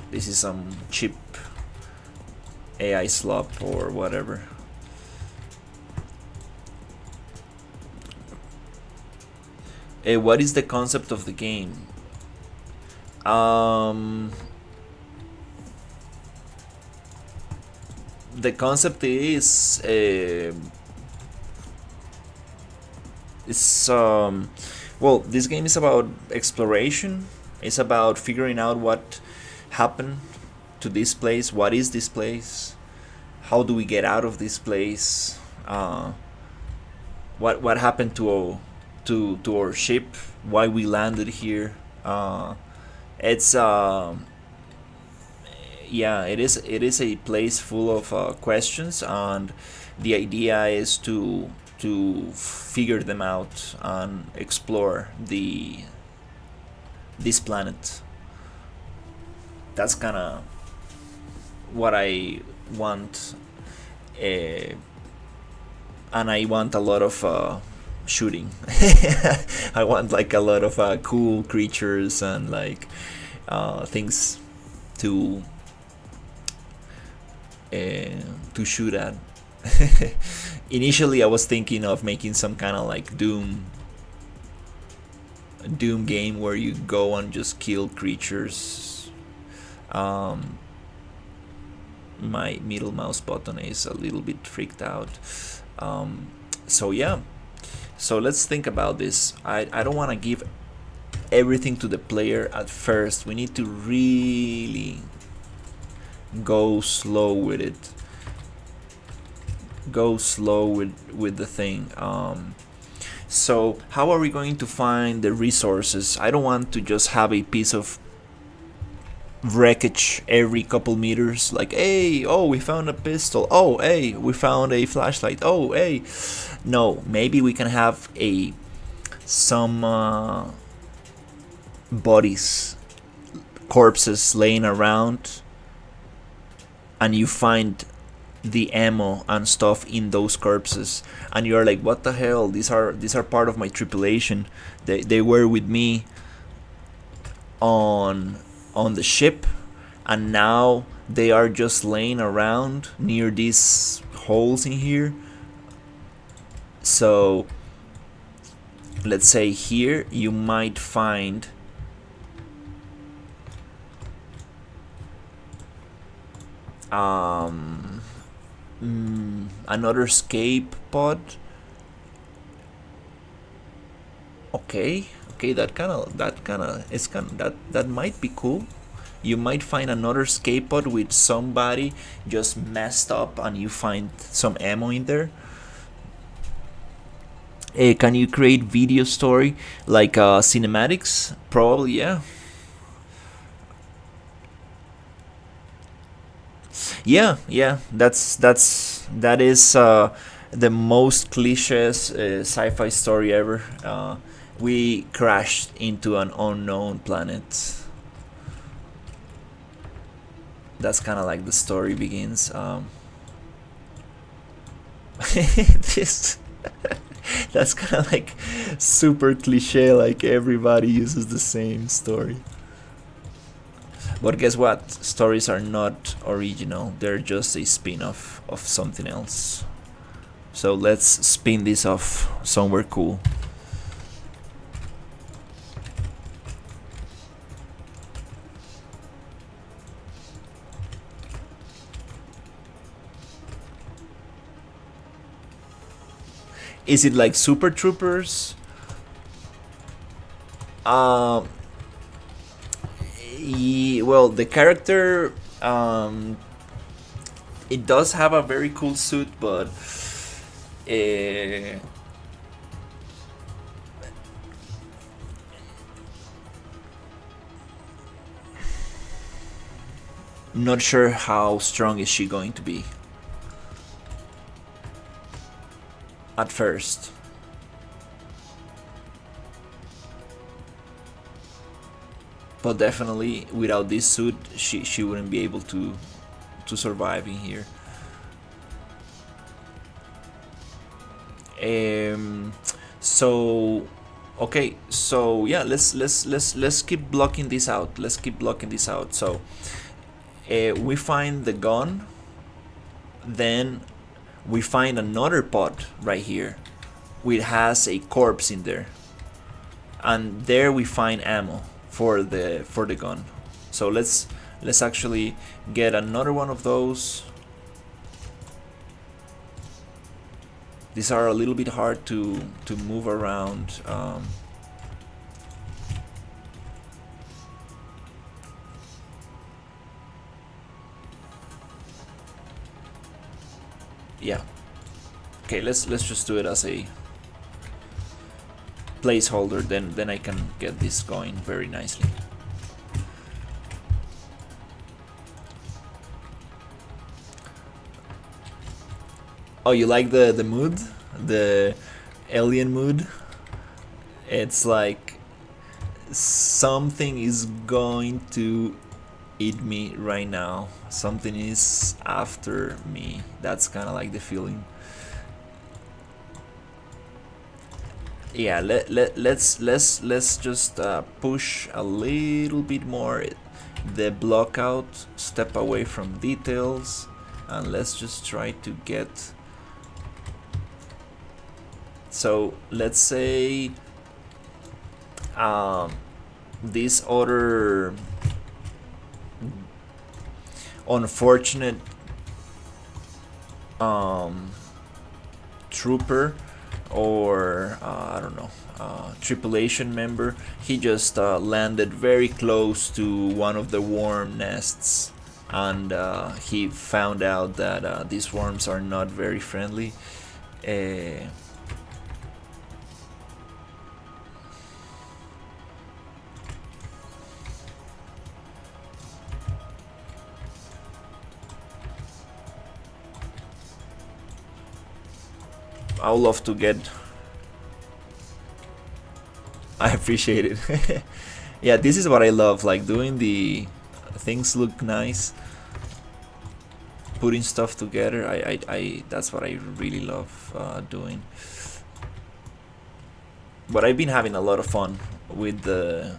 this is some cheap AI slop or whatever. What is the concept of the game? The concept is well, this game is about exploration. It's about figuring out what happened to this place. What is this place? How do we get out of this place? What happened to our ship? Why we landed here? It's yeah, it is a place full of questions, and the idea is to figure them out and explore this planet. That's kind of what I want, and I want a lot of shooting. I want like a lot of cool creatures and like things to shoot at. Initially, I was thinking of making some kind of like Doom game where you go and just kill creatures. My middle mouse button is a little bit freaked out. So yeah, so let's think about this. I don't want to give everything to the player at first. We need to really go slow with it. Go slow with the thing. So how are we going to find the resources? I don't want to just have a piece of wreckage every couple meters, like, hey, oh, we found a pistol, oh, hey, we found a flashlight, oh, hey. No, maybe we can have some bodies, corpses laying around, and you find the ammo and stuff in those corpses, and you're like, what the hell, these are part of my tripulation. They were with me on the ship, and now they are just laying around near these holes in here. So let's say here you might find another escape pod. Okay, that might be cool. You might find another escape pod with somebody just messed up, and you find some ammo in there. Can you create video story like cinematics? Probably, yeah. Yeah. That is the most cliches sci-fi story ever. We crashed into an unknown planet. That's kind of like the story begins. This that's kind of like super cliche, like everybody uses the same story. But guess what? Stories are not original. They're just a spin-off of something else. So let's spin this off somewhere cool. Is it like Super Troopers? Well, the character, it does have a very cool suit, but not sure how strong is she going to be at first. But definitely without this suit she wouldn't be able to survive in here. So okay, so yeah, let's keep blocking this out. So we find the gun, then we find another pod right here which has a corpse in there, and there we find ammo for the gun. So let's actually get another one of those. These are a little bit hard to move around. Yeah. Okay, let's just do it as a placeholder. Then I can get this going very nicely. Oh, you like the mood? The alien mood? It's like something is going to eat me right now. Something is after me. That's kind of like the feeling. Yeah, let's just push a little bit more the block out, step away from details, and let's just try to get. So let's say this other unfortunate trooper, or I don't know, tripulation member, he just landed very close to one of the worm nests, and he found out that these worms are not very friendly. I would love to get. I appreciate it. Yeah, this is what I love, like doing the things look nice, putting stuff together. I that's what I really love doing. But I've been having a lot of fun with the.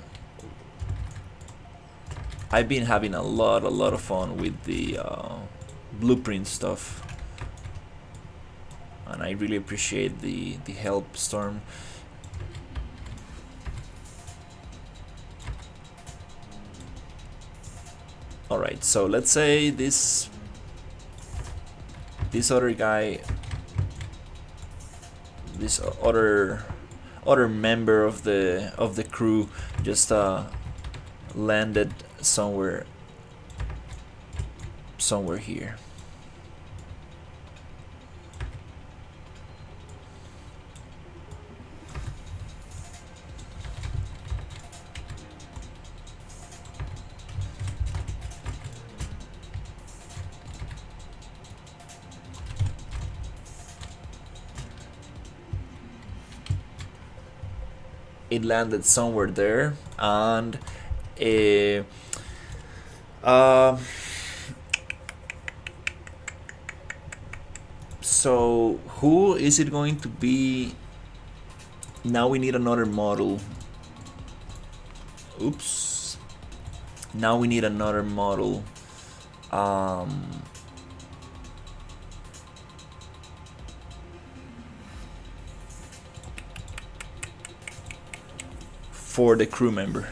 I've been having a lot of fun with the blueprint stuff, and I really appreciate the help, Storm. Alright, so let's say this other guy, this other member of the crew just landed somewhere here. It landed somewhere there, and so who is it going to be? Now we need another model. Oops. Now we need another model. For the crew member.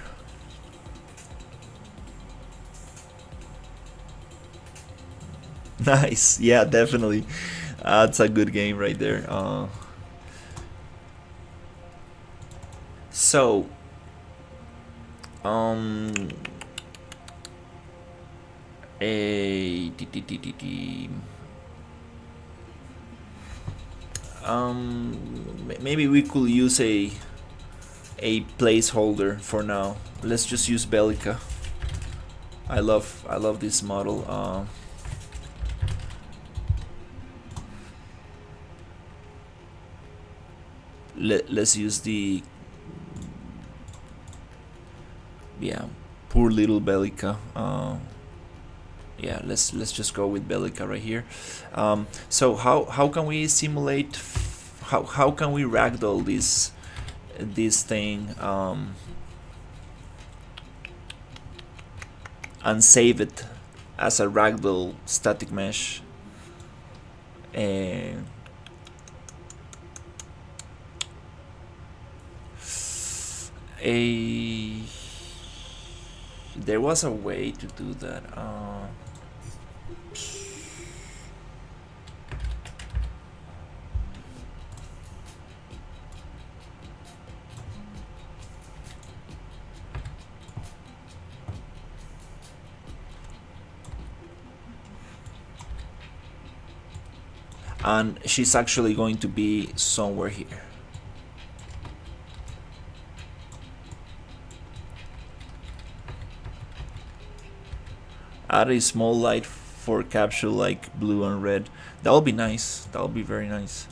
Nice. Yeah, definitely. That's a good game right there. So, maybe we could use a placeholder for now. Let's just use Bellica. I love this model. Let's use the poor little Bellica. Yeah, let's just go with Bellica right here. So how can we simulate? How can we ragdoll this thing and save it as a ragdoll static mesh? There was a way to do that. And she's actually going to be somewhere here. Add a small light for capsule like blue and red. That'll be nice. That'll be very nice.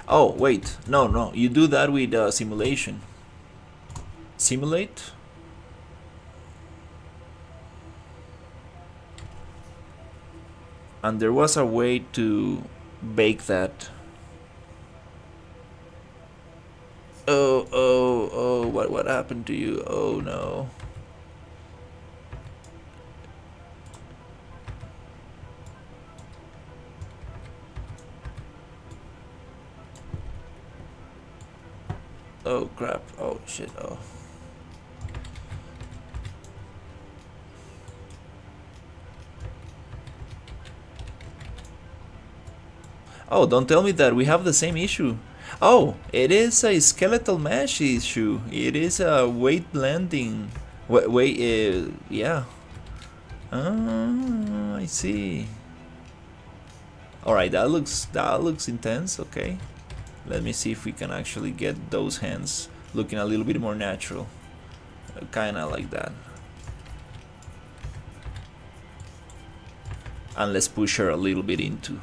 Oh, wait. No. You do that with simulation. Simulate. And there was a way to bake that. Oh, what happened to you? Oh no. Oh crap. Oh shit. Oh. Oh, don't tell me that we have the same issue. Oh, it is a skeletal mesh issue. It is a weight blending. Wait, yeah. I see. All right, that looks intense. Okay, let me see if we can actually get those hands looking a little bit more natural. Kind of like that. And let's push her a little bit into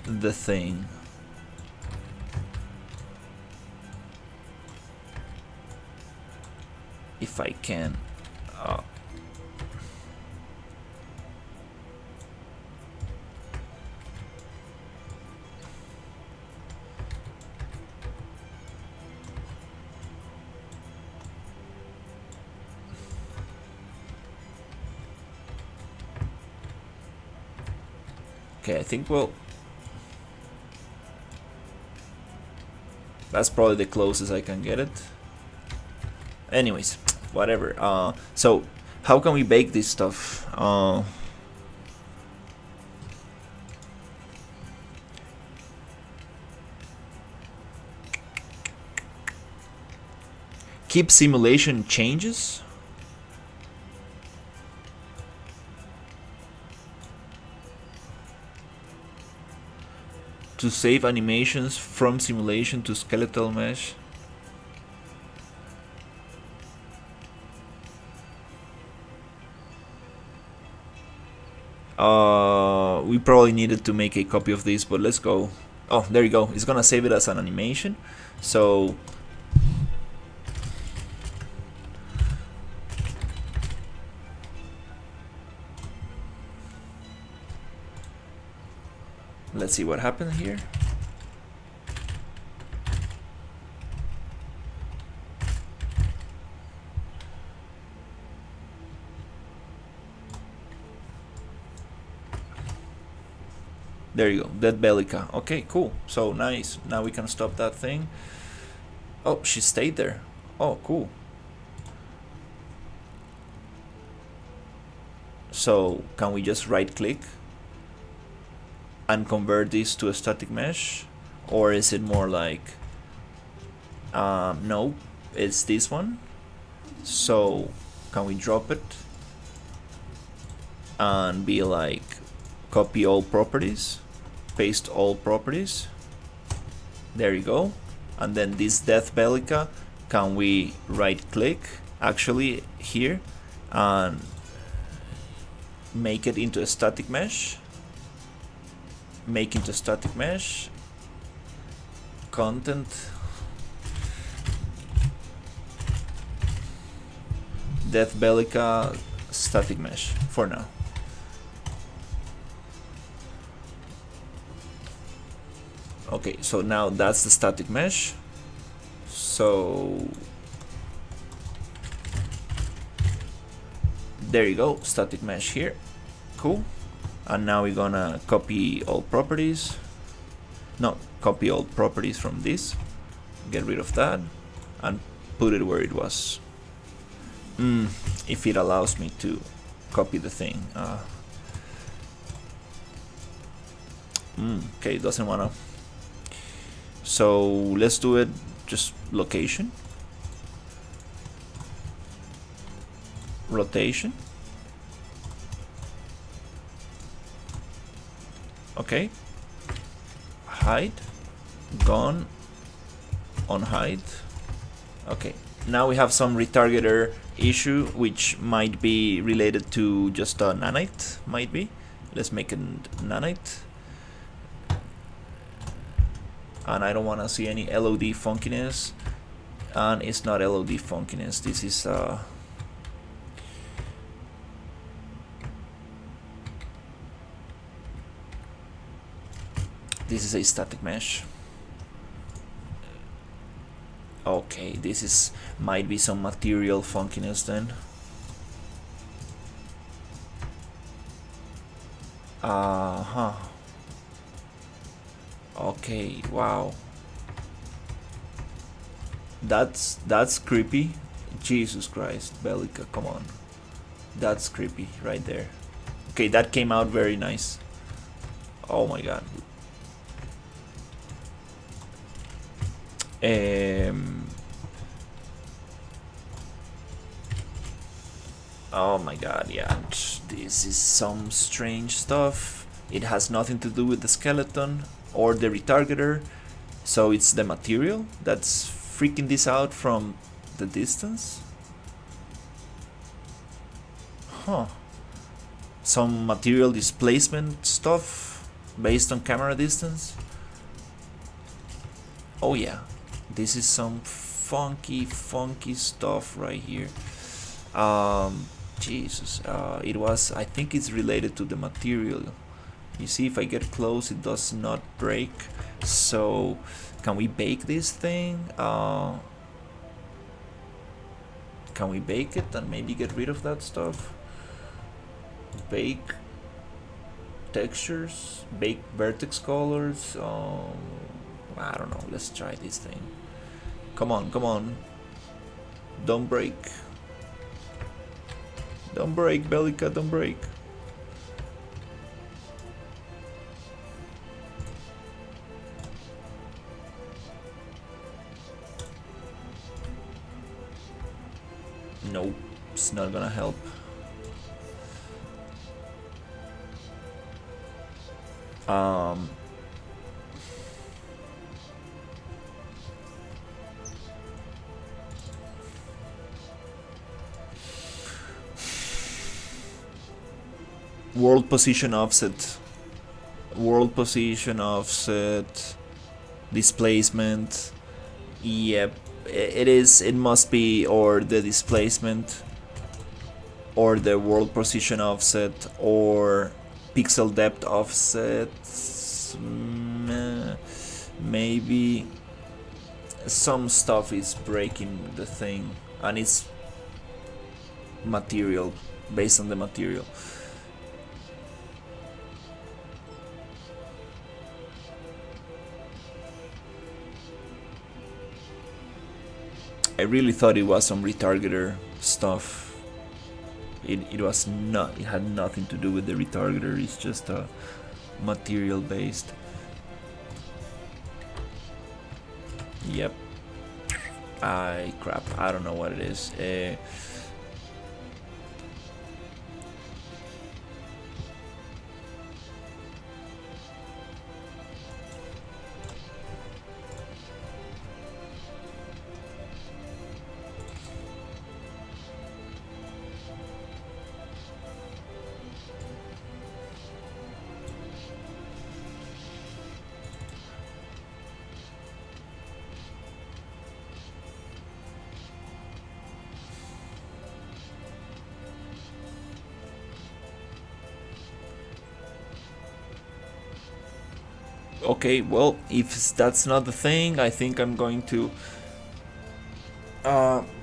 the thing. If I can. Okay, I think that's probably the closest I can get it. Anyways, whatever. So how can we bake this stuff? Keep simulation changes. To save animations from simulation to skeletal mesh. We probably needed to make a copy of this, but let's go. Oh, there you go. It's gonna save it as an animation. So let's see what happened here. There you go, Dead Bellica. Okay, cool. So nice. Now we can stop that thing. Oh, she stayed there. Oh, cool. So can we just right click and convert this to a static mesh? Or is it more like, no, it's this one. So can we drop it and be like, copy all properties, paste all properties. There you go. And then this Death Bellica, can we right click actually here and make it into a static mesh? Make into static mesh. Content. Death Bellica static mesh for now. Okay, so now that's the static mesh. So there you go, static mesh here. Cool. And now we're gonna copy all properties. No, copy all properties from this. Get rid of that and put it where it was. If it allows me to copy the thing. Okay, it doesn't wanna. So let's do it just location, rotation. Okay, height, gone on height. Okay, now we have some retargeter issue which might be related to just a nanite, might be. Let's make it nanite. and I don't want to see any LOD funkiness. And it's not LOD funkiness. This is a static mesh. Okay, this is might be some material funkiness then. Okay, wow. That's creepy. Jesus Christ, Bellica, come on. That's creepy right there. Okay, that came out very nice. Oh my god. Oh my god, yeah. This is some strange stuff. It has nothing to do with the skeleton or the retargeter. So it's the material that's freaking this out from the distance? Huh. Some material displacement stuff based on camera distance? Oh yeah. This is some funky stuff right here. Jesus. I think it's related to the material. You see, if I get close, it does not break. So, can we bake this thing? Can we bake it and maybe get rid of that stuff? Bake textures, bake vertex colors. I don't know. Let's try this thing. Come on, come on. Don't break. Don't break, Bellica, don't break. Nope, it's not gonna help. World position offset. World position offset. Displacement. Yep. It must be or the displacement or the world position offset or pixel depth offset. Maybe some stuff is breaking the thing and it's material, based on the material. I really thought it was some retargeter stuff. It was not. It had nothing to do with the retargeter. It's just a material based. Yep. Crap. I don't know what it is. Okay, well, if that's not the thing, I think I'm going to...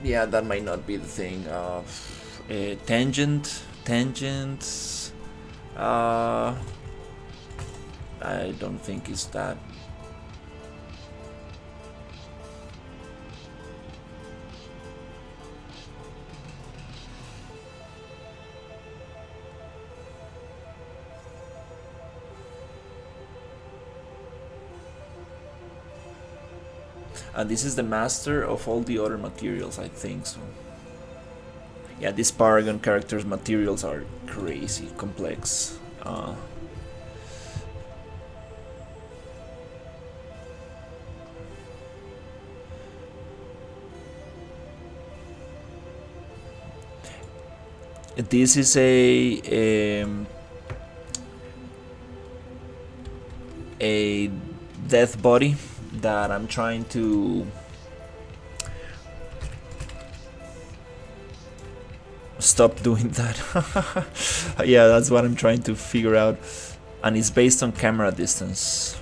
yeah, that might not be the thing. Tangents... I don't think it's that. And this is the master of all the other materials, I think so. Yeah, these Paragon characters' materials are crazy complex. This is a death body that I'm trying to stop doing that. Yeah, that's what I'm trying to figure out, and it's based on camera distance.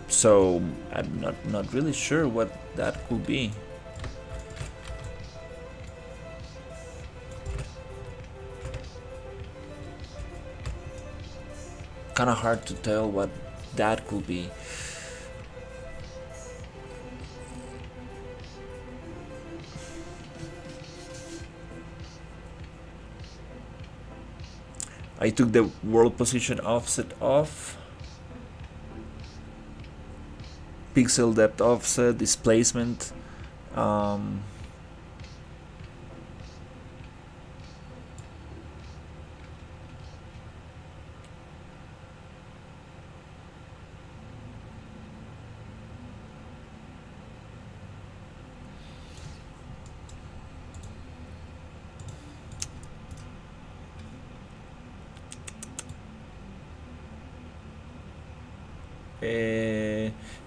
So I'm not really sure what that could be. Kind of hard to tell what that could be. I took the world position offset off, pixel depth offset, displacement.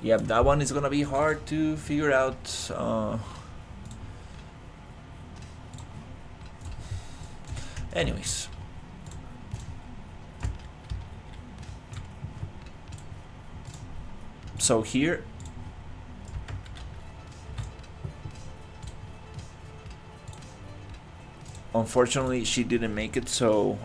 Yeah, that one is gonna be hard to figure out. Anyways, so here unfortunately she didn't make it, so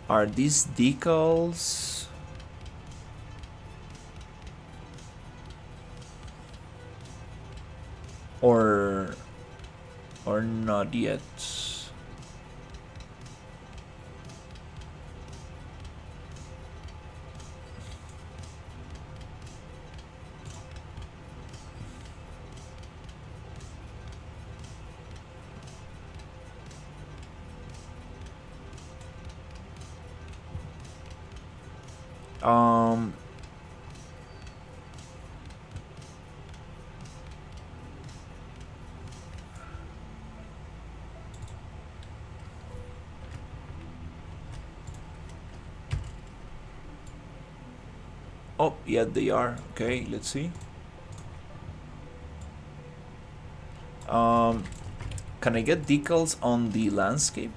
are these decals? Or not yet? Um, oh, yeah, they are. Okay, let's see. Can I get decals on the landscape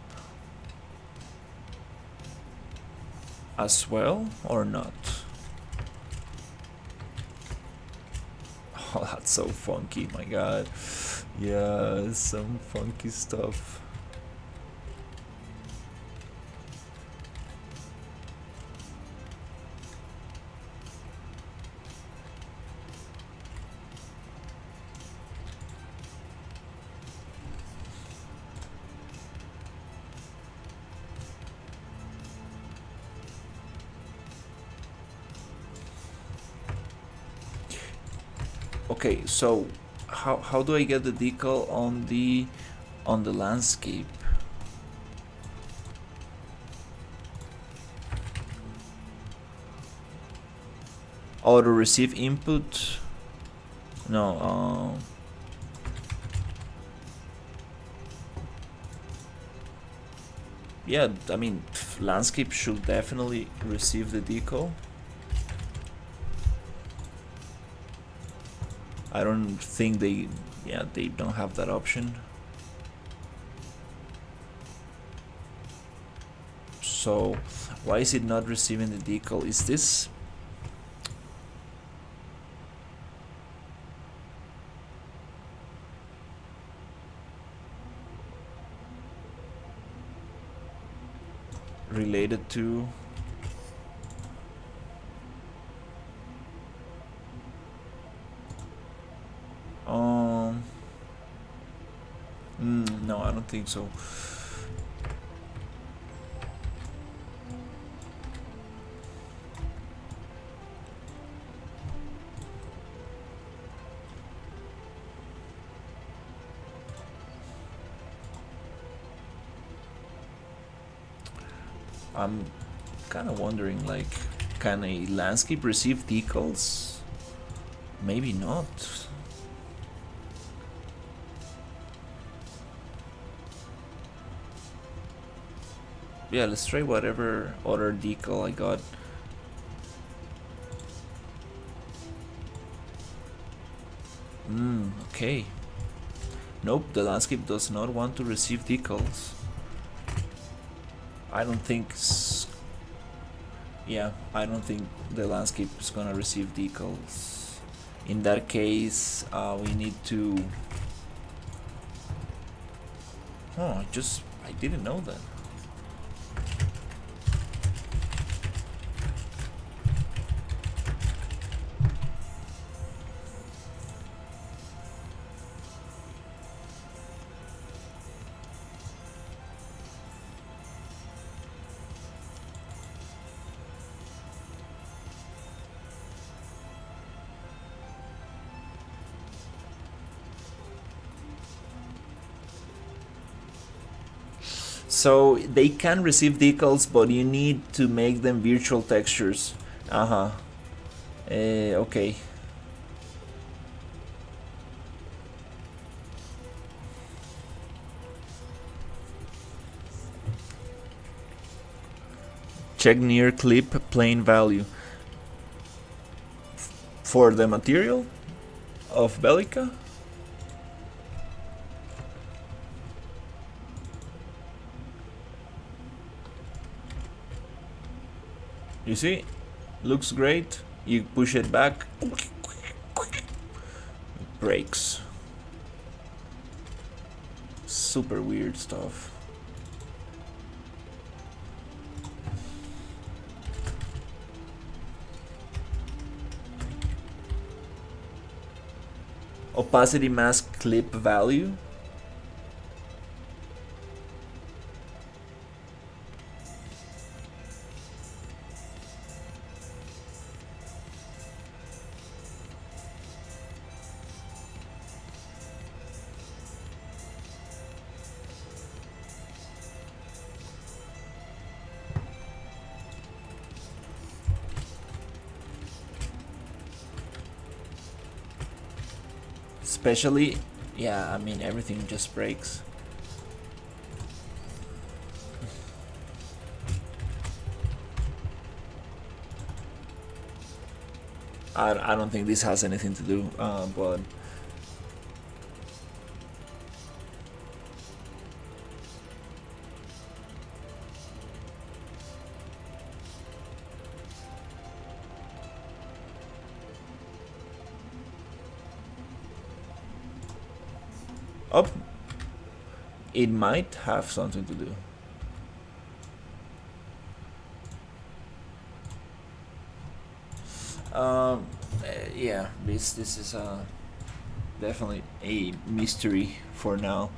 as well, or not? Oh, that's so funky, my god. Yeah, some funky stuff. Okay, so how do I get the decal on the landscape? Oh, to receive input? No. Yeah, I mean, landscape should definitely receive the decal. I don't think they don't have that option. So why is it not receiving the decal? Is this related to no, I don't think so. I'm kind of wondering, like, can a landscape receive decals? Maybe not. Yeah, let's try whatever other decal I got. Okay. Nope, the landscape does not want to receive decals. I don't think... Yeah, I don't think the landscape is gonna receive decals. In that case, we need to... Oh, I didn't know that. So they can receive decals, but you need to make them virtual textures. Uh-huh. Okay. Check near clip plane value. For the material of Bellica? You see? Looks great. You push it back. It breaks. Super weird stuff. Opacity mask clip value. Especially, yeah, I mean, everything just breaks. I don't think this has anything to do, but... Oh, it might have something to do. Yeah, this is definitely a mystery for now.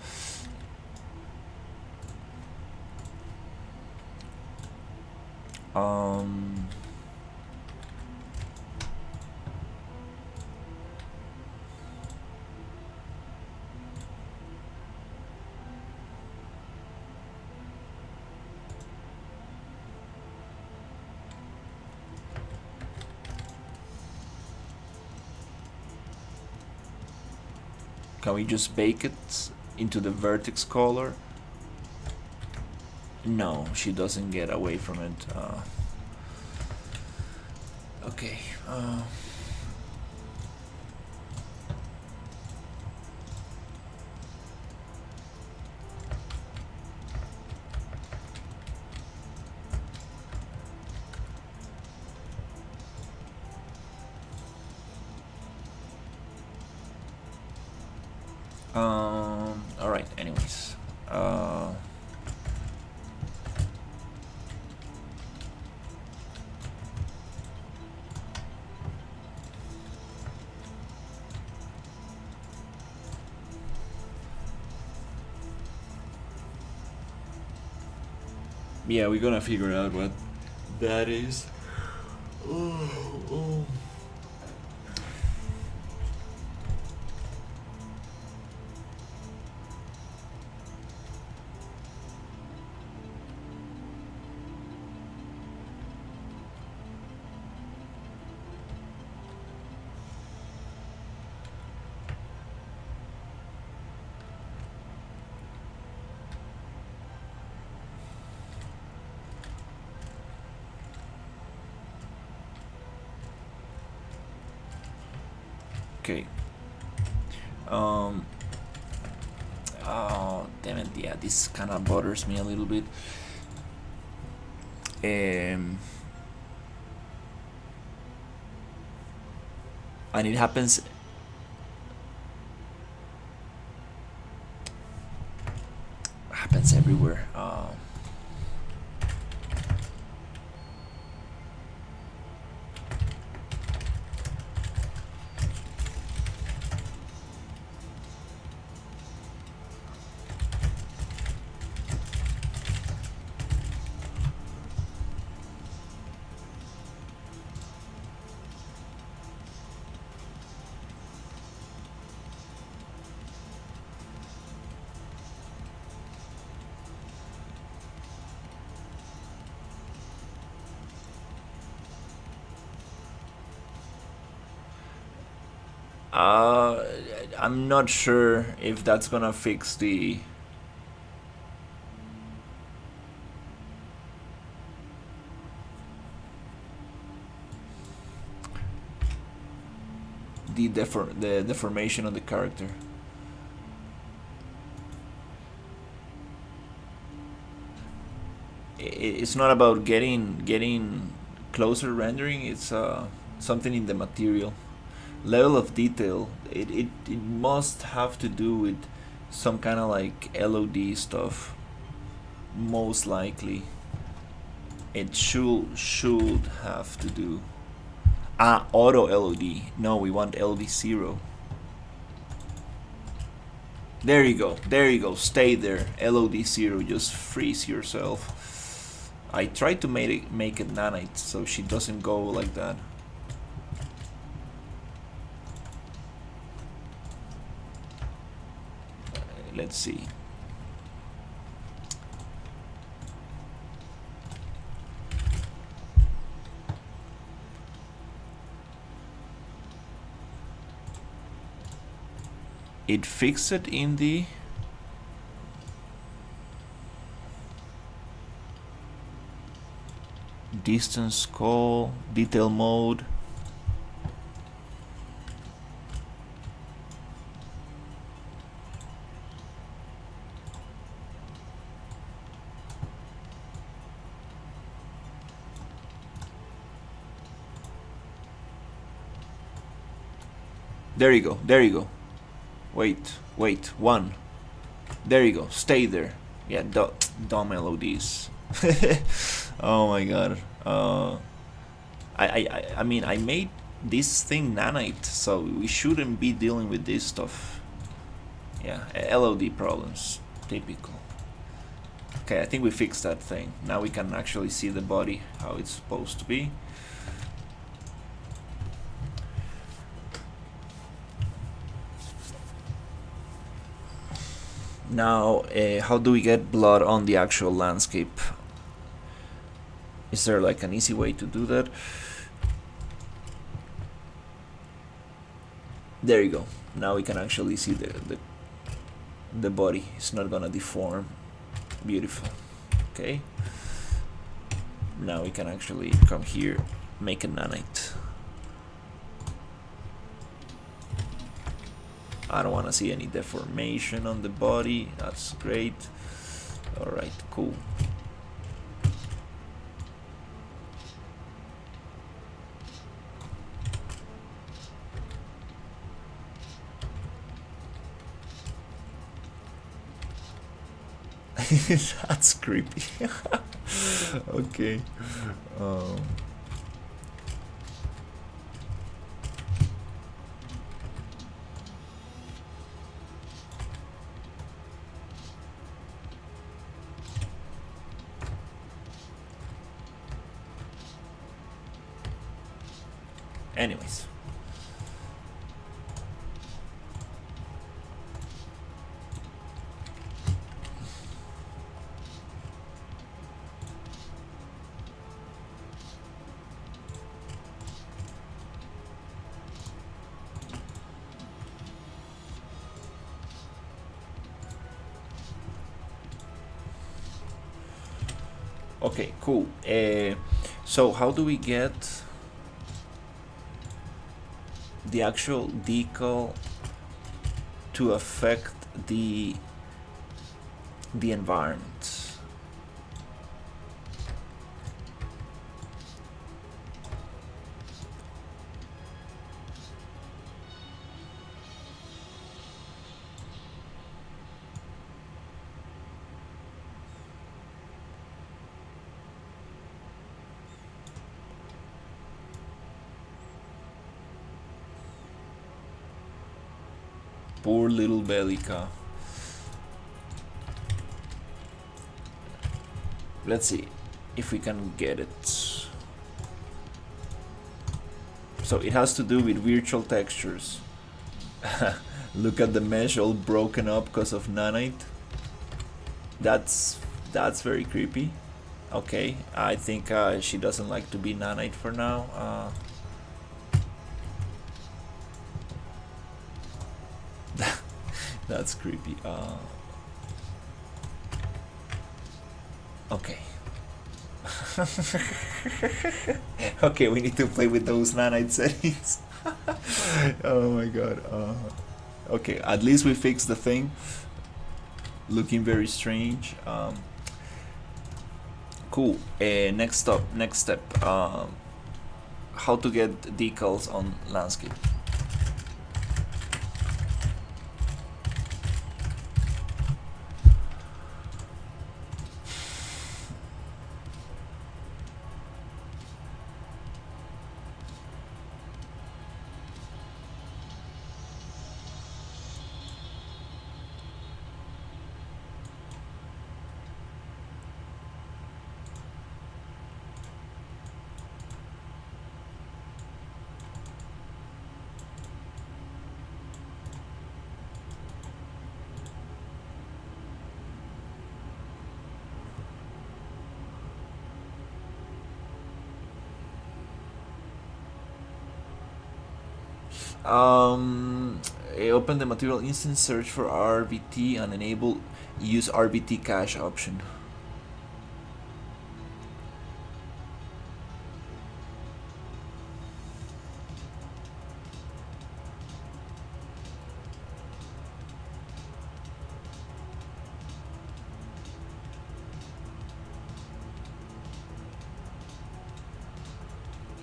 Can we just bake it into the vertex color? No, she doesn't get away from it. Okay. All right. Anyways. Yeah, we're gonna figure out what that is. Oh. Okay. Um, oh, damn it. Yeah, this kind of bothers me a little bit. Um, and it happens everywhere. Uh, I'm not sure if that's gonna fix the deformation of the character. It's not about getting closer rendering. It's something in the material level of detail. It must have to do with some kind of like LOD stuff. Most likely, it should have to do. Auto LOD. No, we want LD 0. There you go. There you go. Stay there. LOD 0. Just freeze yourself. I tried to make it nanite so she doesn't go like that. Let's see. It fixed it in the distance call detail mode. There you go. There you go. Wait. 1. There you go. Stay there. Yeah, dumb LODs. Oh my god. I mean, I made this thing nanite, so we shouldn't be dealing with this stuff. Yeah, LOD problems. Typical. Okay, I think we fixed that thing. Now we can actually see the body, how it's supposed to be. Now, how do we get blood on the actual landscape? Is there like an easy way to do that? There you go. Now we can actually see the body. It's not gonna deform. Beautiful. Okay. Now we can actually come here, make a nanite. I don't want to see any deformation on the body. That's great. Alright, cool. That's creepy. Okay. Anyways. Okay, cool. So how do we get the actual decal to affect the environment. Poor little Bellica. Let's see if we can get it. So it has to do with virtual textures. Look at the mesh all broken up because of nanite. That's very creepy. Okay, I think she doesn't like to be nanite for now. That's creepy. Okay. Okay, we need to play with those nanite settings. Oh my god. Okay, at least we fixed the thing. Looking very strange. Cool. Next step. How to get decals on landscape. Open the material instance, search for RBT, and enable use RBT cache option.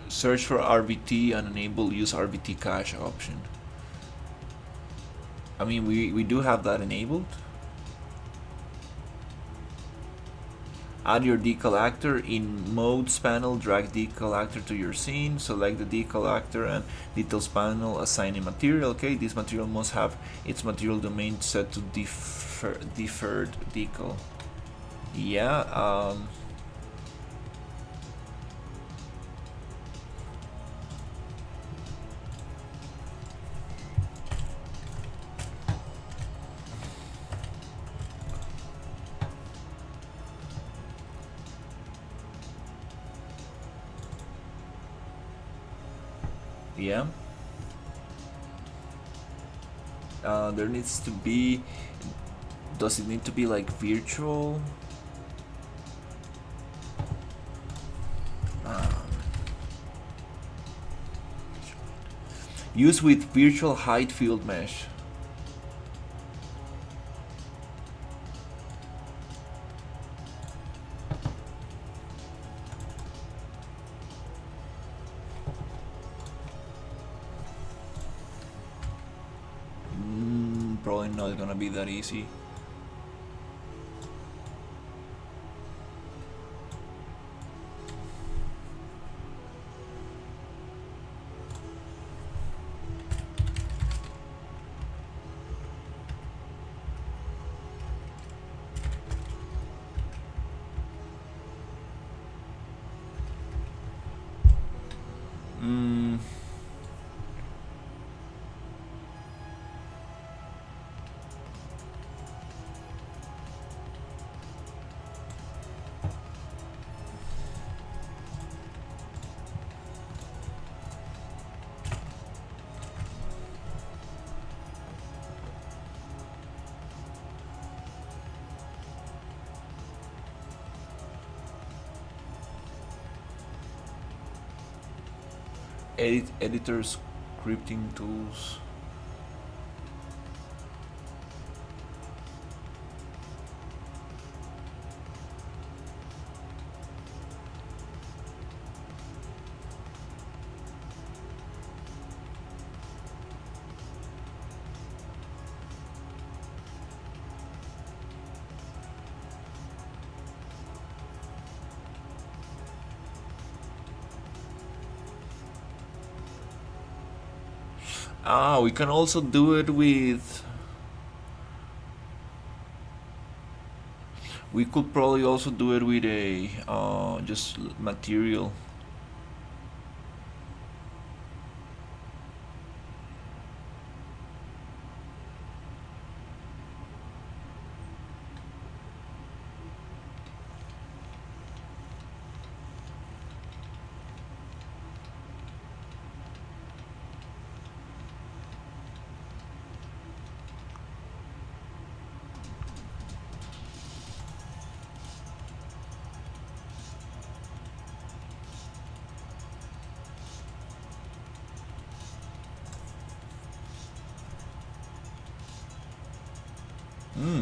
Search for RBT and enable use RBT cache option. I mean, we do have that enabled. Add your decal actor in modes panel, drag decal actor to your scene, select the decal actor and details panel, assign a material. Okay, this material must have its material domain set to deferred decal. Yeah, yeah. There needs to be. Does it need to be like virtual? Use with virtual height field mesh. Probably not gonna be that easy. Editors Scripting tools. Ah, we can also do it with. We could probably also do it with a just material.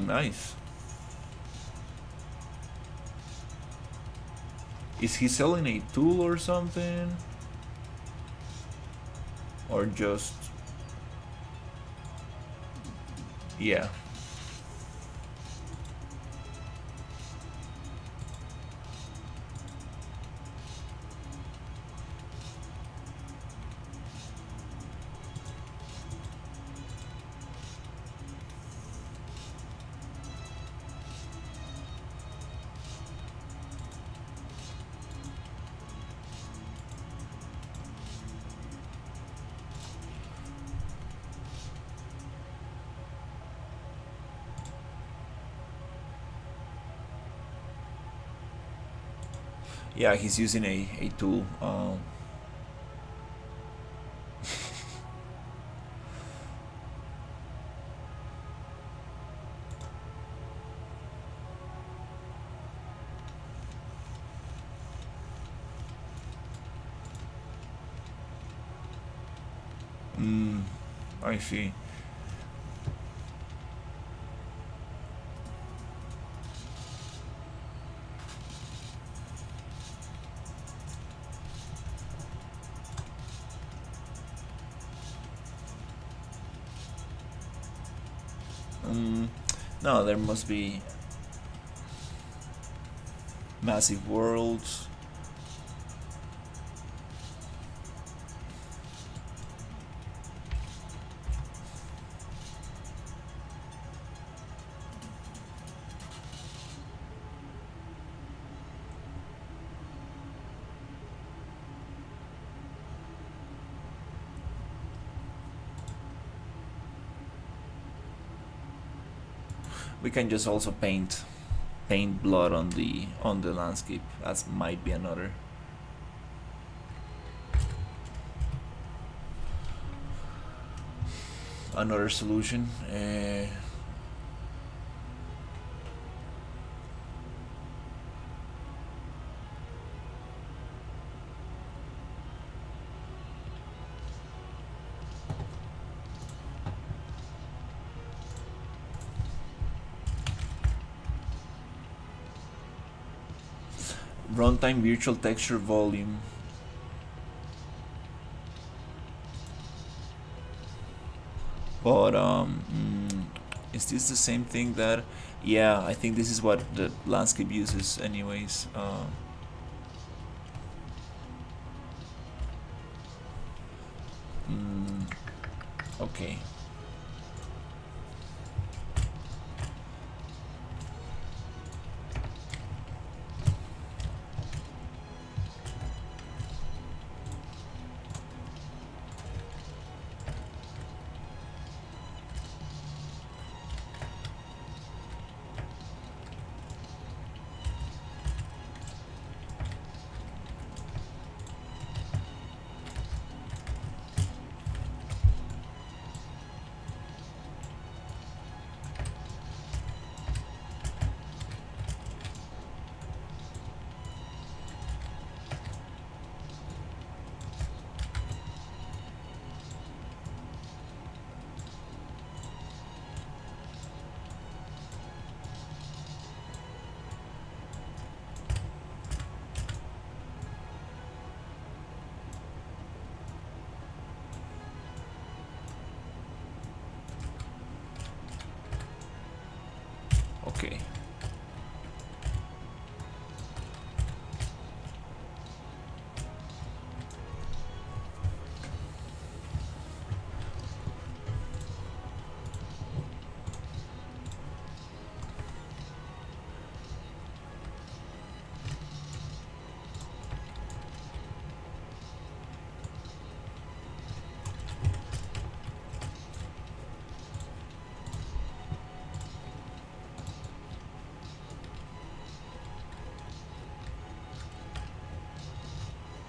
Nice. Is he selling a tool or something? Or just. Yeah. Yeah, he's using a tool. I see. No, there must be massive worlds. We can just also paint blood on the landscape. That might be another solution. Runtime virtual texture volume. But is this the same thing that? Yeah, I think this is what the landscape uses, anyways. Okay.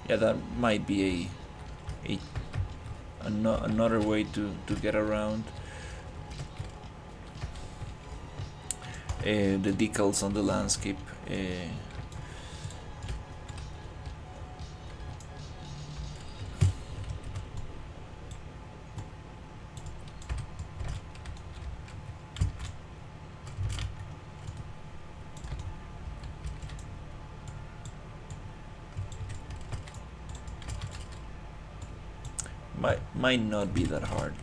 Yeah, that might be a another way to get around the decals on the landscape. Might not be that hard.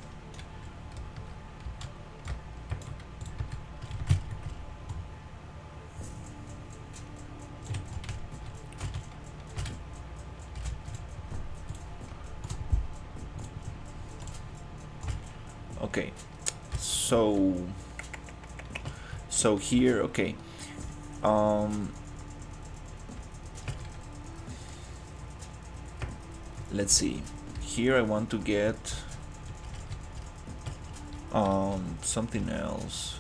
Okay, so here, okay, let's see. Here I want to get something else.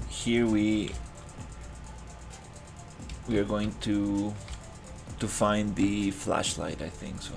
Here we are going to find the flashlight, I think so.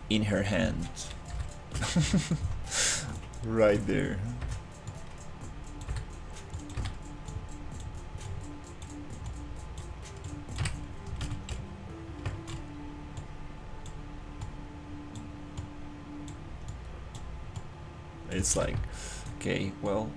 In her hand. Right there. It's like, okay, well,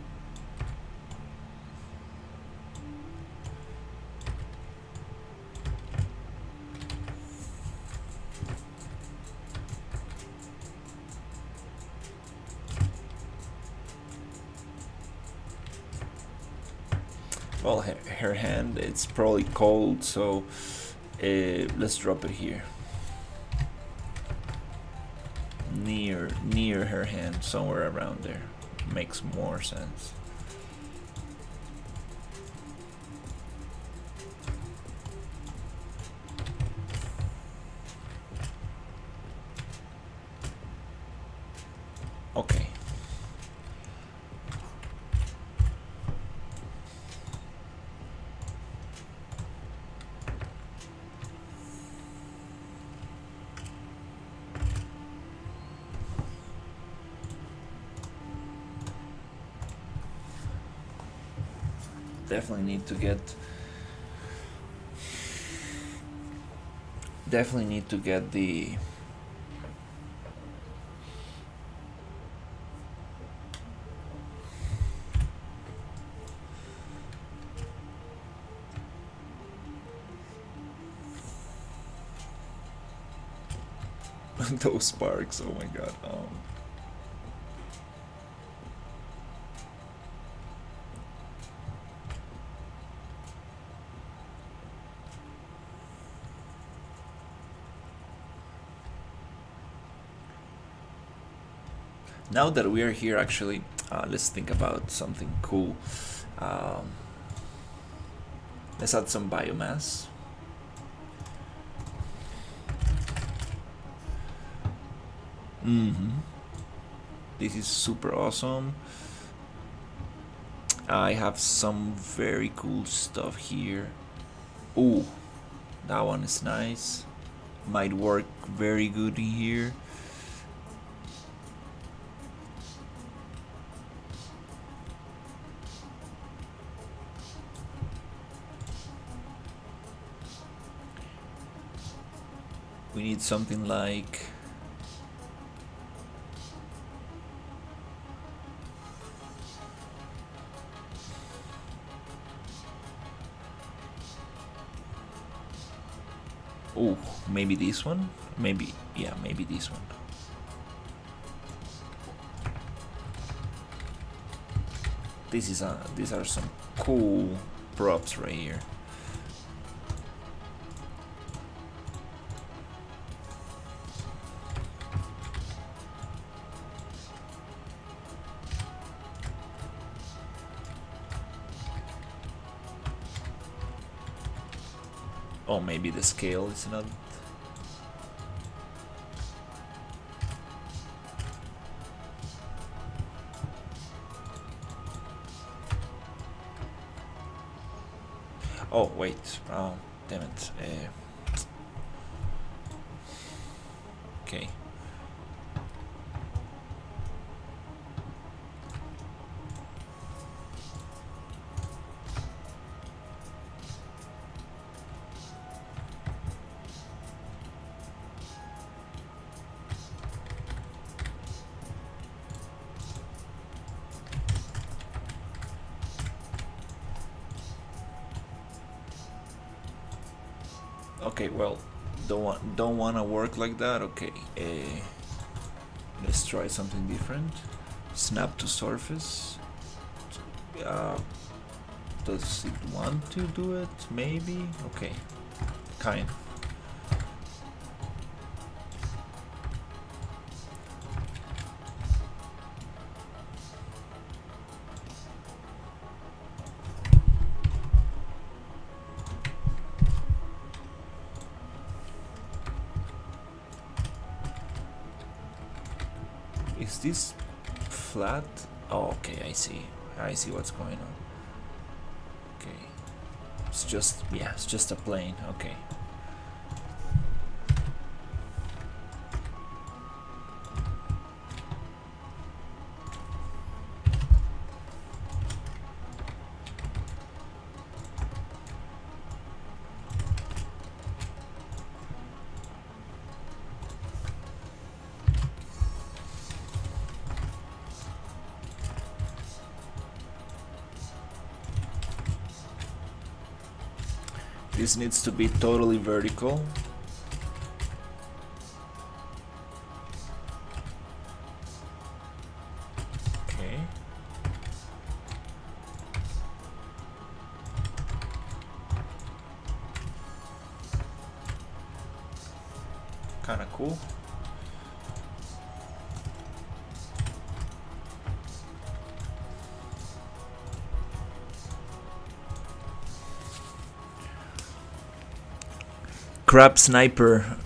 well, her hand, it's probably cold, so let's drop it here. Near her hand, somewhere around there. Makes more sense. Okay. Definitely need to get the those sparks. Oh my god. Now that we are here, actually, let's think about something cool. Let's add some biomass. This is super awesome. I have some very cool stuff here. Ooh, that one is nice. Might work very good in here. We need something like... Oh, maybe this one? Maybe, yeah, maybe this one. These are some cool props right here. Oh, maybe the scale is not... Oh, wait. Oh, damn it. Okay. Okay, well, don't wanna work like that. Okay, let's try something different. Snap to surface. Does it want to do it? Maybe. Okay, kind. Is this flat? Oh, okay, I see what's going on. Okay, it's just, yeah, it's just a plane. Okay. This needs to be totally vertical. Okay. Kinda cool. Crab Sniper.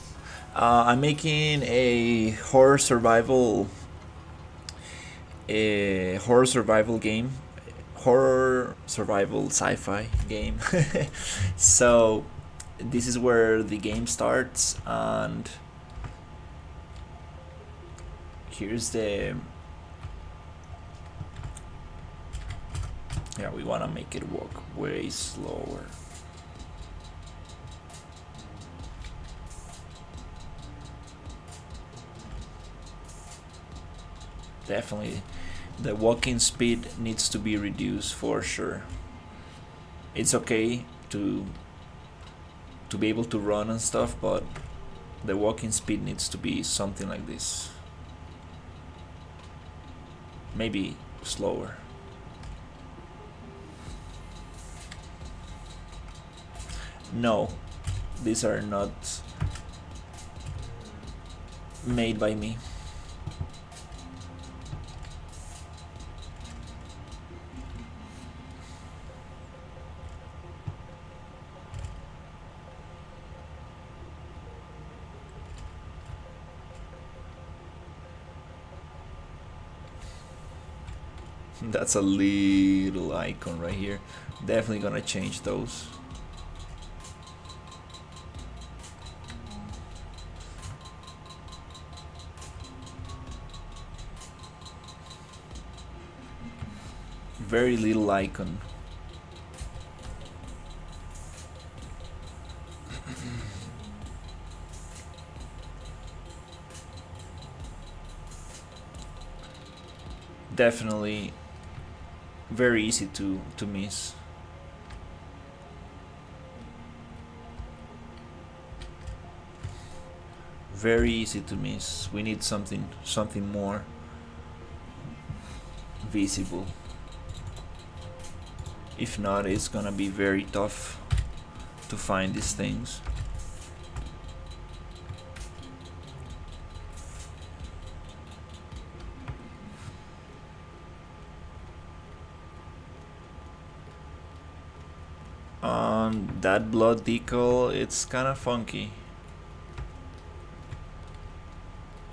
I'm making a horror survival game, horror survival sci-fi game. So this is where the game starts, and here's the... Yeah, we want to make it walk way slower. Definitely the walking speed needs to be reduced for sure. It's okay to be able to run and stuff, but the walking speed needs to be something like this. Maybe slower. No, these are not made by me. That's a little icon right here. Definitely gonna change those. Very little icon. definitely very easy to miss. Very easy to miss. We need something more visible. If not, it's gonna be very tough to find these things. That blood decal, it's kind of funky.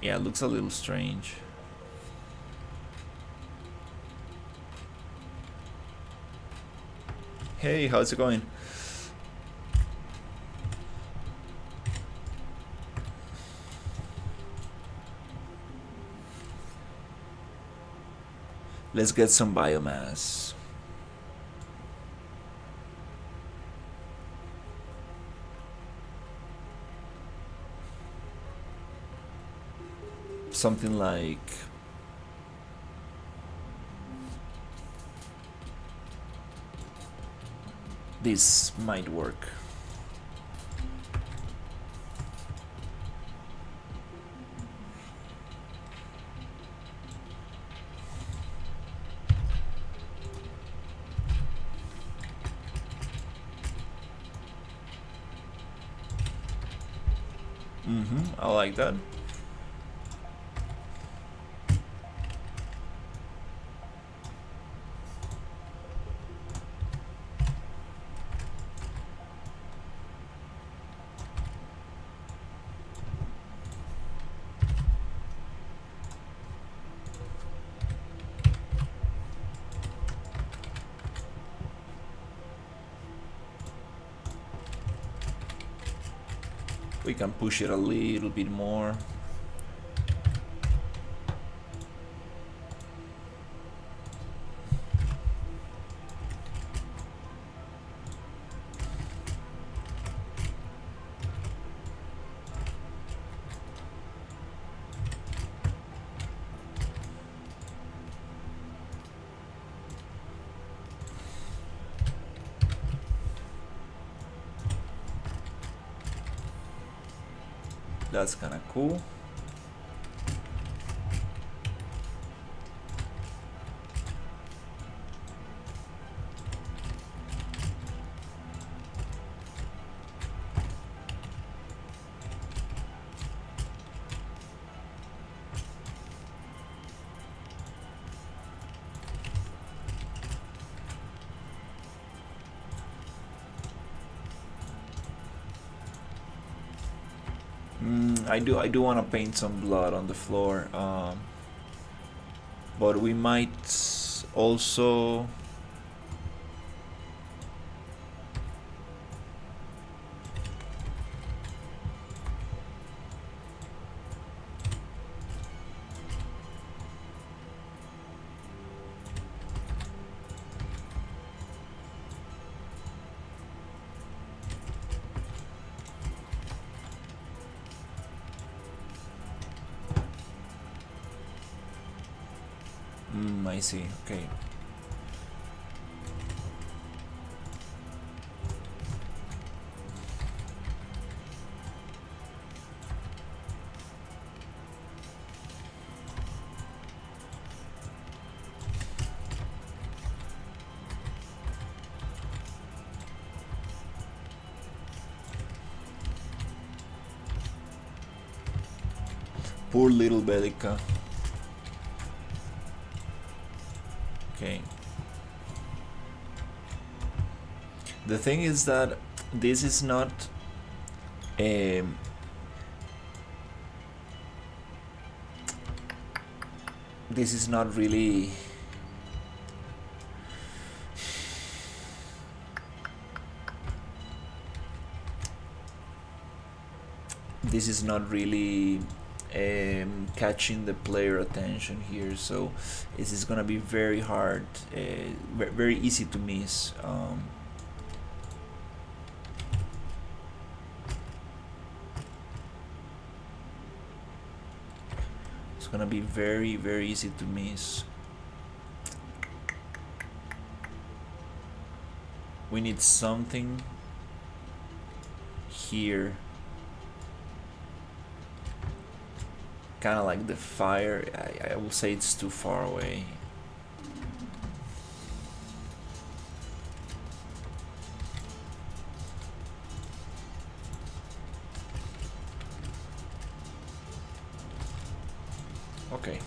Yeah, it looks a little strange. Hey, how's it going? Let's get some biomass. Something like this might work. I like that. We can push it a little bit more. That's kind of cool. I do want to paint some blood on the floor, but we might also I see. Okay. Poor little Belica. Okay. The thing is that this is not this is not really catching the player attention here, so this is gonna be very hard, very easy to miss. It's gonna be very easy to miss. we need something here, kind of like the fire. I will say it's too far away. Okay.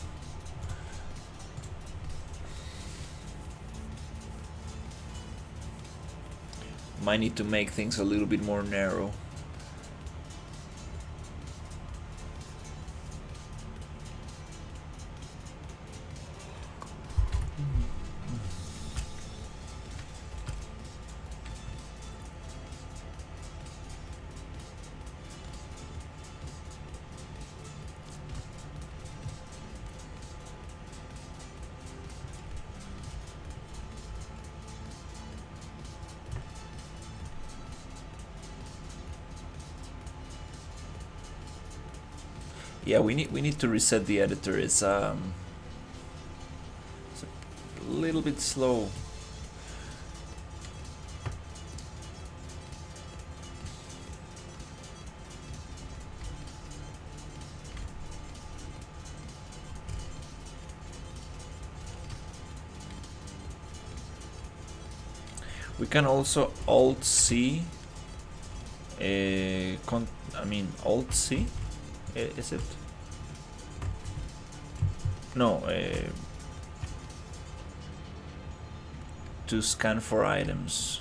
Might need to make things a little bit more narrow. Yeah, we need to reset the editor. It's a little bit slow. We can also Alt C. Alt C. Is it? No. To scan for items.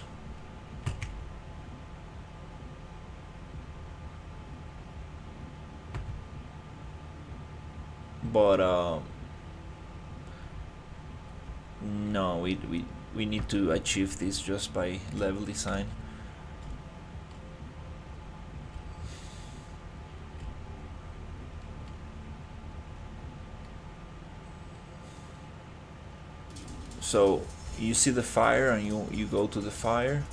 But no, we need to achieve this just by level design. So you see the fire and you go to the fire.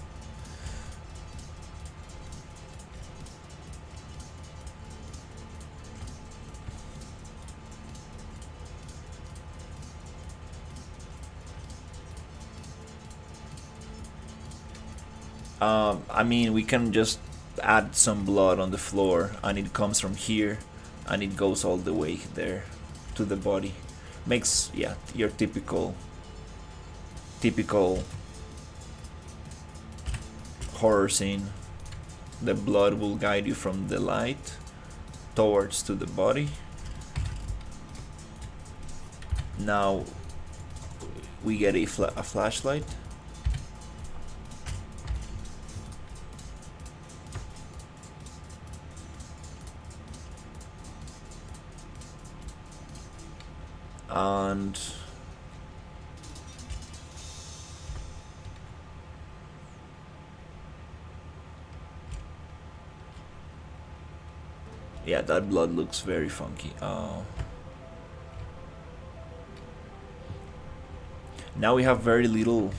I mean, we can just add some blood on the floor and it comes from here and it goes all the way there to the body. Makes, yeah, your typical horror scene. The blood will guide you from the light towards to the body. Now we get a flashlight. And yeah, that blood looks very funky. Now we have very little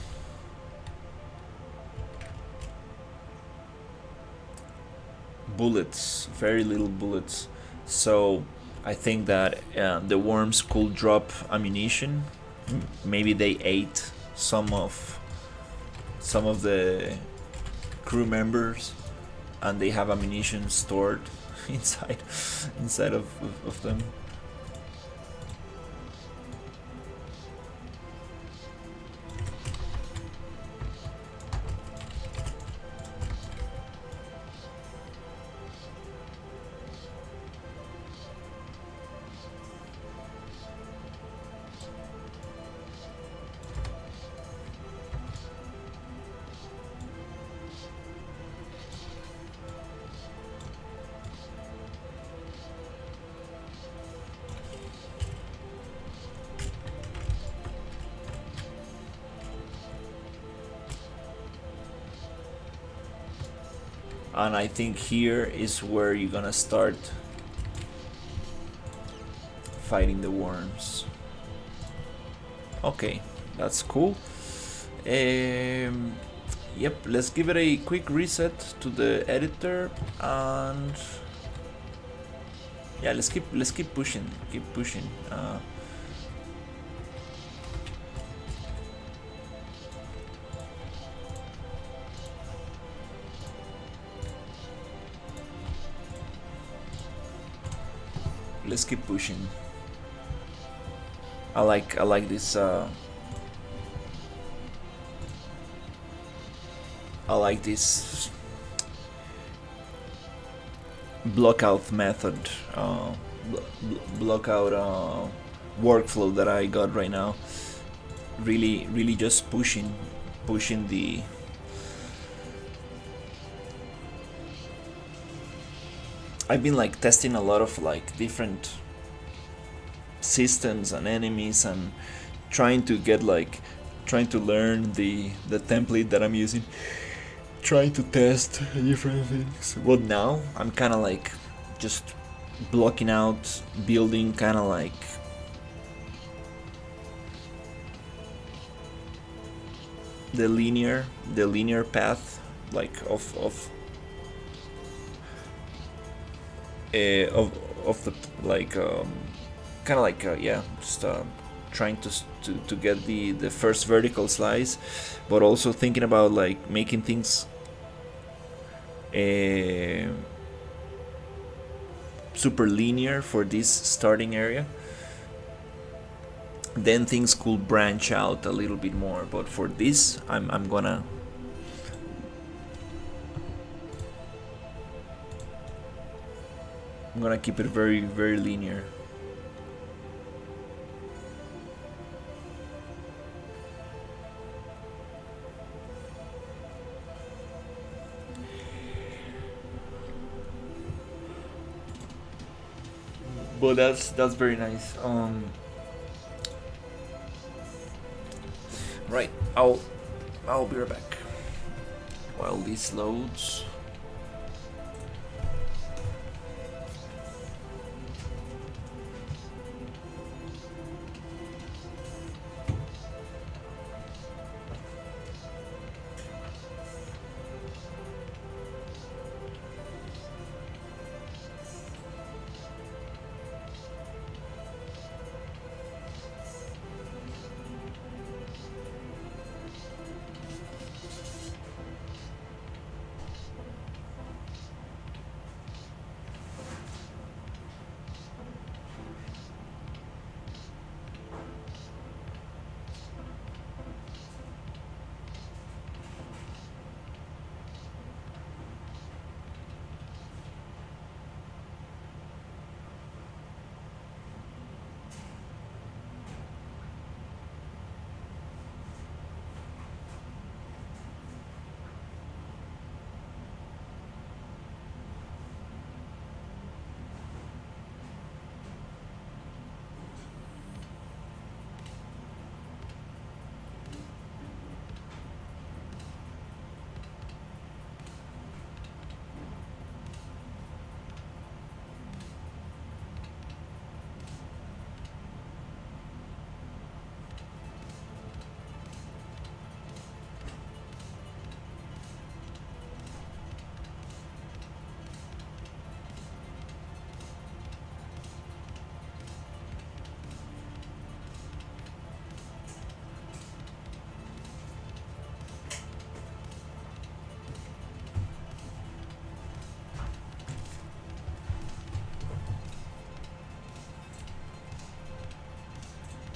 bullets, so I think that the worms could drop ammunition. Maybe they ate some of the crew members and they have ammunition stored inside of them. And I think here is where you're gonna start fighting the worms. Okay, that's cool. Yep, let's give it a quick reset to the editor, and yeah, let's keep pushing. let's keep pushing. I like this. I like this blockout method, blockout workflow that I got right now. Really just pushing the. I've been like testing a lot of like different systems and enemies and trying to learn the template that I'm using, trying to test different things. But now I'm kind of like just blocking out, building kind of like the linear path, like of the like kind of like yeah, just trying to get the first vertical slice, but also thinking about like making things super linear for this starting area. Then things could branch out a little bit more, but for this I'm gonna keep it very linear. But that's very nice. Right, I'll be right back while this loads.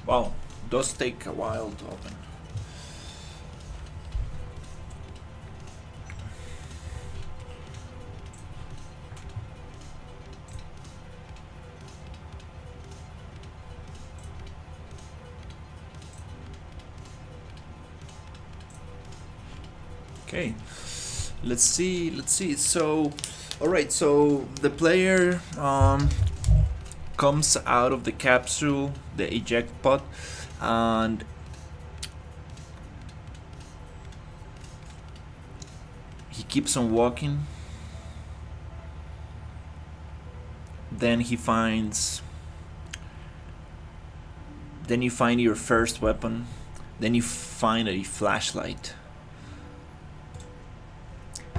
Wow, does take a while to open. Okay, let's see. So, all right. So the player comes out of the capsule, the eject pod, and he keeps on walking. Then he finds. Then you find your first weapon. Then you find a flashlight.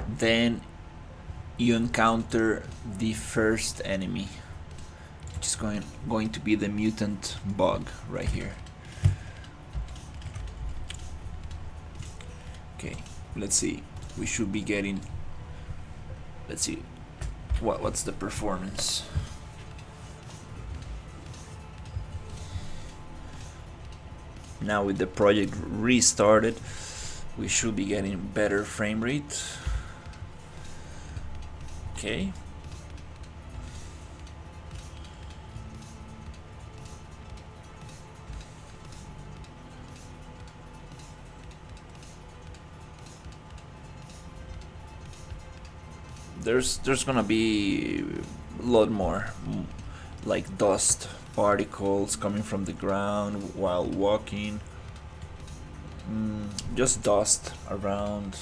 Then you encounter the first enemy, which is going to be the mutant bug right here. Okay, let's see. We should be getting. Let's see. What's the performance? Now with the project restarted, we should be getting better frame rate. Okay. There's gonna be a lot more like dust particles coming from the ground while walking. Just dust around.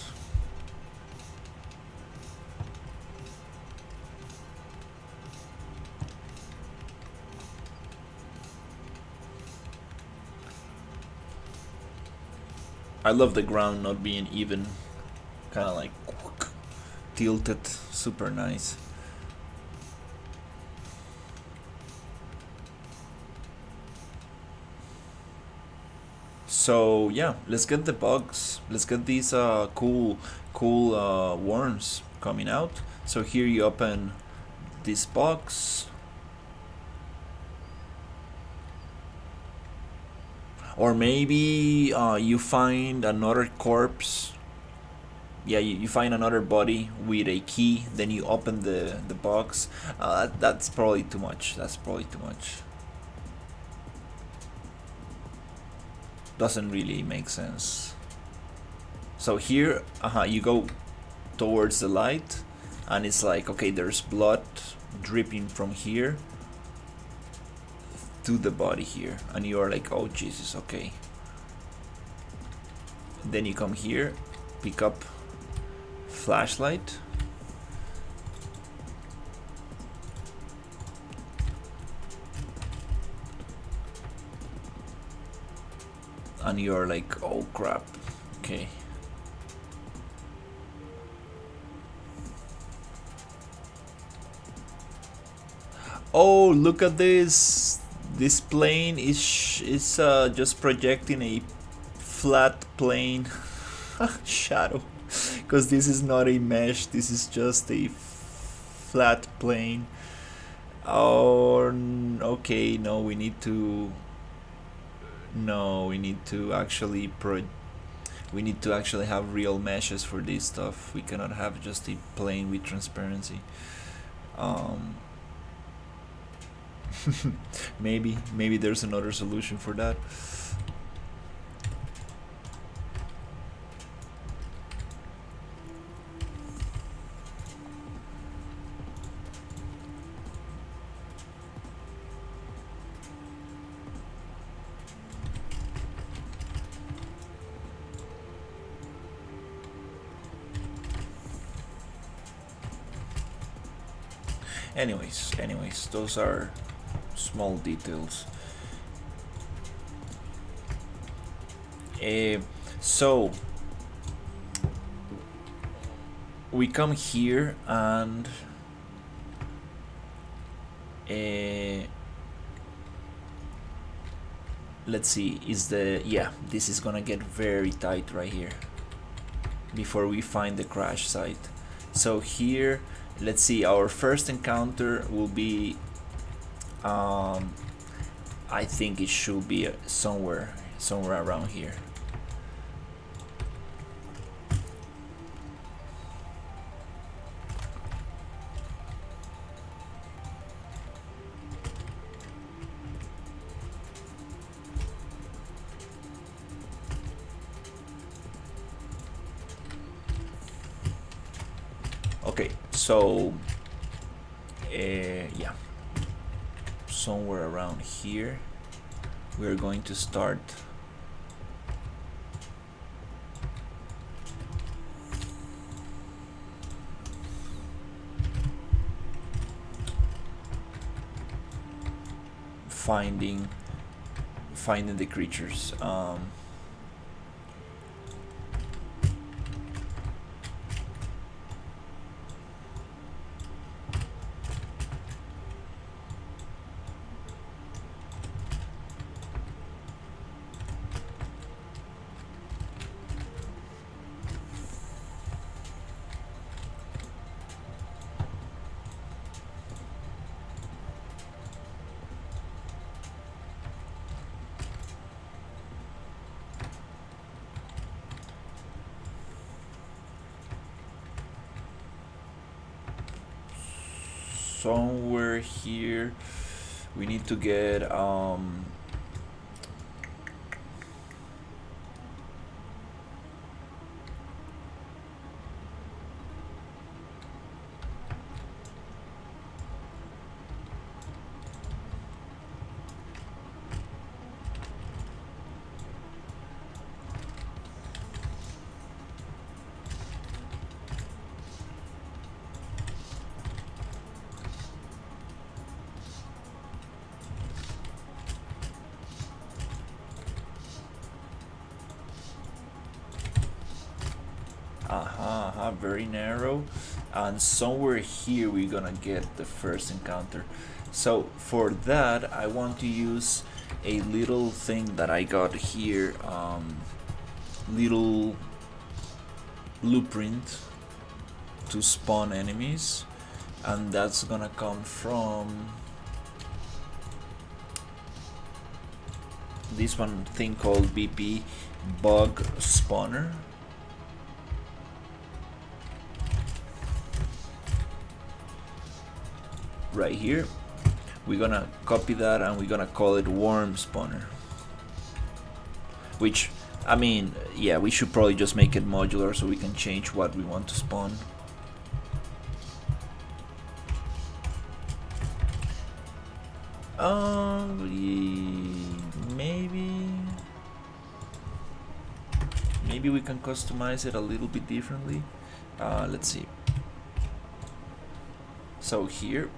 I love the ground not being even, kind of like tilted, super nice. So yeah, let's get the bugs. Let's get these cool worms coming out. So here you open this box, or maybe you find another corpse. Yeah, you find another body with a key, then you open the box. That's probably too much. That's probably too much. Doesn't really make sense. So here, you go towards the light, and it's like, okay, there's blood dripping from here to the body here, and you are like, oh Jesus, okay. Then you come here, pick up flashlight, and you're like, oh crap, okay. Oh, look at this. This plane is just projecting a flat plane shadow, because this is not a mesh, this is just a flat plane. Oh, okay, no, we need to actually we need to actually have real meshes for this stuff. We cannot have just a plane with transparency. Maybe there's another solution for that. Anyways, those are small details. So we come here and let's see, this is gonna get very tight right here before we find the crash site. So here, let's see, our first encounter will be I think it should be somewhere around here. Okay, so yeah, somewhere around here we're going to start finding the creatures. somewhere here we need to get very narrow, and somewhere here we're gonna get the first encounter. So for that I want to use a little thing that I got here, little blueprint to spawn enemies, and that's gonna come from this one thing called BP bug spawner. Right here we're gonna copy that and we're gonna call it worm spawner, which I mean, yeah, we should probably just make it modular so we can change what we want to spawn. Maybe we can customize it a little bit differently. Let's see. So here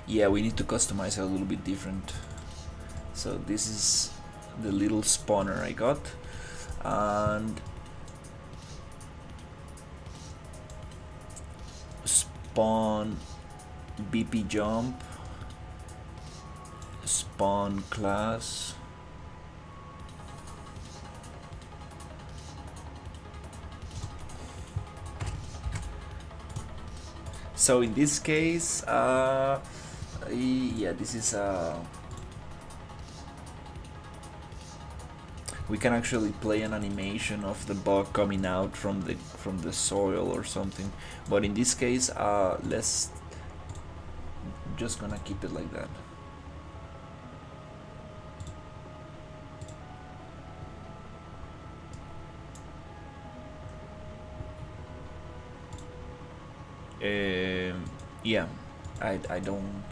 yeah, we need to customize it a little bit different. So this is the little spawner I got, and spawn BP jump, spawn class, so in this case yeah, this is we can actually play an animation of the bug coming out from the soil or something, but in this case let's just gonna keep it like that. Yeah, I don't.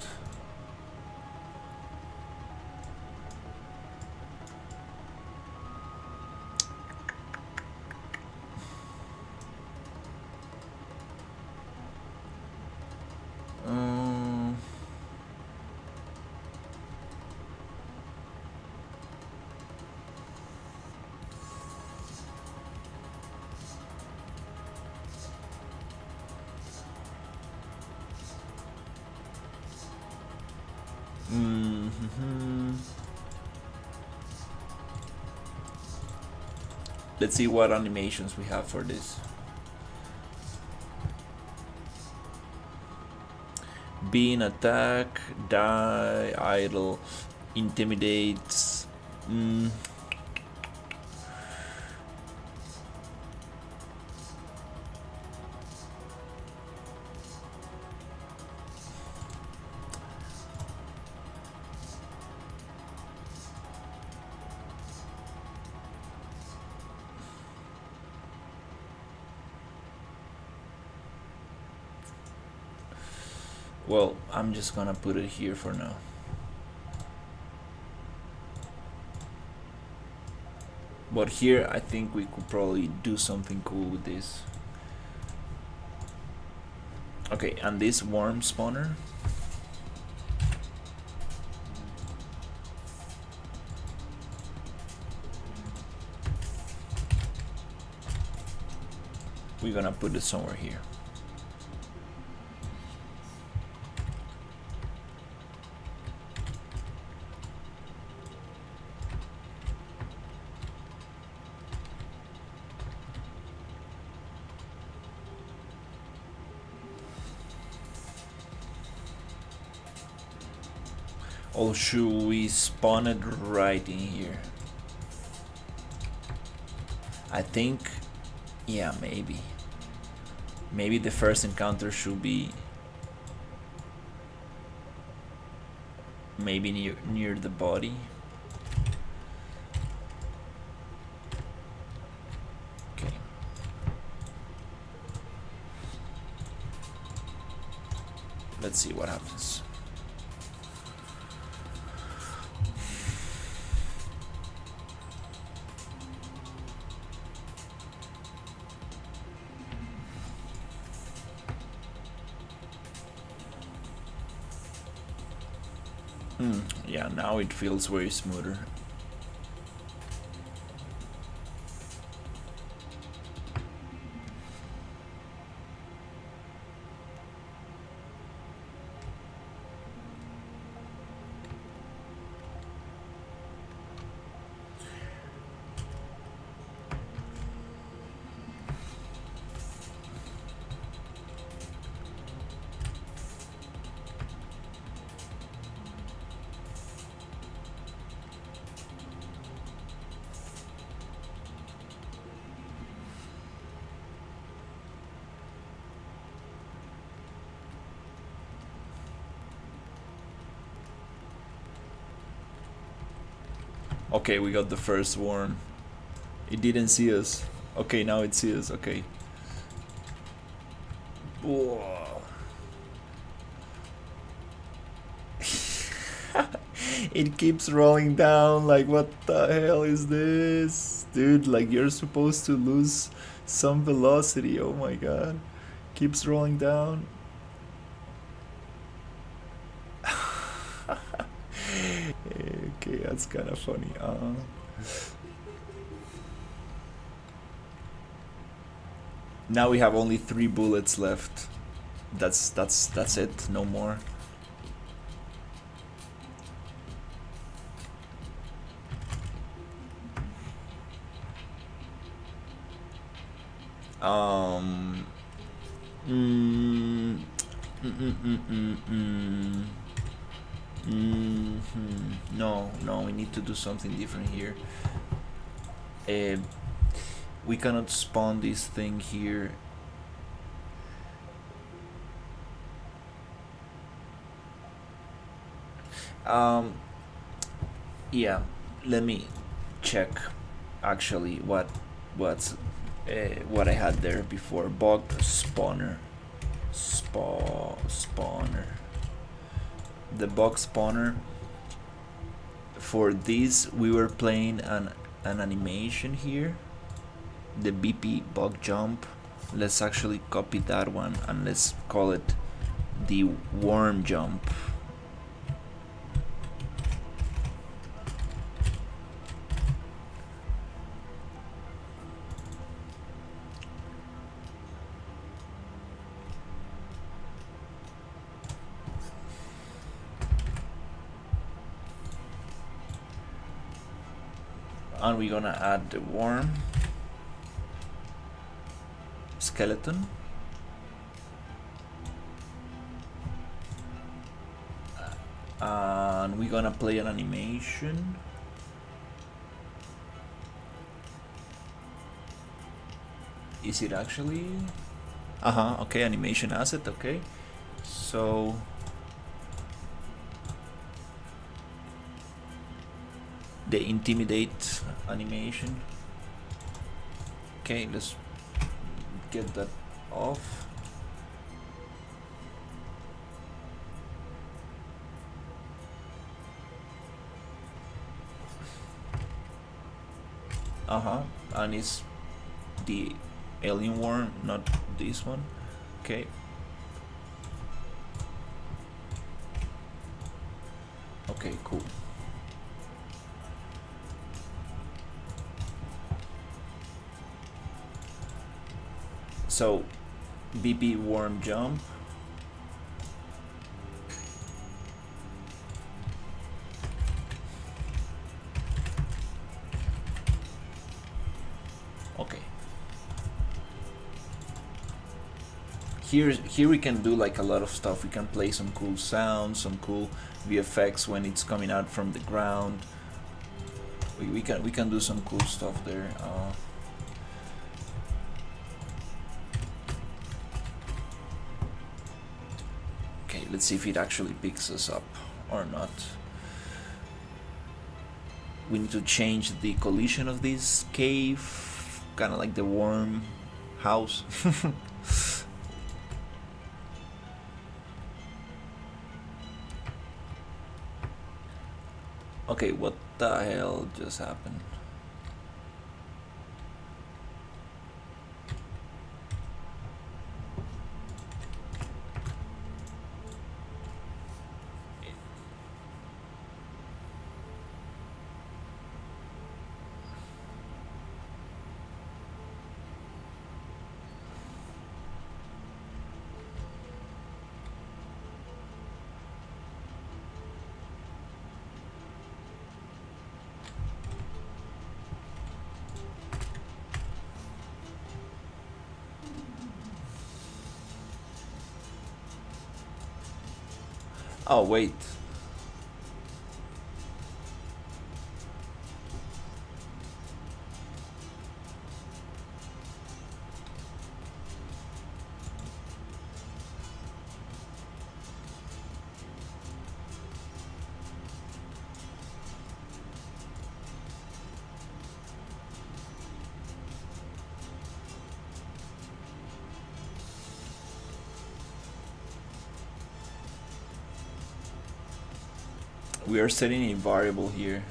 Let's see what animations we have for this. Being attack, die, idle, intimidates. Well, I'm just gonna put it here for now. But here I think we could probably do something cool with this. Okay, and this worm spawner, we're gonna put it somewhere here. Or should we spawn it right in here? I think, yeah, maybe the first encounter should be maybe near the body. Okay. Let's see what happens. Yeah, now it feels way smoother. Okay, we got the first worm. It didn't see us. Okay, now it sees us. Okay. Whoa. It keeps rolling down. Like, what the hell is this? Dude, like, you're supposed to lose some velocity. Oh my god. Keeps rolling down. Okay, that's kind of funny. Now we have only 3 bullets left. That's it. No more. No, we need to do something different here. We cannot spawn this thing here. Yeah, let me check actually what I had there before. Bug spawner. Spawner. The bug spawner. For this, we were playing an animation here. The BP bug jump. Let's actually copy that one and let's call it the worm jump. And we're gonna add the worm skeleton. And we're gonna play an animation. Is it actually? Okay, animation asset, okay. So the intimidate animation. Okay, let's get that off. And it's the alien worm, not this one. Okay. Okay, cool. So, BP worm jump. Okay. Here we can do like a lot of stuff. We can play some cool sounds, some cool VFX when it's coming out from the ground. We can do some cool stuff there. let's see if it actually picks us up or not. We need to change the collision of this cave, kind of like the worm house. Okay, what the hell just happened? Oh, wait. We are setting a variable here.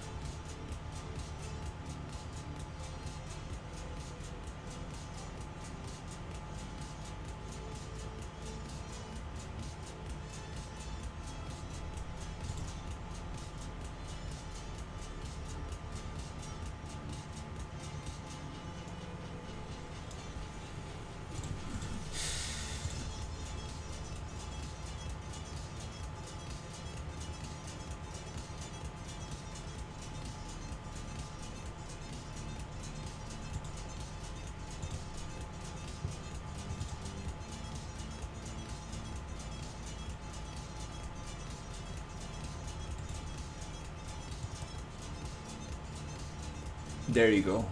There you go.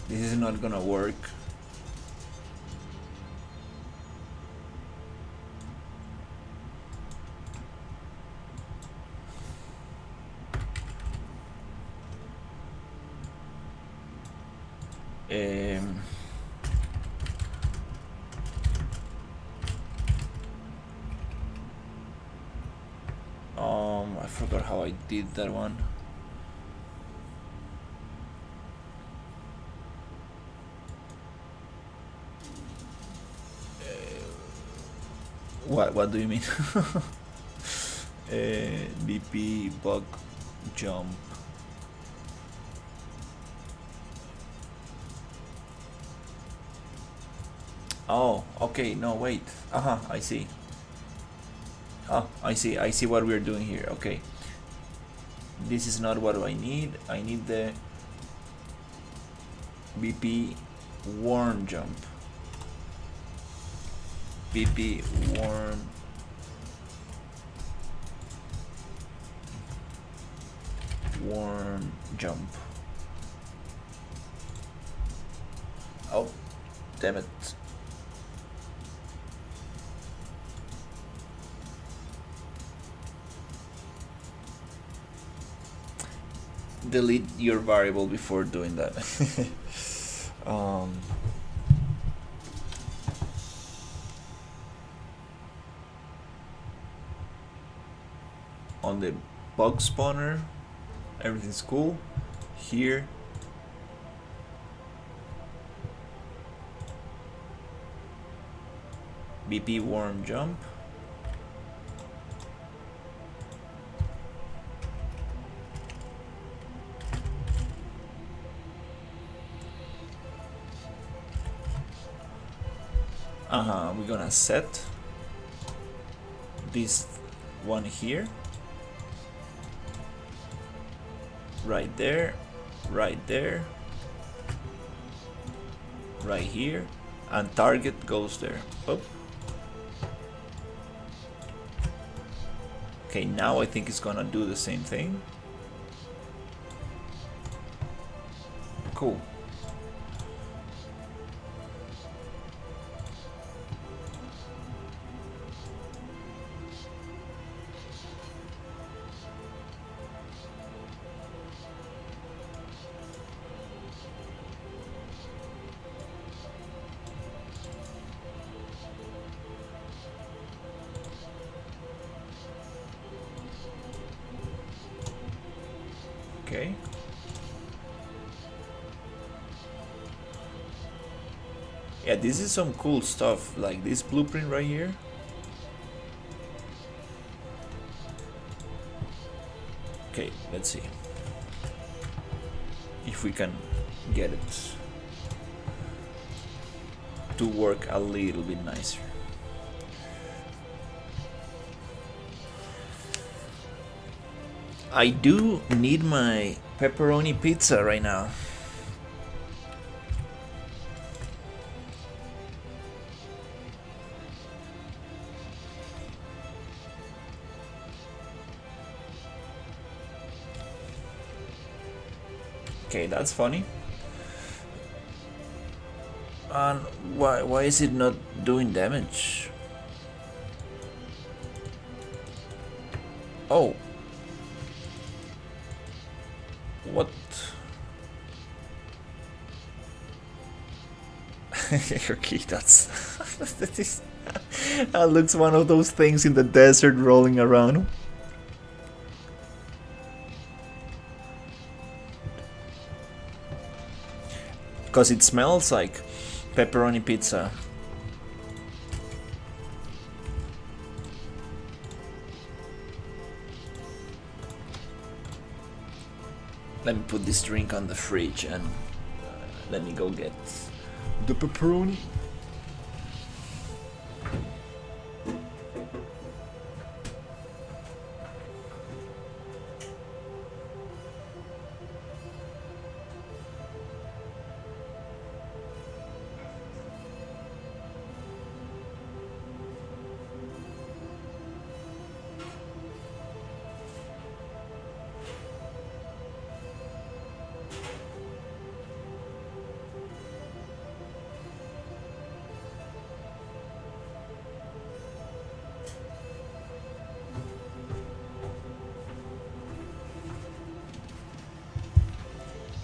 This is not gonna work. Um, I forgot how I did that one. What do you mean? BP bug jump. Oh, okay. No, wait. I see. Oh, I see what we're doing here. Okay. This is not what I need. I need the BP worm jump. BP worm jump. Oh, damn it. Delete your variable before doing that. On the bug spawner, everything's cool. Here, BP worm jump. We're gonna set this one here, right there, right there, right here, and target goes there. Oh. Okay, now I think it's gonna do the same thing. Cool. Okay. Yeah, this is some cool stuff, like this blueprint right here. Okay, let's see if we can get it to work a little bit nicer. I do need my pepperoni pizza right now. Okay, that's funny. And why is it not doing damage? Oh. What? Okay, that's that looks one of those things in the desert rolling around. Because it smells like pepperoni pizza. Let me put this drink on the fridge and let me go get the pepperoni.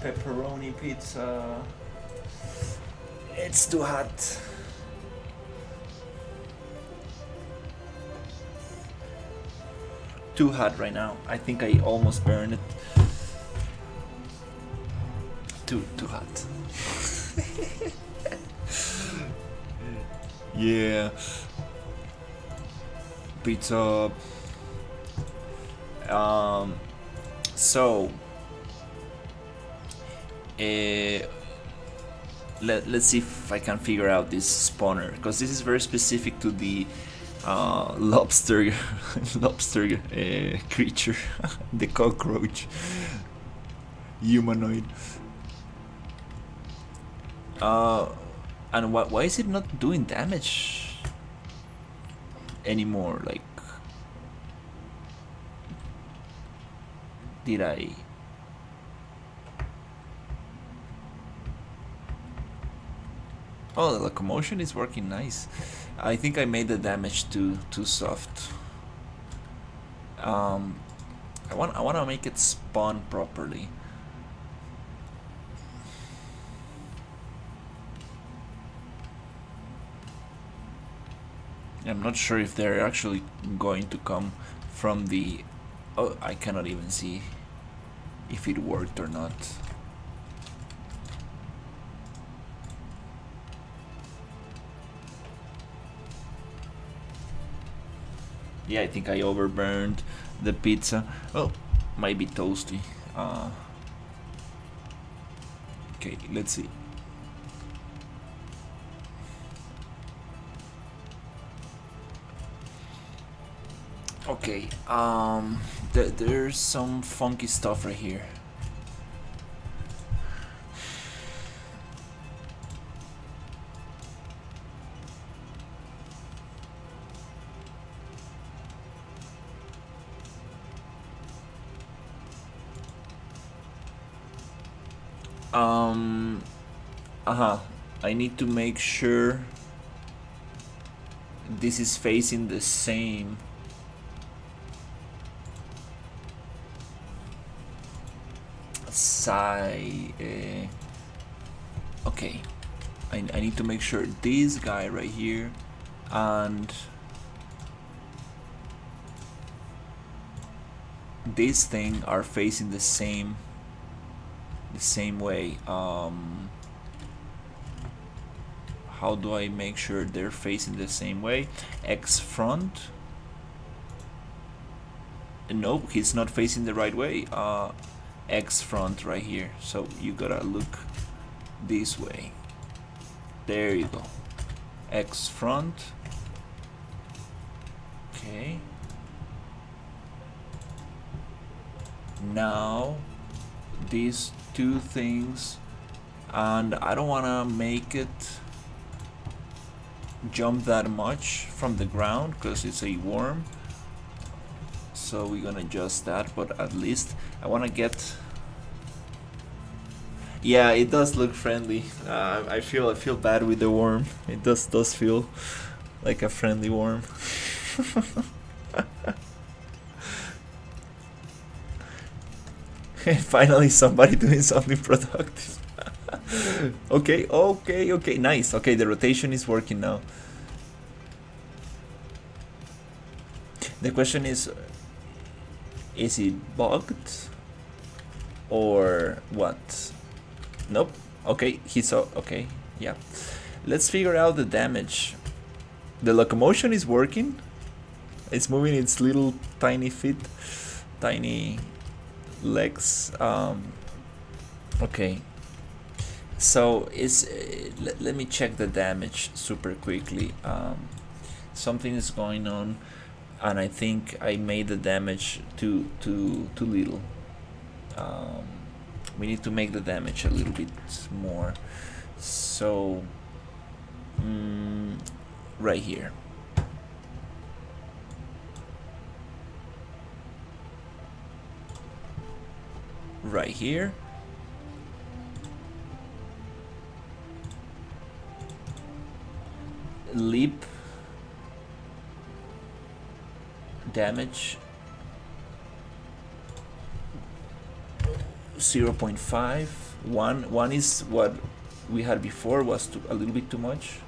Pepperoni pizza. It's too hot. Too hot right now. I think I almost burned it. Too hot. Yeah. Pizza. So let's see if I can figure out this spawner, because this is very specific to the lobster creature, the cockroach humanoid. And why is it not doing damage anymore? Like, did I? Oh, the locomotion is working nice. I think I made the damage too soft. I want to make it spawn properly. I'm not sure if they're actually going to come from the... Oh, I cannot even see if it worked or not. Yeah, I think I overburned the pizza. Oh, might be toasty. Okay, let's see. Okay, there's some funky stuff right here. I need to make sure this is facing the same. Okay, I need to make sure this guy right here and this thing are facing the same the same way. How do I make sure they're facing the same way? X front. Nope, he's not facing the right way. X front right here. So you gotta look this way. There you go. X front. Okay. Now these two things, and I don't want to make it jump that much from the ground because it's a worm, so we're gonna adjust that, but at least I want to get, yeah, it does look friendly. I feel bad with the worm. It does feel like a friendly worm. Finally somebody doing something productive. Okay, nice. Okay, the rotation is working now. The question is it bugged or what? Nope. Okay, he saw. Okay, yeah. Let's figure out the damage. The locomotion is working. It's moving its little tiny feet, tiny legs. Okay. So let me check the damage super quickly. Something is going on, and I think I made the damage too little. We need to make the damage a little bit more. So right here. Right here. Leap damage 0.5. One is what we had before, was a little bit too much.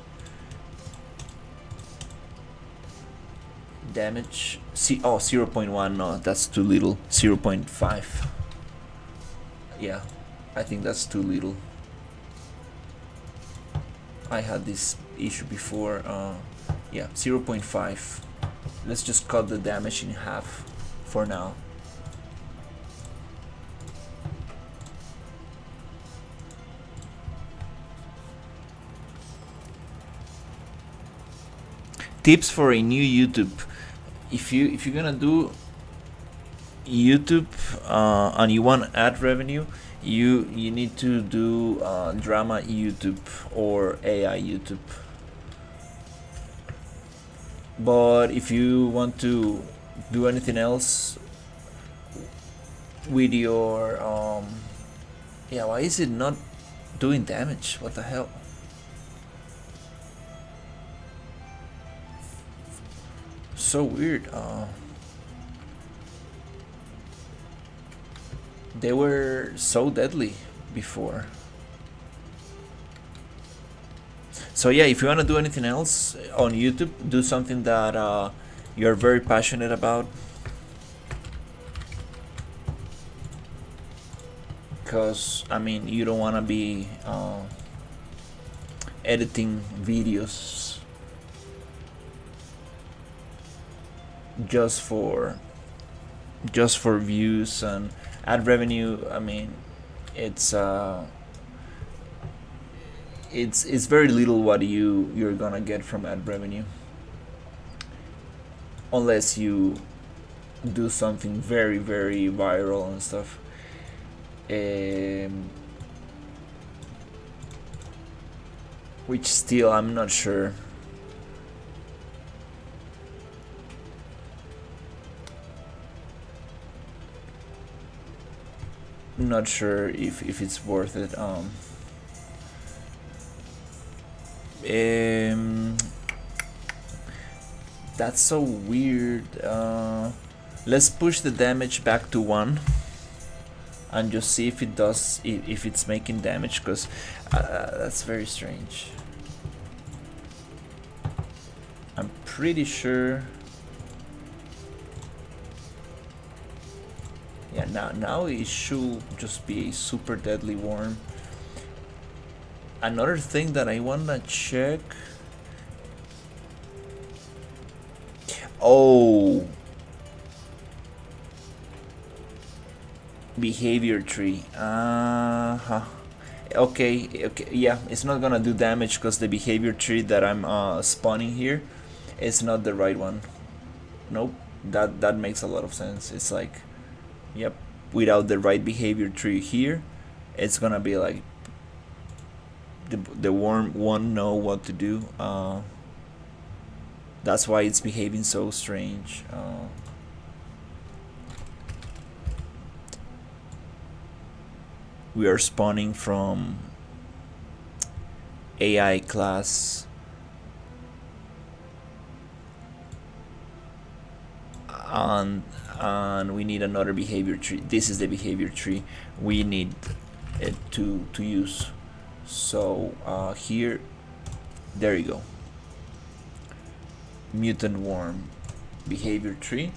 Damage 0.1. No, that's too little. 0.5. Yeah, I think that's too little. I had this issue before. Yeah, 0.5. Let's just cut the damage in half for now. Tips for a new YouTube. If you're gonna do YouTube and you want ad revenue, you need to do drama YouTube or AI YouTube. But if you want to do anything else with your yeah, why is it not doing damage? What the hell? So weird. They were so deadly before. So yeah, if you want to do anything else on YouTube, do something that you're very passionate about. Because, I mean, you don't want to be editing videos just for views and ad revenue. I mean, it's very little what you're gonna get from ad revenue, unless you do something very, very viral and stuff. Which still I'm not sure. Not sure if it's worth it. That's so weird. Let's push the damage back to 1 and just see if it does, if it's making damage, because that's very strange. I'm pretty sure. Yeah, now it should just be a super deadly worm. Another thing that I wanna check. Oh, behavior tree. Uh-huh. Okay, yeah, it's not gonna do damage because the behavior tree that I'm spawning here is not the right one. Nope, that makes a lot of sense. It's like, yep, without the right behavior tree here, it's gonna be like the worm won't know what to do. That's why it's behaving so strange. We are spawning from AI class and we need another behavior tree. This is the behavior tree we need it to use. So here, there you go. Mutant worm behavior tree,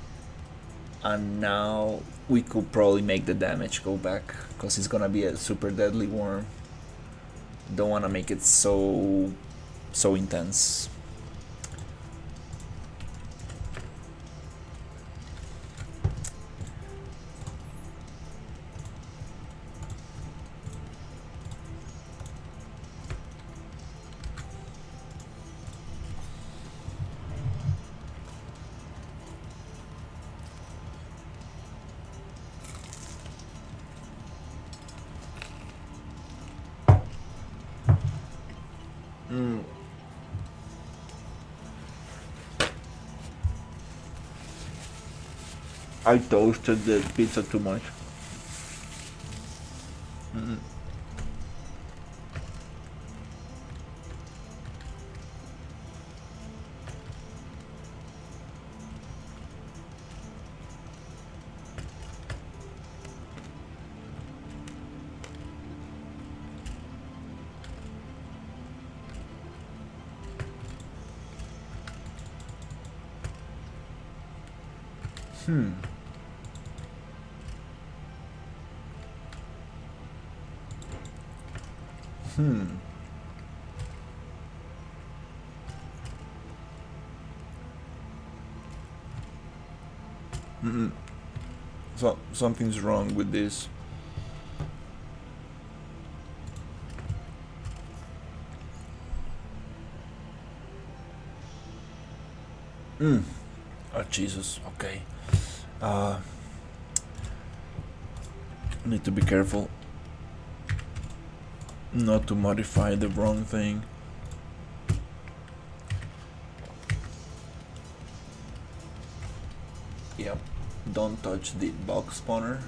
and now we could probably make the damage go back because it's gonna be a super deadly worm. Don't want to make it so intense. I toasted the pizza too much. Mm-mm. Hmm. Hmm. Mm-mm. So something's wrong with this. Mm. Oh Jesus. Okay. Uh, need to be careful not to modify the wrong thing. Yep. Don't touch the box spawner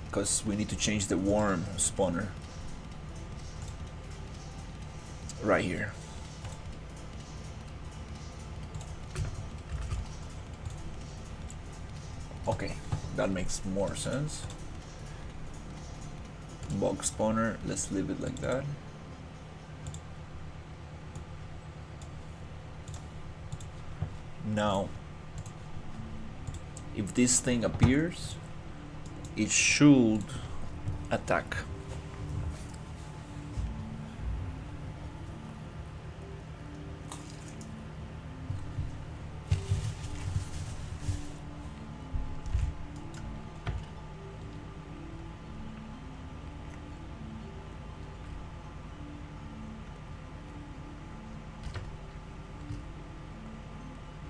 because we need to change the worm spawner right here. Okay, that makes more sense. Box spawner, let's leave it like that. Now, if this thing appears, it should attack.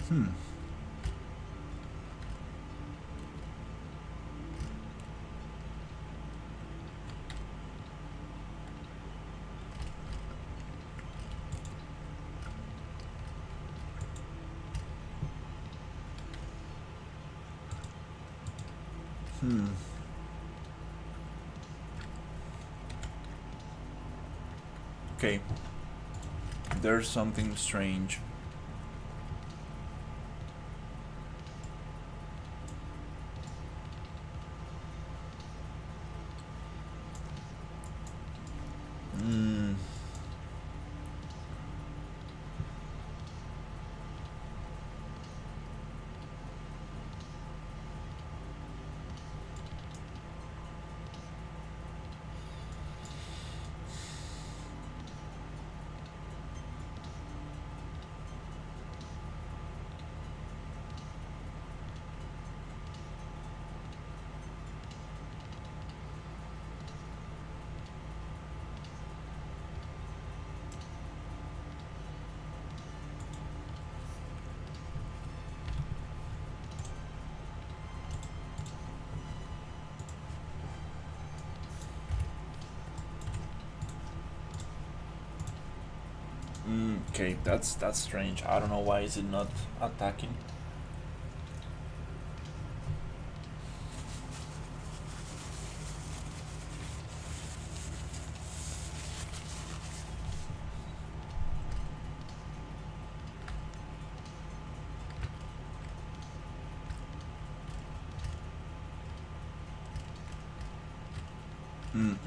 Hmm. Hmm. Okay. There's something strange. Hmm. Okay, that's strange. I don't know why is it not attacking. Mm-mm.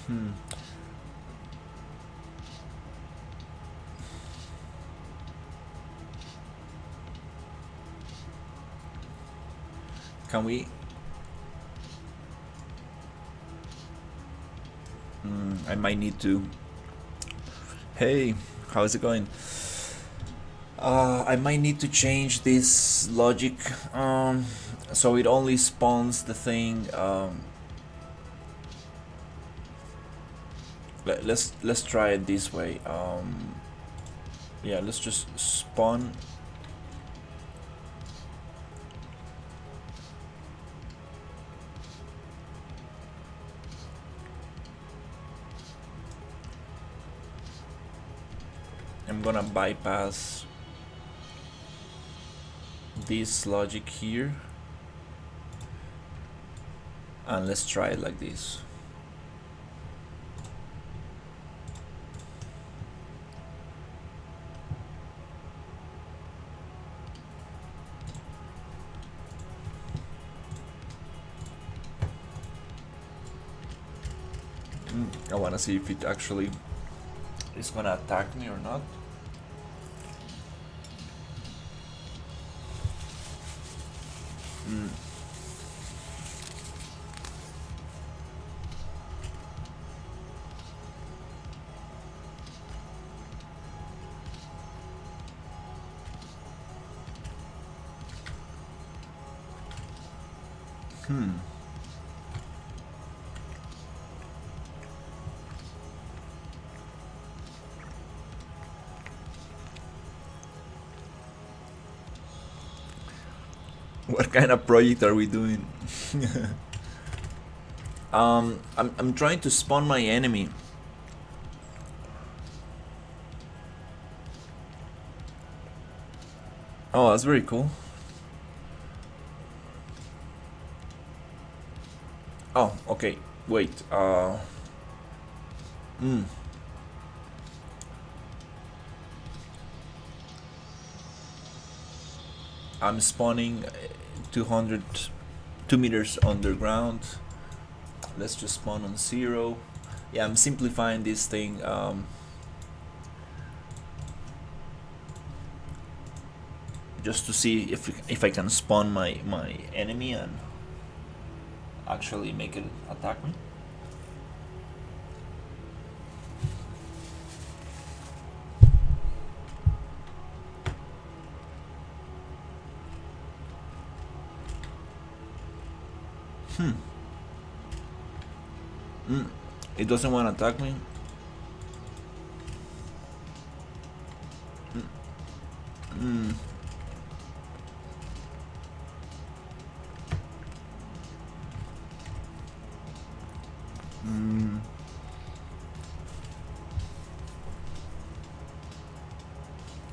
Mm. Can we? I might need to. Hey, how's it going? I might need to change this logic, so it only spawns the thing. Let's try it this way. Yeah, let's just spawn. I'm gonna bypass this logic here, and let's try it like this. I wanna see if it actually is gonna attack me or not. What kind of project are we doing? I'm trying to spawn my enemy. Oh, that's very cool. Oh, okay. Wait. I'm spawning 2 meters underground. Let's just spawn on 0. Yeah, I'm simplifying this thing. Just to see if I can spawn my enemy and actually make it attack me. It doesn't want to attack me.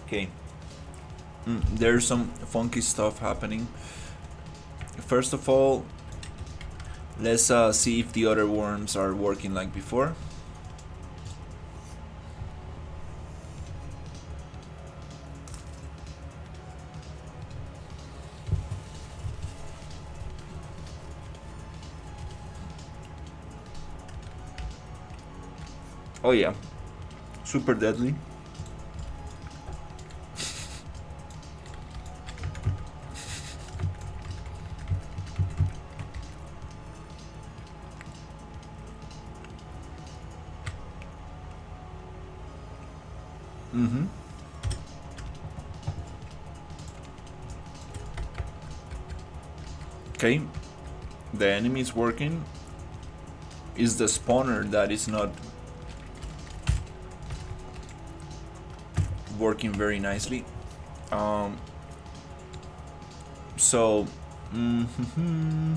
Okay. There's some funky stuff happening. First of all, let's see if the other worms are working like before. Oh yeah, super deadly. Mm-hmm. Okay, the enemy is working. Is the spawner that is not working very nicely. Um, so, mm-hmm.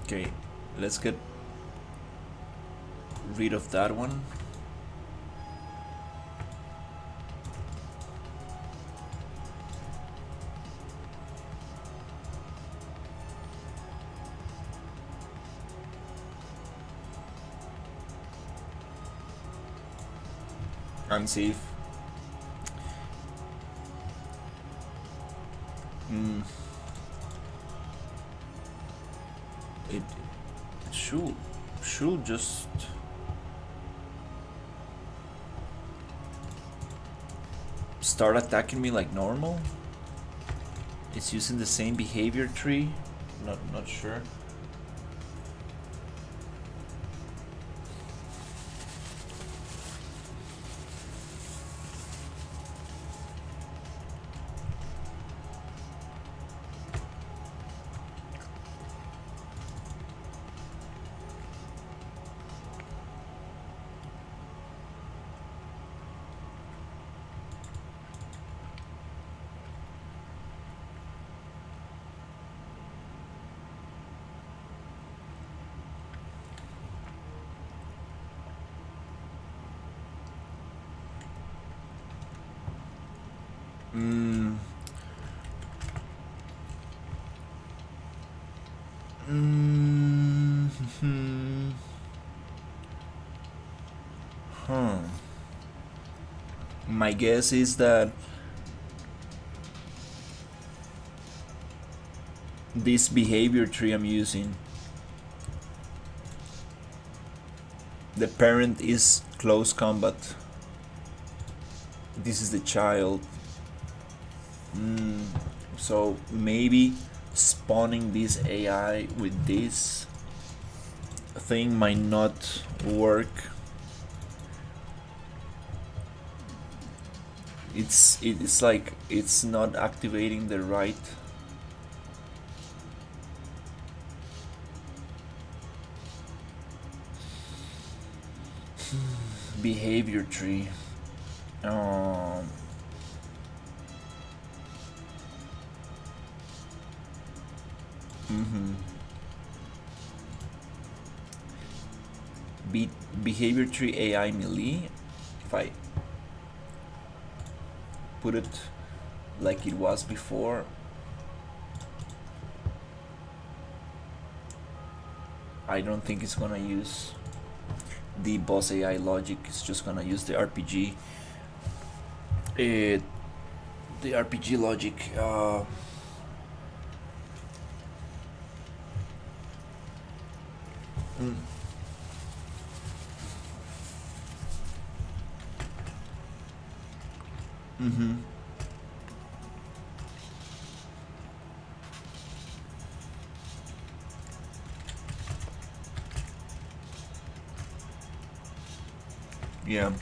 Okay, let's get rid of that one. Unsafe. It should just start attacking me like normal. It's using the same behavior tree. Not sure. Mm. Mm-hmm. Huh. My guess is that this behavior tree I'm using, the parent is close combat. This is the child. So maybe spawning this AI with this thing might not work. It's like it's not activating the right behavior tree. Um, mm-hmm. Behavior tree AI melee. If I put it like it was before, I don't think it's gonna use the boss AI logic. It's just gonna use the RPG. The RPG logic. Mm-hmm. Yeah.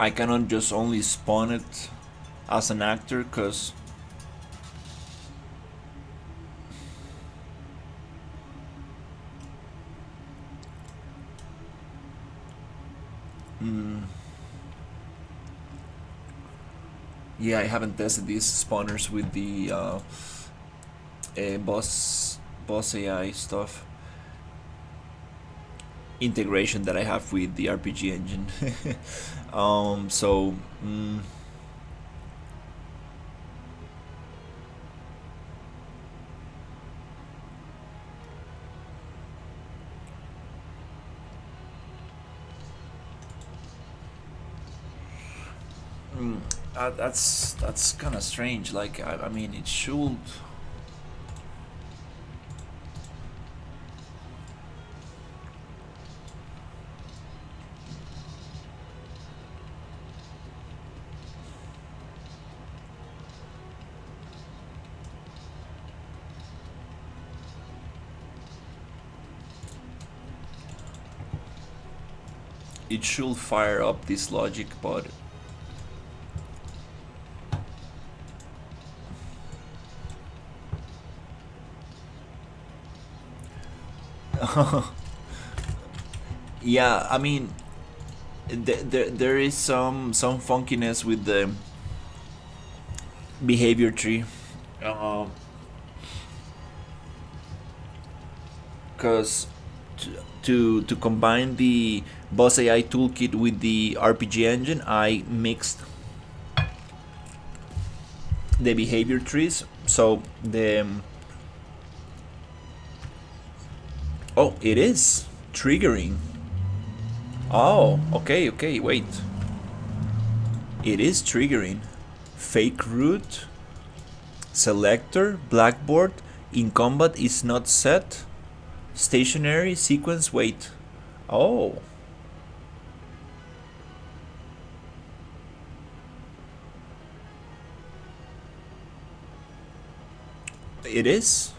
I cannot just only spawn it as an actor, because Mm, yeah, I haven't tested these spawners with the boss AI stuff integration that I have with the RPG engine. So mm, that's kind of strange. Like I mean, it should. It should fire up this logic, but yeah, I mean, there is some funkiness with the behavior tree, because to combine the Boss AI toolkit with the RPG engine, I mixed the behavior trees. So the oh, it is triggering. Oh, okay, okay, wait. It is triggering. Fake root, selector, blackboard, in combat is not set, stationary, sequence, wait. Oh. It is.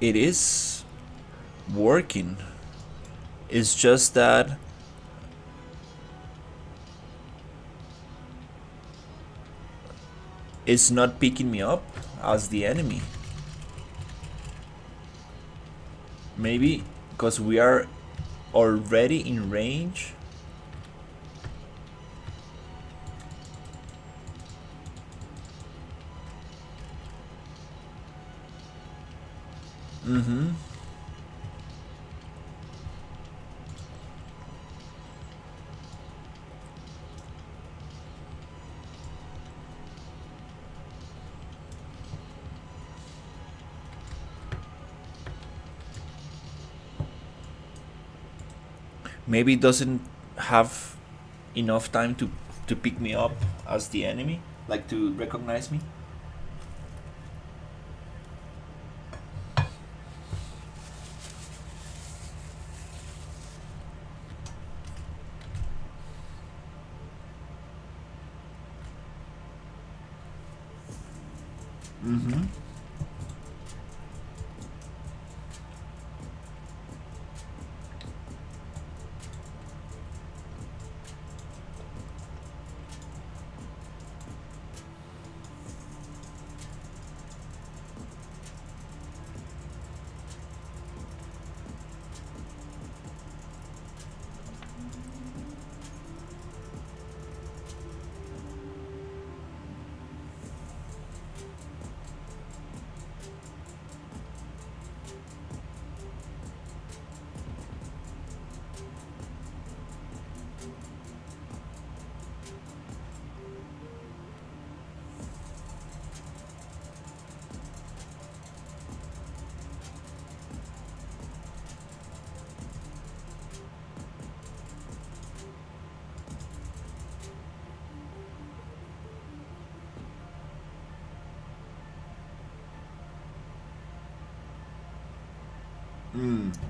It is working. It's just that it's not picking me up as the enemy. Maybe because we are already in range. Mm-hmm. Maybe it doesn't have enough time to pick me up as the enemy, like to recognize me. Mm-hmm.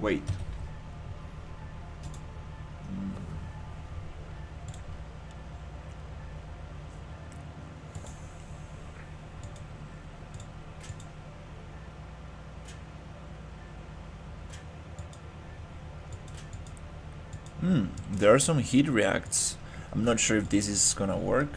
Wait. There are some heat reacts. I'm not sure if this is gonna work.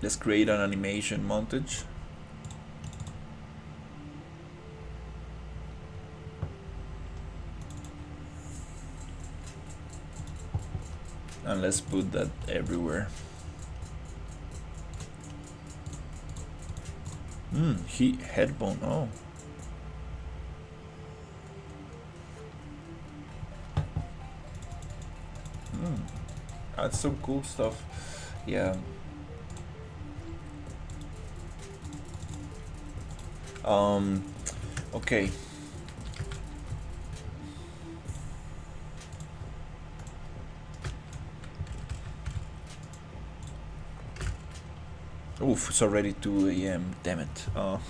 Let's create an animation montage. And let's put that everywhere. Headbone, oh. That's some cool stuff. Yeah. Okay. Oof, it's already 2 a.m. Damn it. Oh.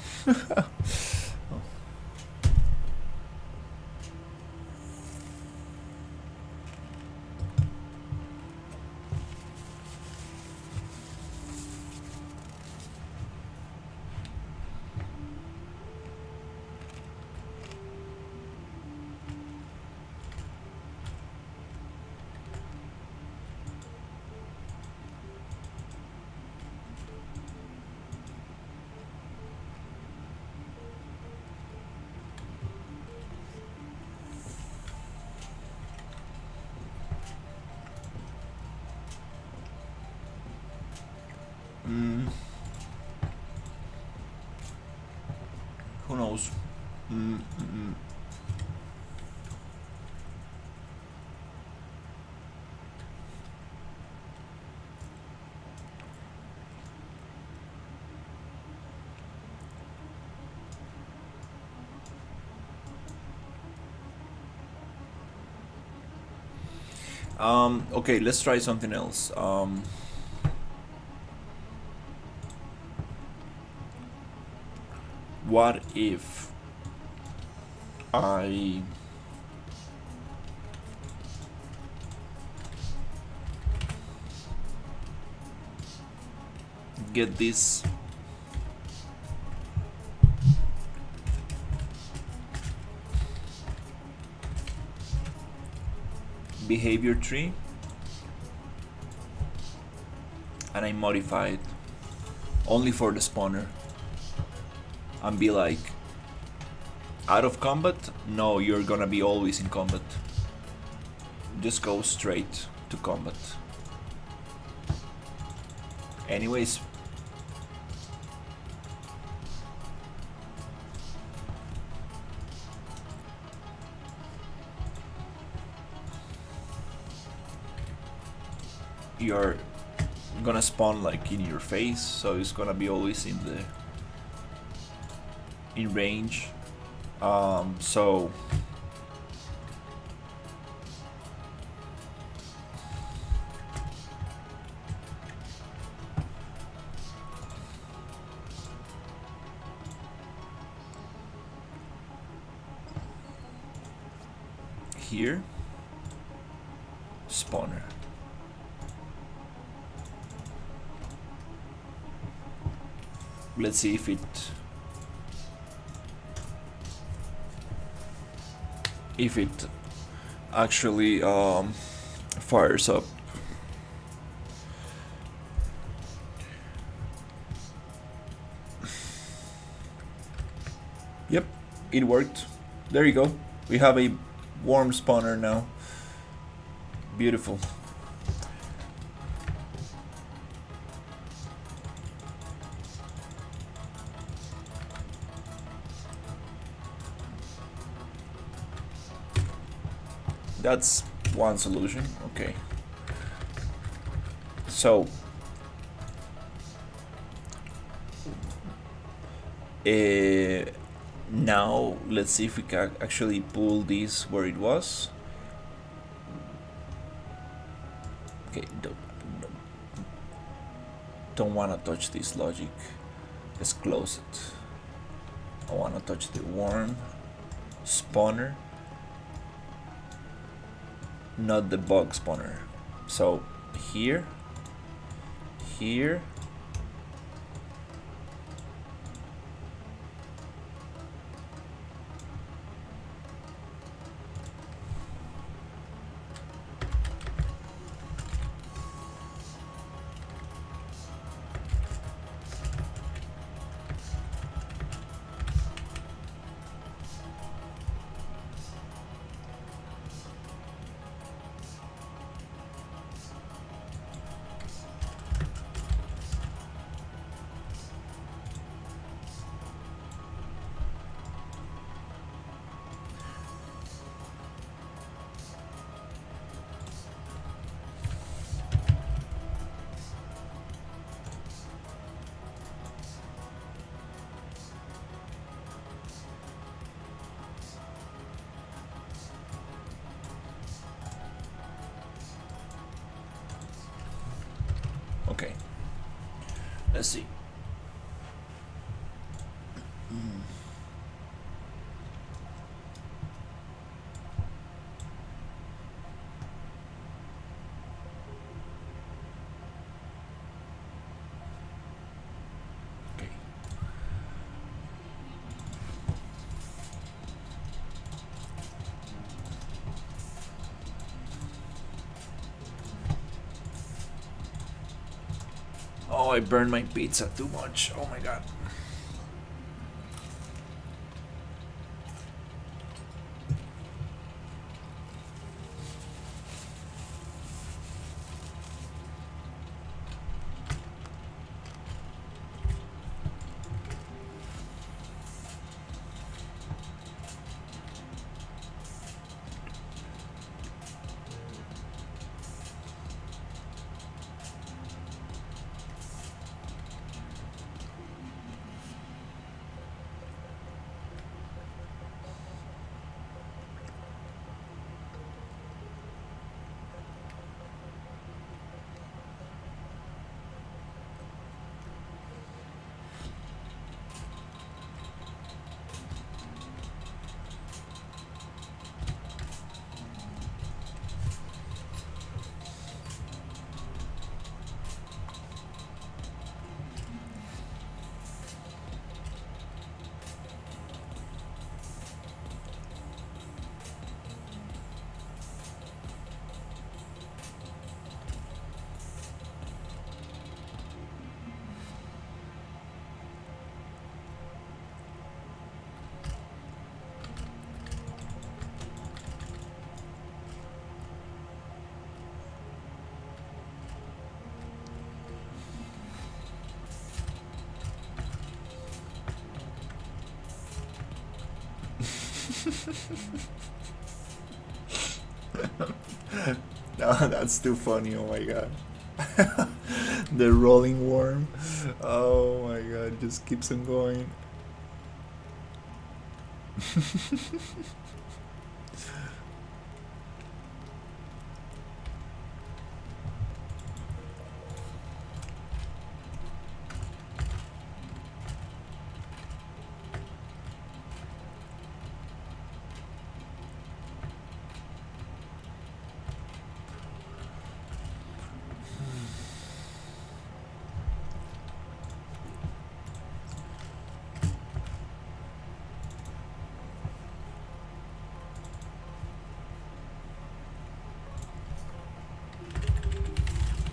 Who knows? Okay, let's try something else. What if I get this behavior tree and I modify it only for the spawner and be like, out of combat? No, you're gonna be always in combat. Just go straight to combat. Anyways, you're gonna spawn like in your face, so it's gonna be always in range. So here, spawner. Let's see if it actually fires up. Yep, it worked. There you go. We have a worm spawner now. Beautiful. That's one solution. Okay. So now let's see if we can actually pull this where it was. Okay, don't want to touch this logic. Let's close it. I want to touch the worm spawner, not the bug spawner. So here, Let's see. Okay. Oh, I burned my pizza too much. Oh my god. No, that's too funny. Oh my god. The rolling worm. Oh my god, just keeps on going.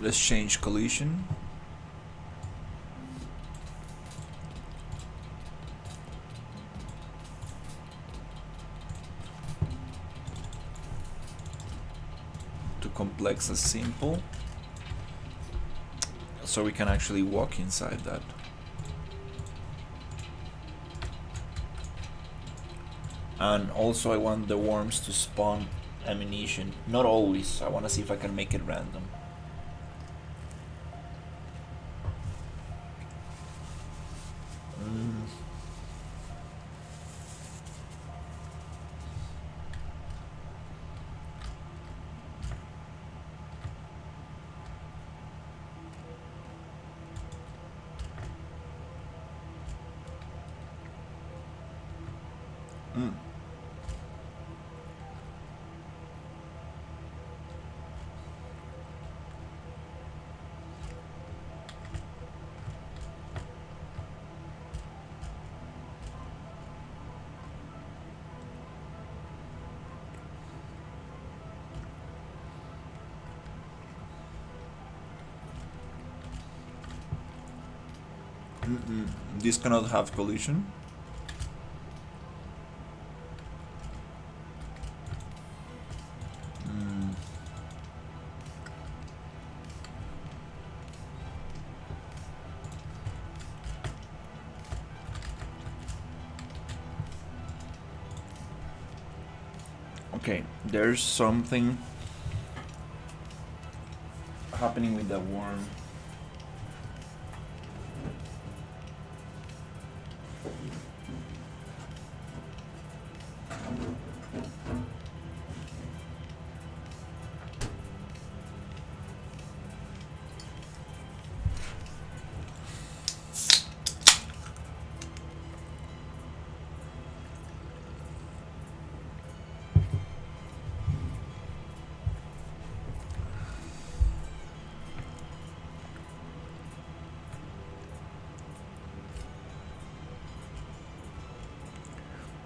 Let's change collision. To complex as simple. So we can actually walk inside that. And also I want the worms to spawn ammunition. Not always. I want to see if I can make it random. This cannot have collision. Okay, there's something happening with the worm.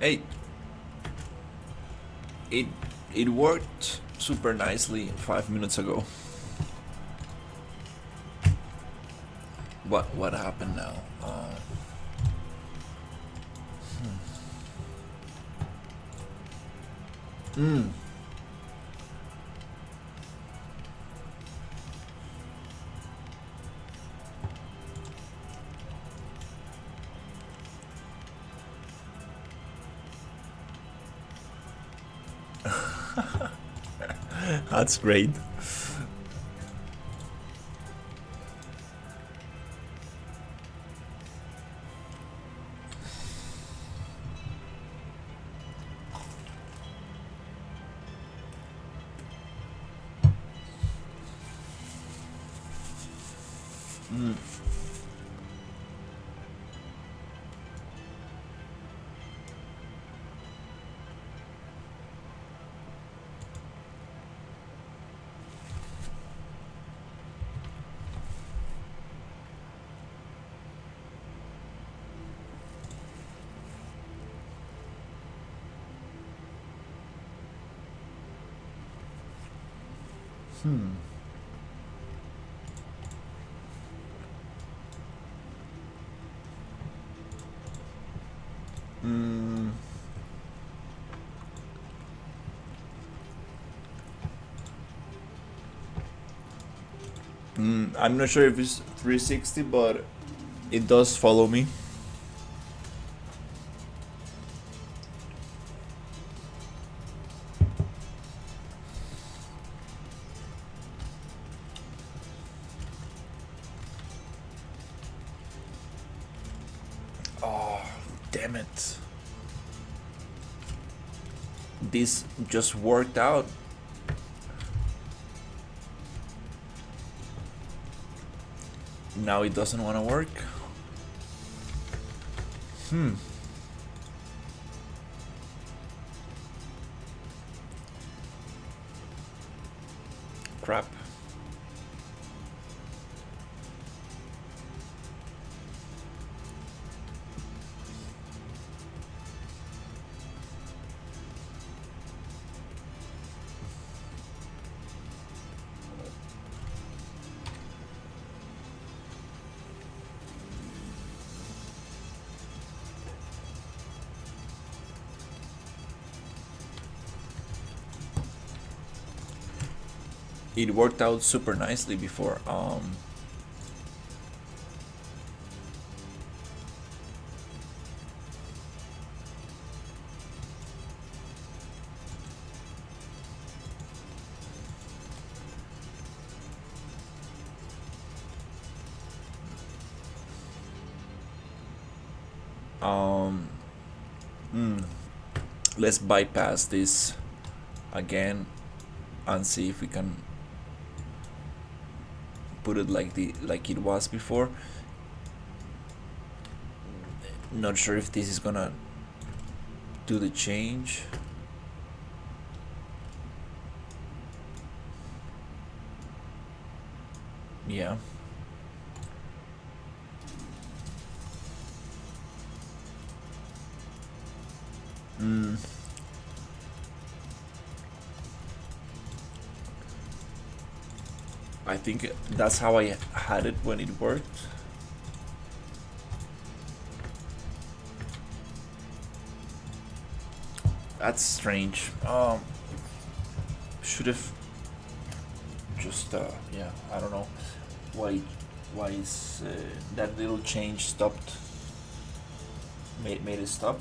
Hey, it it worked super nicely 5 minutes ago. What happened now? Hmm. That's great. Mm. Hmm. Mm. I'm not sure if it's 360, but it does follow me. Oh, damn it. This just worked out. Now it doesn't want to work. Hmm. Crap. It worked out super nicely before. Um, hmm. Let's bypass this again and see if we can put it like it was before. Not sure if this is gonna do the change. Yeah. Mm. I think that's how I had it when it worked. That's strange. Should have just yeah. I don't know why is that little change stopped. Made it stop.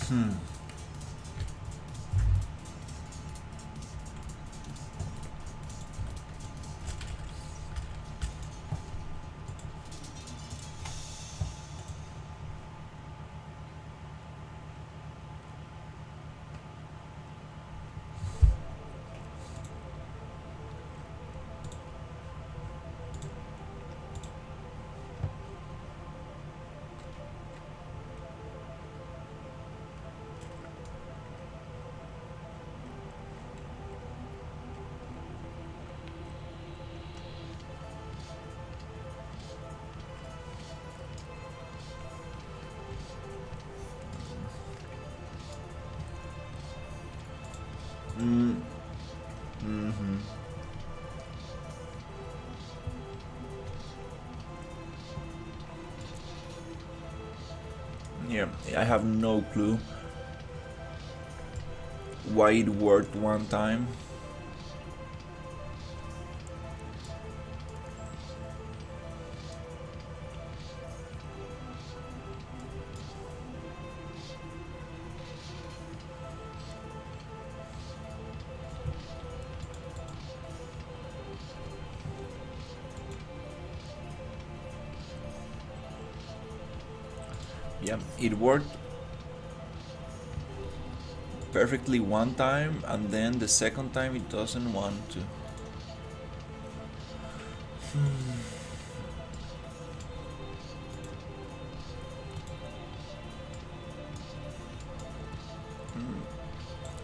Hmm. Yeah, I have no clue why it worked one time. Yeah, it worked perfectly one time, and then the second time it doesn't want to.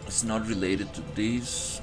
It's not related to this.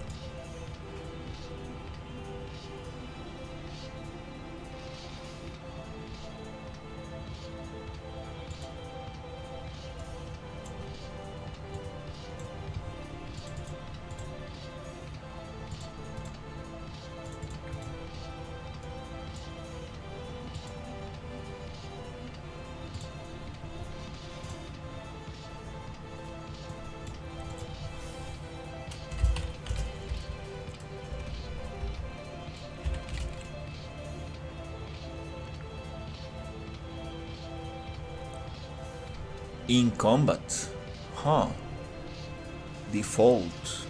In combat. Huh. Default.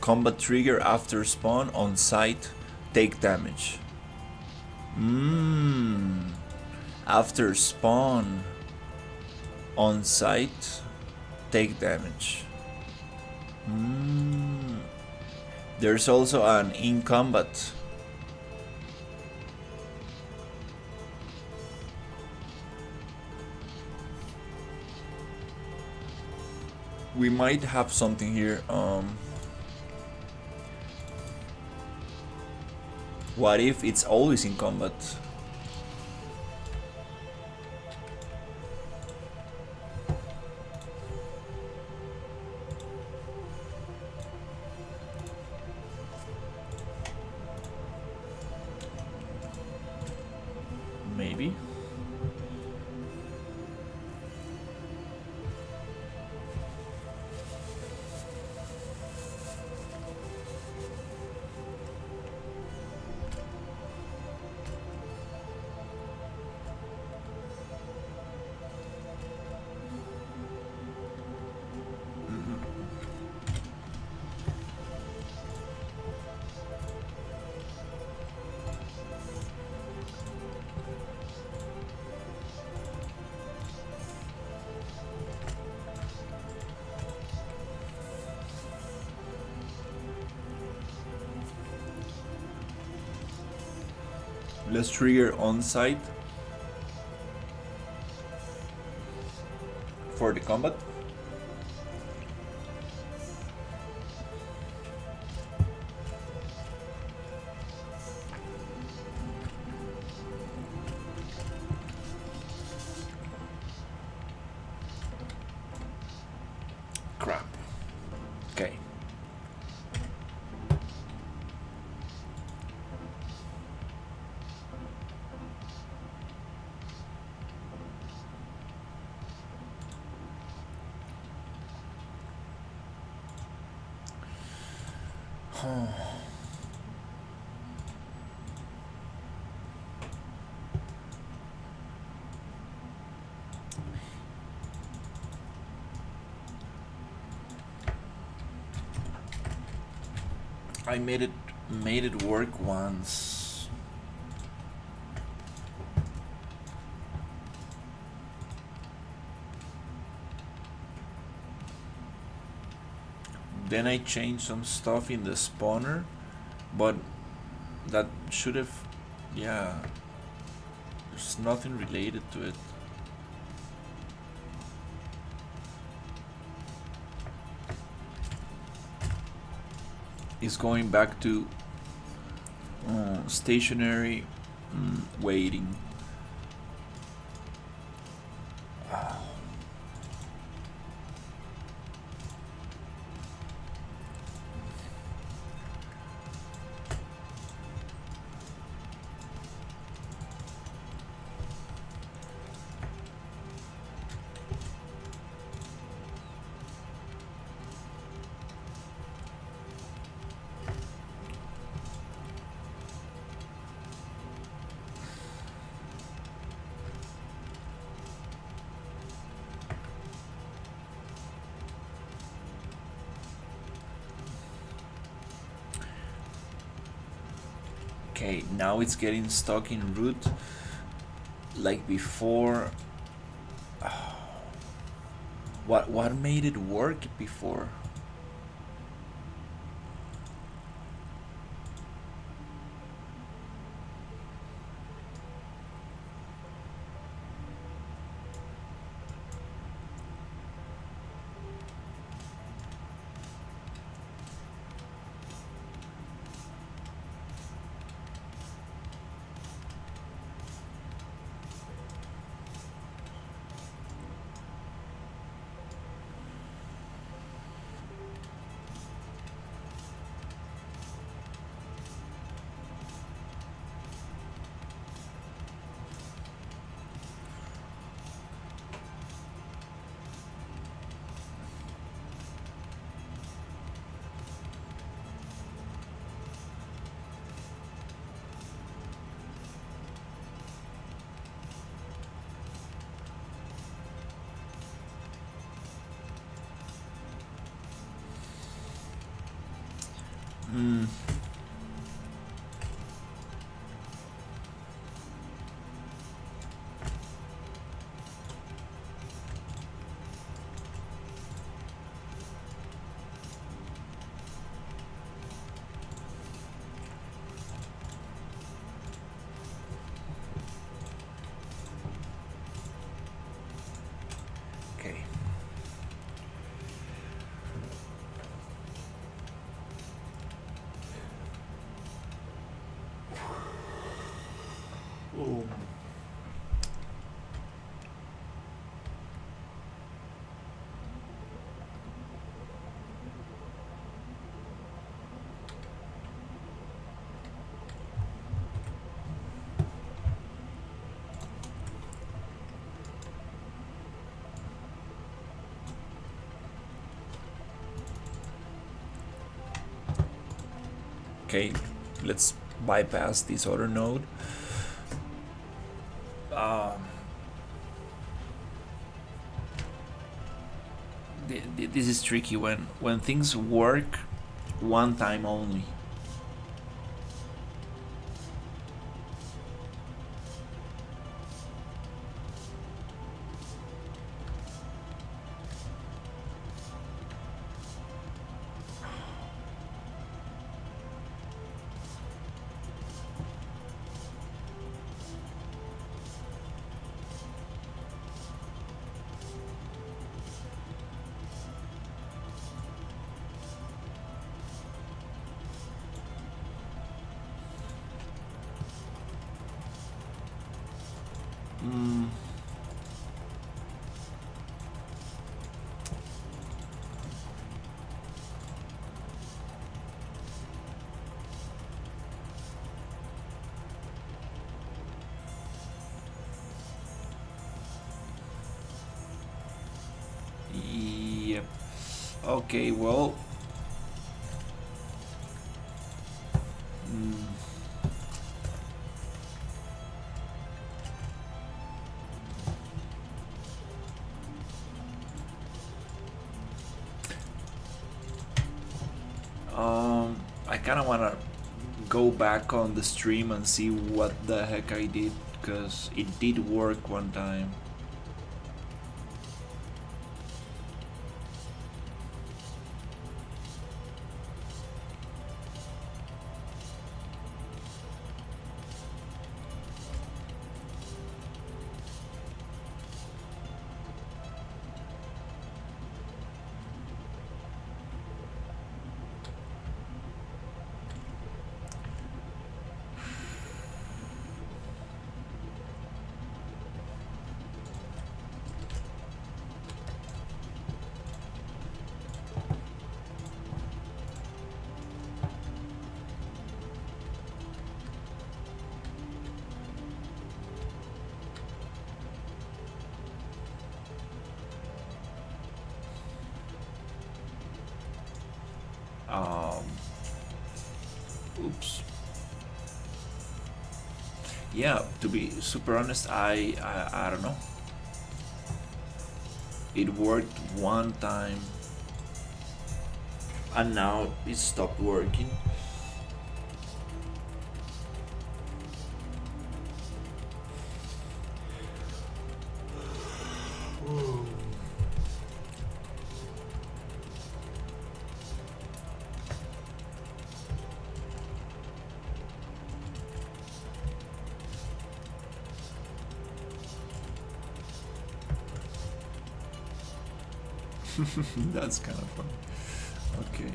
Combat trigger after spawn on site. Take damage. After spawn on site. Take damage. There's also an in combat. We might have something here. What if it's always in combat? Maybe. Let's trigger on site for the combat. Crap. Okay. I made it work once. Then I changed some stuff in the spawner, but that should have, yeah, there's nothing related to it. It's going back to stationary waiting. Okay, now it's getting stuck in root like before. What made it work before? Hmm. Okay. Oh. Okay, let's bypass this other node. Um, this is tricky when things work one time only. Mm. Yep. Okay, well. Mm. I kind of want to go back on the stream and see what the heck I did, because it did work one time. Um, Oops. Yeah, to be super honest, I don't know. It worked one time, and now it stopped working. That's kind of fun. Okay.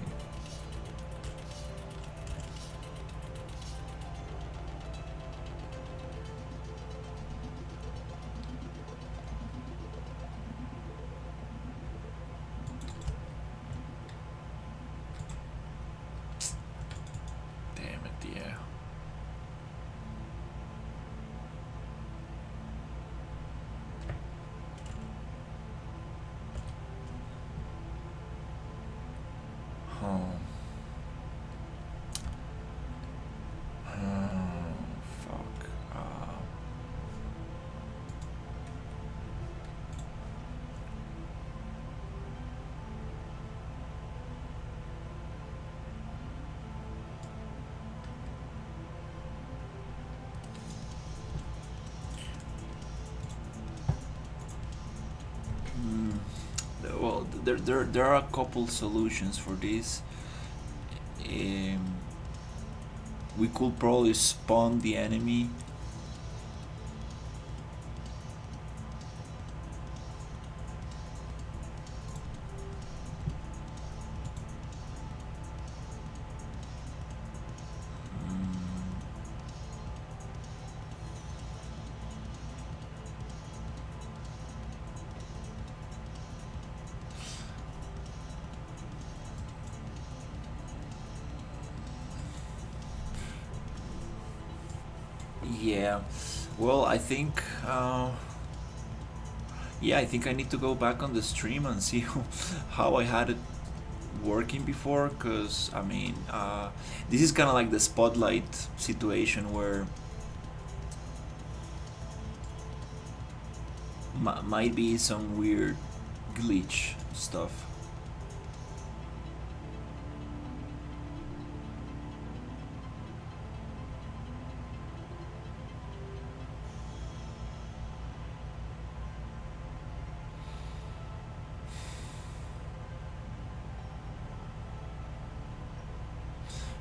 Damn it, yeah. Oh. Fuck. Well, there are a couple solutions for this. Um, we could probably spawn the enemy. Yeah. Well, I think. Yeah, I think I need to go back on the stream and see how I had it working before. Cause I mean, this is kind of like the spotlight situation where might be some weird glitch stuff.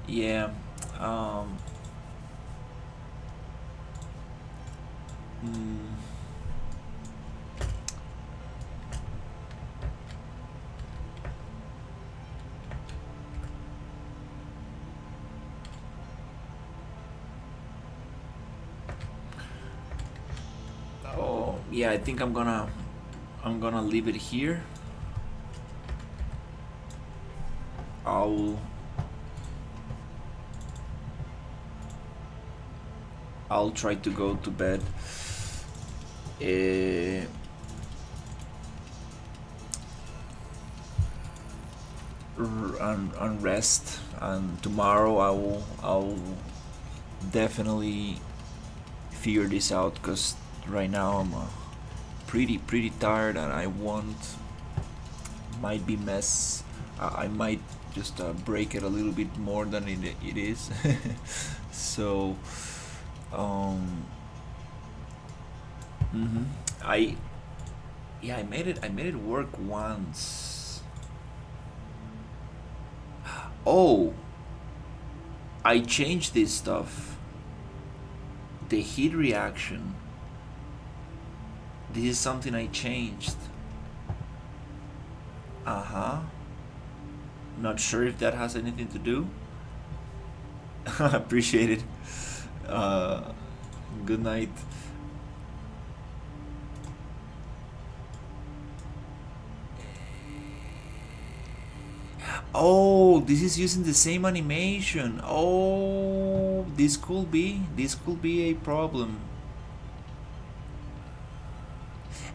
Yeah. Um, mm, oh, yeah. I think I'm gonna leave it here. I'll I'll try to go to bed. Uh, and rest. And tomorrow I'll definitely figure this out because right now I'm pretty tired and I want might be mess. I might just break it a little bit more than it is. So um, mhm. I yeah I made it work once. Oh, I changed this stuff. The heat reaction. This is something I changed. Uh huh. Not sure if that has anything to do. Appreciate it. Uh, Good night. Oh, this is using the same animation. Oh, this could be a problem.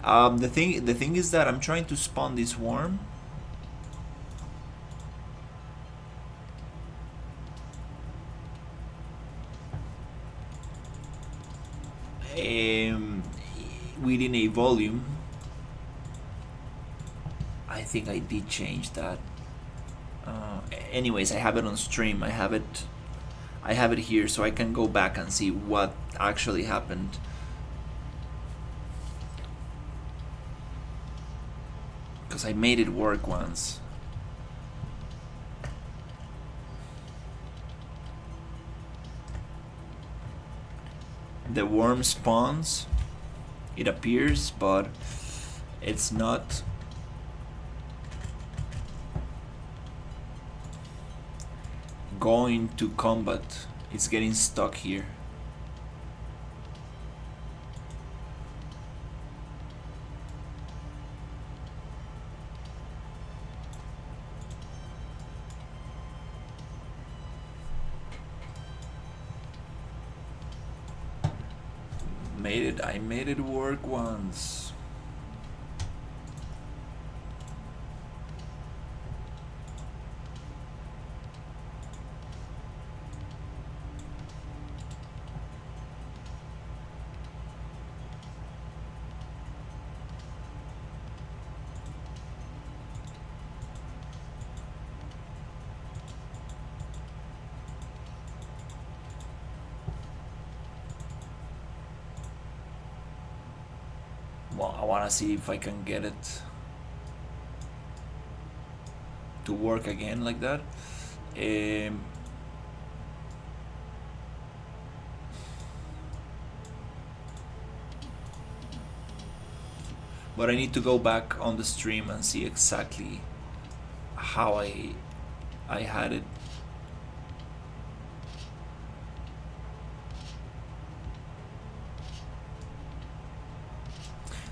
The thing is that I'm trying to spawn this worm. Um, Within a volume. I think I did change that. Anyways, I have it on stream. I have it here, so I can go back and see what actually happened. Because I made it work once. The worm spawns, it appears, but it's not going to combat. It's getting stuck here. I made it work once. Well, I want to see if I can get it to work again like that. But I need to go back on the stream and see exactly how I had it.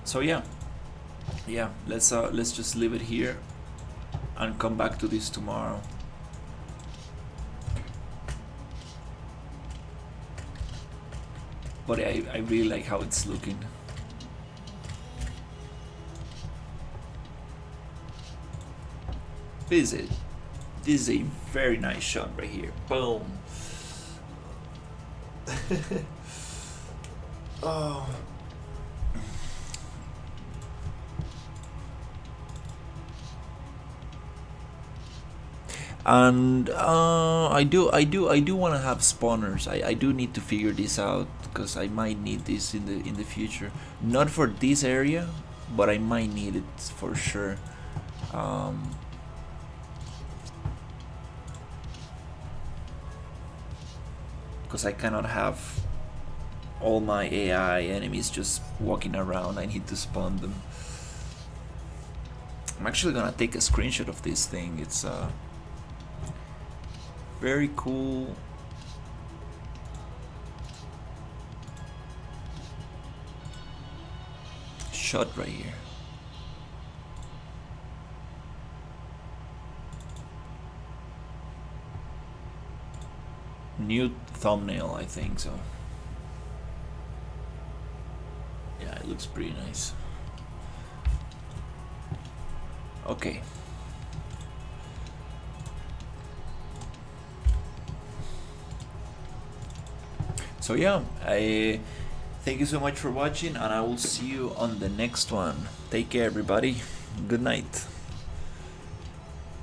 So yeah, let's just leave it here and come back to this tomorrow. But I really like how it's looking. This is a very nice shot right here. Boom. Oh. And I do want to have spawners. I do need to figure this out because I might need this in the future. Not for this area, but I might need it for sure. Because I cannot have all my AI enemies just walking around. I need to spawn them. I'm actually gonna take a screenshot of this thing. It's very cool. Shot right here. New thumbnail, I think so. Yeah, it looks pretty nice. Okay. So yeah, I thank you so much for watching, and I will see you on the next one. Take care, everybody. Good night.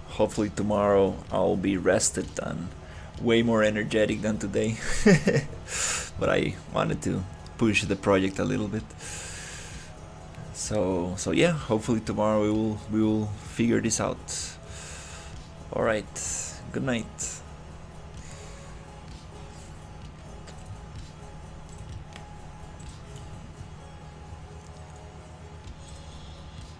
Hopefully tomorrow I'll be rested and way more energetic than today. But I wanted to push the project a little bit. So yeah, hopefully tomorrow we will figure this out. All right. Good night.